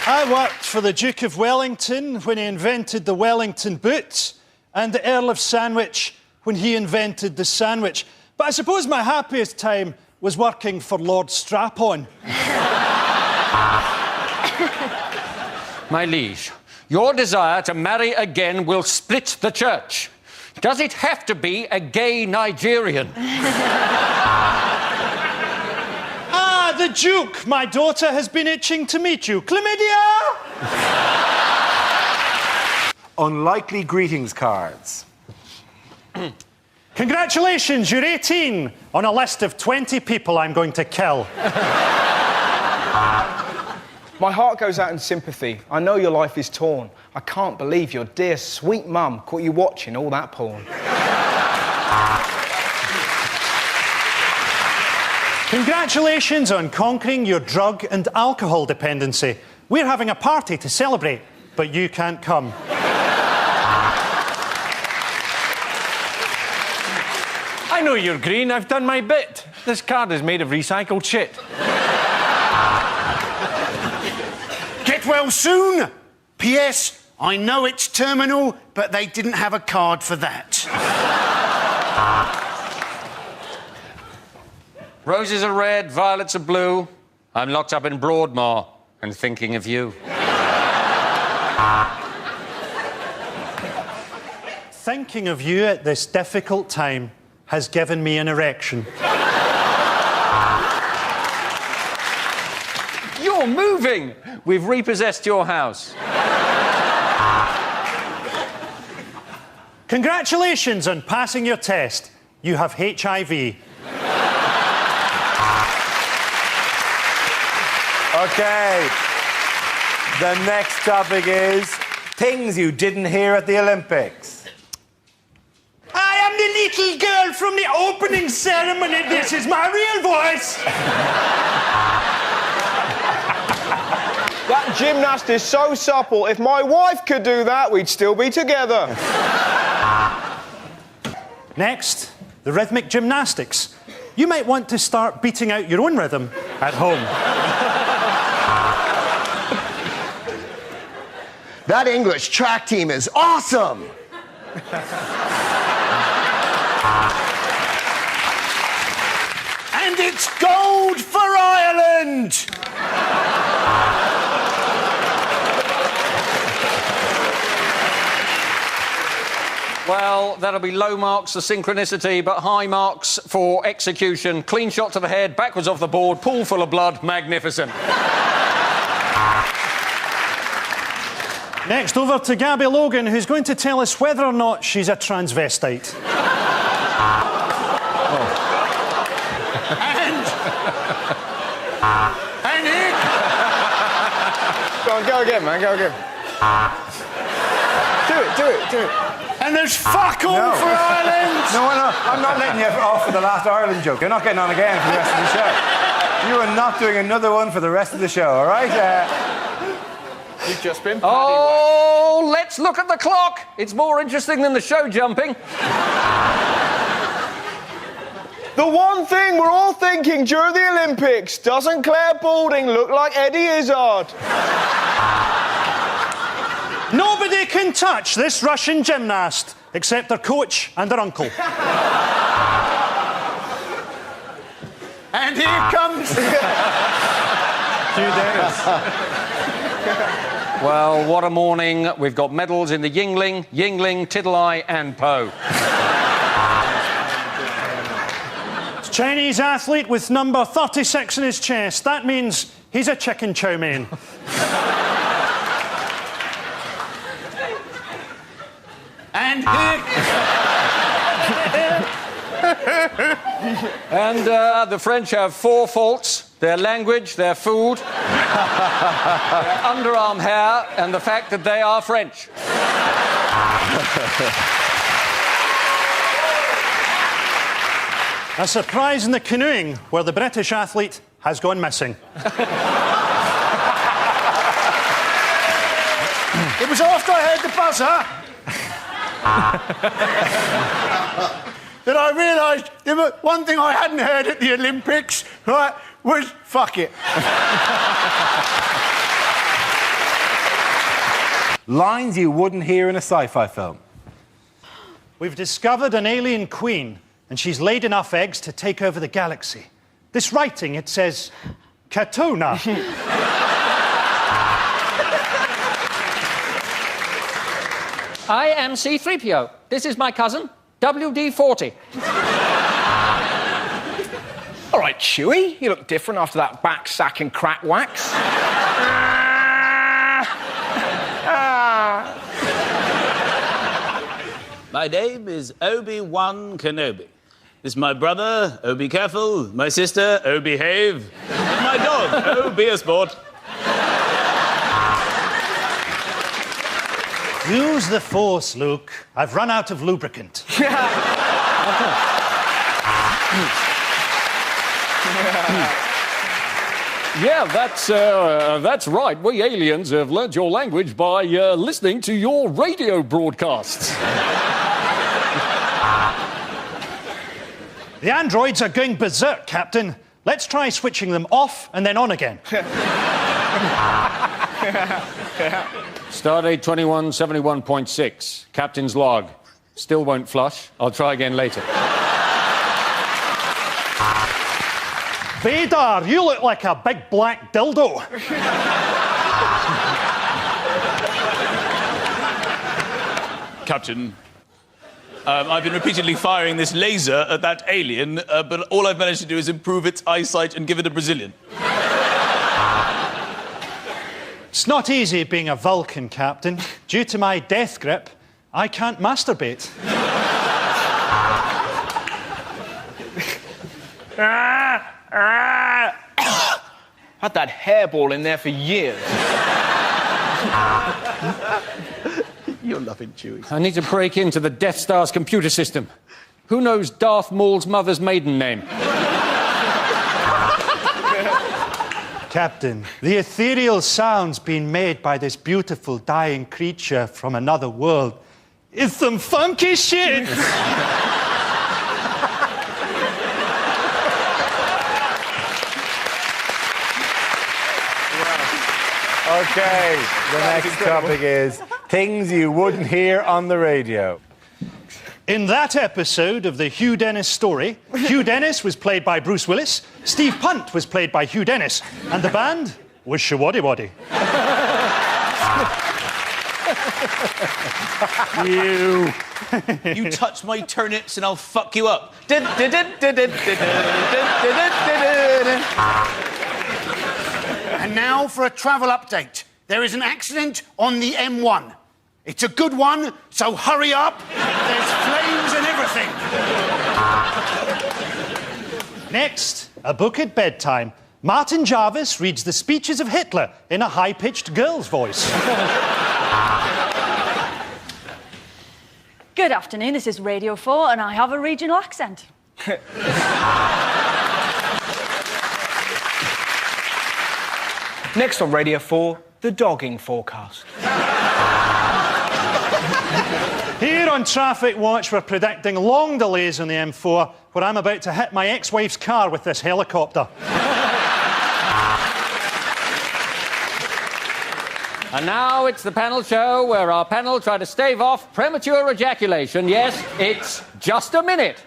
I worked for the Duke of Wellington when he invented the Wellington boot, and the Earl of Sandwich when he invented the sandwich. But I suppose my happiest time was working for Lord Strap-on. My liege, your desire to marry again will split the church. Does it have to be a gay Nigerian? Ah, the Duke! My daughter has been itching to meet you. Chlamydia! Unlikely greetings cards. Congratulations, you're 18 on a list of 20 people I'm going to kill. My heart goes out in sympathy. I know your life is torn. I can't believe your dear, sweet mum caught you watching all that porn. Congratulations on conquering your drug and alcohol dependency. We're having a party to celebrate, but you can't come. I know you're green. I've done my bit. This card is made of recycled shit. Get well soon. P.S. I know it's terminal, but they didn't have a card for that. Roses are red, violets are blue. I'm locked up in Broadmoor and thinking of you. Thinking of you at this difficult time has given me an erection. You're moving! We've repossessed your house. Congratulations on passing your test. You have HIV. OK. The next topic is things you didn't hear at the Olympics. I am the little girl from the opening ceremony. This is my real voice. That gymnast is so supple. If my wife could do that, we'd still be together. Next, the rhythmic gymnastics. You might want to start beating out your own rhythm at home. That English track team is awesome! And it's gold for Ireland! Well, that'll be low marks for synchronicity, but high marks for execution. Clean shot to the head, backwards off the board, pool full of blood, magnificent. Next, over to Gabby Logan, who's going to tell us whether or not she's a transvestite. And Nick! Go on, go again, man, go again. Do it. And there's fuck all for Ireland! No, I'm not letting you off for the last Ireland joke. You're not getting on again for the rest of the show. You are not doing another one for the rest of the show, all right? You've just been Oh, let's look at the clock. It's more interesting than the show jumping. The one thing we're all thinking during the Olympics, doesn't Claire Balding look like Eddie Izzard? Nobody can touch this Russian gymnast, except their coach and their uncle. And here comes... Hugh Dennis. Well, what a morning. We've got medals in the Yingling, Tiddly and Po. Chinese athlete with number 36 in his chest. That means he's a chicken chow mein. And And the French have 4 faults: their language, their food, their underarm hair, and the fact that they are French. A surprise in the canoeing, where the British athlete has gone missing. it was after I heard the buzzer that I realised there was one thing I hadn't heard at the Olympics, right, was fuck it. Lines you wouldn't hear in a sci-fi film. We've discovered an alien queen, and she's laid enough eggs to take over the galaxy. This writing, it says, Katona. I am C-3PO. This is my cousin, WD-40. All right, Chewie, you look different after that back sack and crack wax. My name is Obi-Wan Kenobi. This is my brother, Oh Be Careful, my sister, Oh Behave, and my dog, Oh Be a Sport. Use the Force, Luke. I've run out of lubricant. Yeah, that's right. We aliens have learnt your language by listening to your radio broadcasts. The androids are going berserk, Captain. Let's try switching them off and then on again. Stardate 2171.6. Captain's log. Still won't flush. I'll try again later. Vader, you look like a big black dildo. Captain, I've been repeatedly firing this laser at that alien, but all I've managed to do is improve its eyesight and give it a Brazilian. It's not easy being a Vulcan, Captain. Due to my death grip, I can't masturbate. Had that hairball in there for years. You're loving Chewie. I need to break into the Death Star's computer system. Who knows Darth Maul's mother's maiden name? Captain, the ethereal sounds being made by this beautiful dying creature from another world is some funky shit. Okay, the next topic is things you wouldn't hear on the radio. In that episode of the Hugh Dennis story, Hugh Dennis was played by Bruce Willis, Steve Punt was played by Hugh Dennis, and the band was Shawaddy Waddy. You touch my turnips and I'll fuck you up. And now for a travel update. There is an accident on the M1. It's a good one, so hurry up. There's flames and everything. Next, a book at bedtime. Martin Jarvis reads the speeches of Hitler in a high-pitched girl's voice. Good afternoon, this is Radio 4 and I have a regional accent. Next on Radio 4, the dogging forecast. Here on Traffic Watch, we're predicting long delays on the M4, where I'm about to hit my ex-wife's car with this helicopter. And now it's the panel show where our panel try to stave off premature ejaculation. Yes, it's just a minute.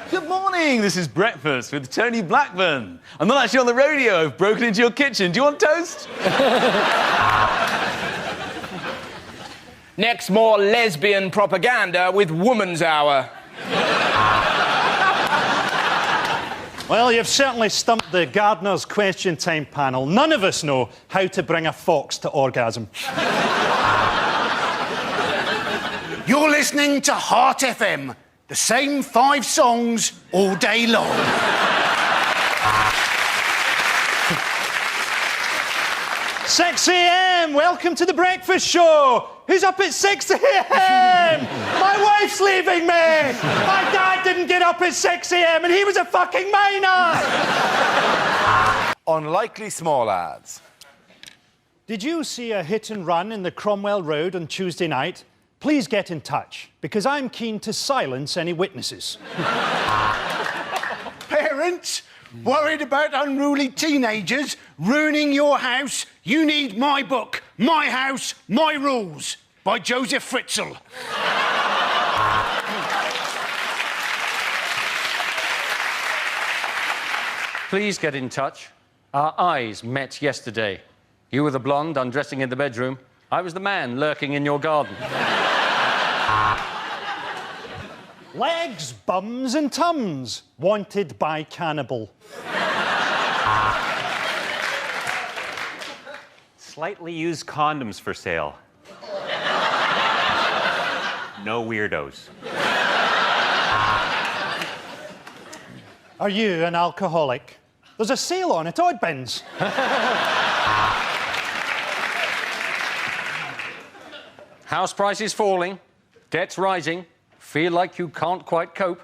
Good morning, this is Breakfast with Tony Blackburn. I'm not actually on the radio, I've broken into your kitchen. Do you want toast? Next, more lesbian propaganda with Woman's Hour. Well, you've certainly stumped the Gardener's Question Time panel. None of us know how to bring a fox to orgasm. You're listening to Heart FM. The same 5 songs all day long. "6 a.m, welcome to the breakfast show. Who's up at 6 a.m? My wife's leaving me. My dad didn't get up at 6 a.m. and he was a fucking minor." Unlikely small ads. Did you see a hit and run in the Cromwell Road on Tuesday night? Please get in touch, because I'm keen to silence any witnesses. Parents, worried about unruly teenagers ruining your house? You need my book, My House, My Rules, by Joseph Fritzl. Please get in touch. Our eyes met yesterday. You were the blonde undressing in the bedroom. I was the man lurking in your garden. Legs, bums and tums, wanted by cannibal. Slightly used condoms for sale. No weirdos. Are you an alcoholic? There's a sale on at Oddbins. House prices falling, debts rising, feel like you can't quite cope.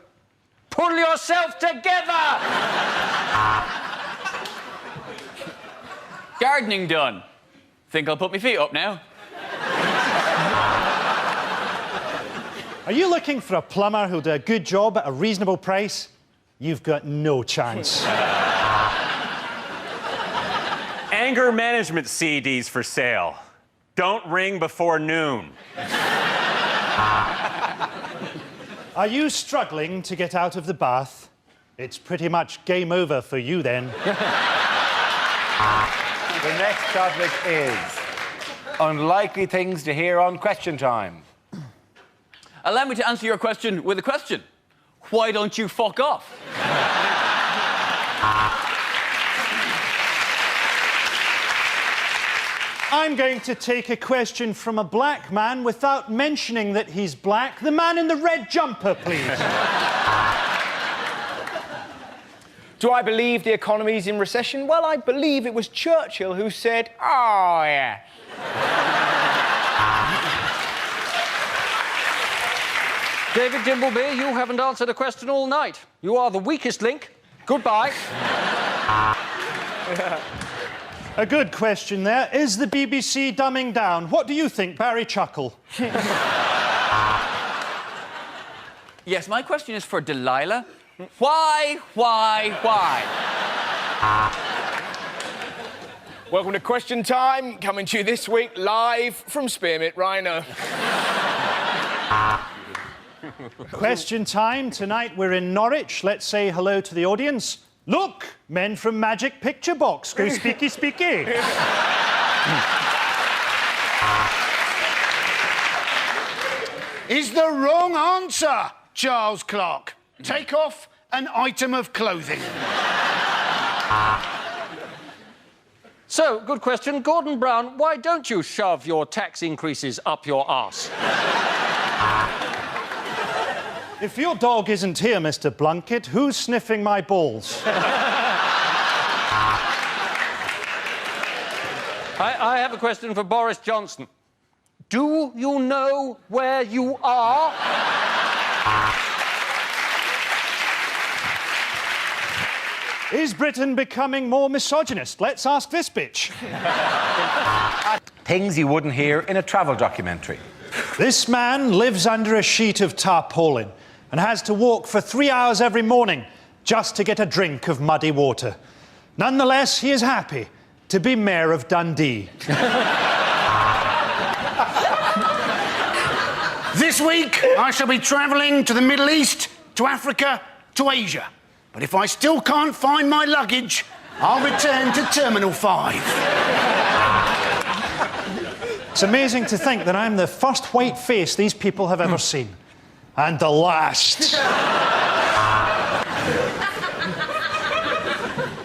Pull yourself together! Gardening done. Think I'll put my feet up now? Are you looking for a plumber who'll do a good job at a reasonable price? You've got no chance. Anger management CDs for sale. Don't ring before noon. Are you struggling to get out of the bath? It's pretty much game over for you then. The next topic is unlikely things to hear on Question Time. Allow me to answer your question with a question. Why don't you fuck off? I'm going to take a question from a black man without mentioning that he's black. The man in the red jumper, please. Do I believe the economy's in recession? Well, I believe it was Churchill who said, "Oh, yeah." David Dimbleby, you haven't answered a question all night. You are the weakest link. Goodbye. A good question there. Is the BBC dumbing down? What do you think, Barry Chuckle? Yes, my question is for Delilah. Why? Welcome to Question Time, coming to you this week live from Spearmint Rhino. Question time. Tonight we're in Norwich. Let's say hello to the audience. Look, men from Magic Picture Box. Go speaky, speaky. Is the wrong answer, Charles Clark. Take off an item of clothing. So, good question. Gordon Brown, why don't you shove your tax increases up your arse? If your dog isn't here, Mr. Blunkett, who's sniffing my balls? I have a question for Boris Johnson. Do you know where you are? Is Britain becoming more misogynist? Let's ask this bitch. Things you wouldn't hear in a travel documentary. This man lives under a sheet of tarpaulin and has to walk for 3 hours every morning just to get a drink of muddy water. Nonetheless, he is happy to be Mayor of Dundee. This week, I shall be travelling to the Middle East, to Africa, to Asia. But if I still can't find my luggage, I'll return to Terminal 5. It's amazing to think that I'm the first white face these people have ever seen. And the last.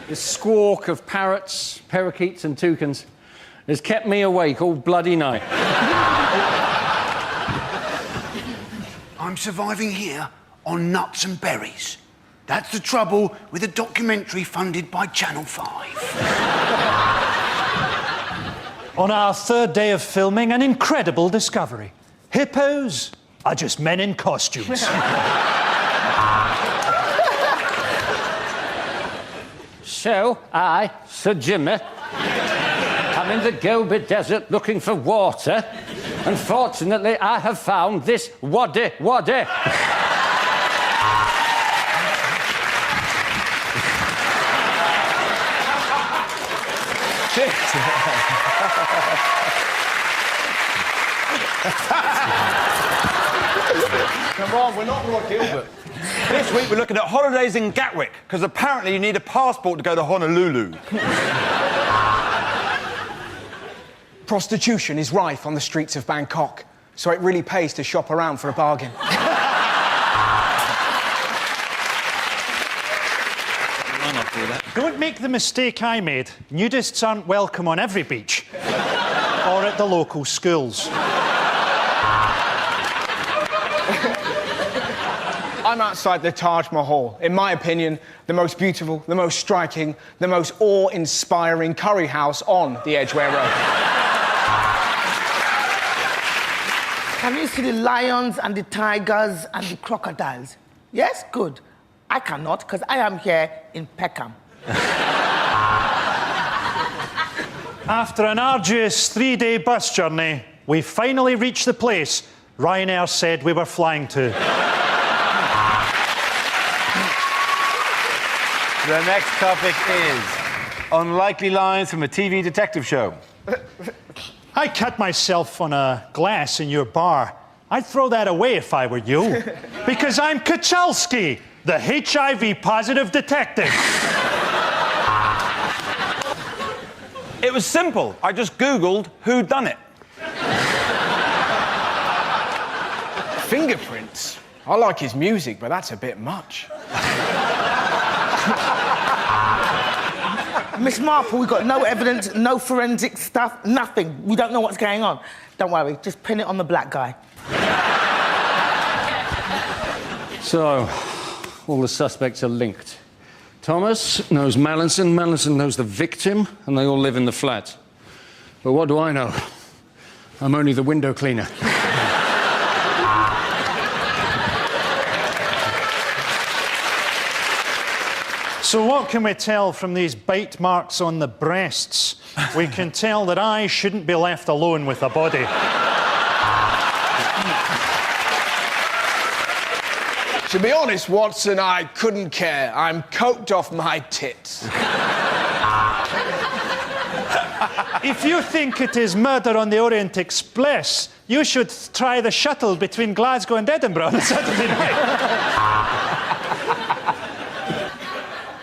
The squawk of parrots, parakeets and toucans has kept me awake all bloody night. I'm surviving here on nuts and berries. That's the trouble with a documentary funded by Channel 5. On our third day of filming, an incredible discovery. Hippos are just men in costumes. So, I, Sir Jimmy, I'm in the Gobi Desert looking for water. Unfortunately, I have found this waddy. Come on, we're not Rod Gilbert. This week we're looking at holidays in Gatwick, because apparently you need a passport to go to Honolulu. Prostitution is rife on the streets of Bangkok, so it really pays to shop around for a bargain. Don't make the mistake I made. Nudists aren't welcome on every beach. Or at the local schools. I'm outside the Taj Mahal. In my opinion, the most beautiful, the most striking, the most awe-inspiring curry house on the Edgware Road. Can you see the lions and the tigers and the crocodiles? Yes? Good. I cannot, because I am here in Peckham. After an arduous 3-day bus journey, we finally reached the place Ryanair said we were flying to. The next topic is unlikely lines from a TV detective show. I cut myself on a glass in your bar. I'd throw that away if I were you. Because I'm Kachalski, the HIV-positive detective. It was simple. I just Googled who done it. Fingerprints? I like his music, but that's a bit much. Miss Marple, we've got no evidence, no forensic stuff, nothing. We don't know what's going on. Don't worry, just pin it on the black guy. So, all the suspects are linked. Thomas knows Mallinson, Mallinson knows the victim, and they all live in the flat. But what do I know? I'm only the window cleaner. So what can we tell from these bite marks on the breasts? We can tell that I shouldn't be left alone with a body. To be honest, Watson, I couldn't care. I'm coked off my tits. If you think it is Murder on the Orient Express, you should try the shuttle between Glasgow and Edinburgh on Saturday night.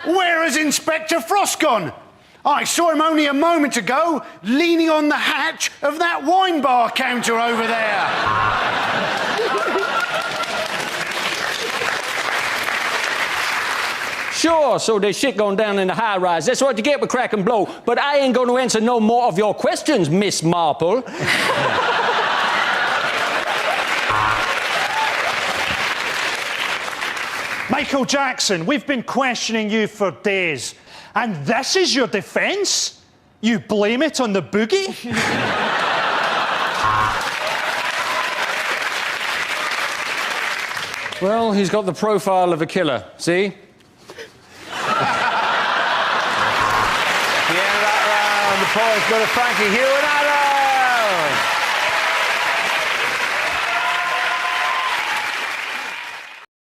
Where has Inspector Frost gone? I saw him only a moment ago, leaning on the hatch of that wine bar counter over there. Sure, so there's shit going down in the high rise. That's what you get with crack and blow. But I ain't going to answer no more of your questions, Miss Marple. Michael Jackson, we've been questioning you for days. And this is your defence? You blame it on the boogie? Well, he's got the profile of a killer, see? The end of that round, the points go to Frankie, Hugh and Adam.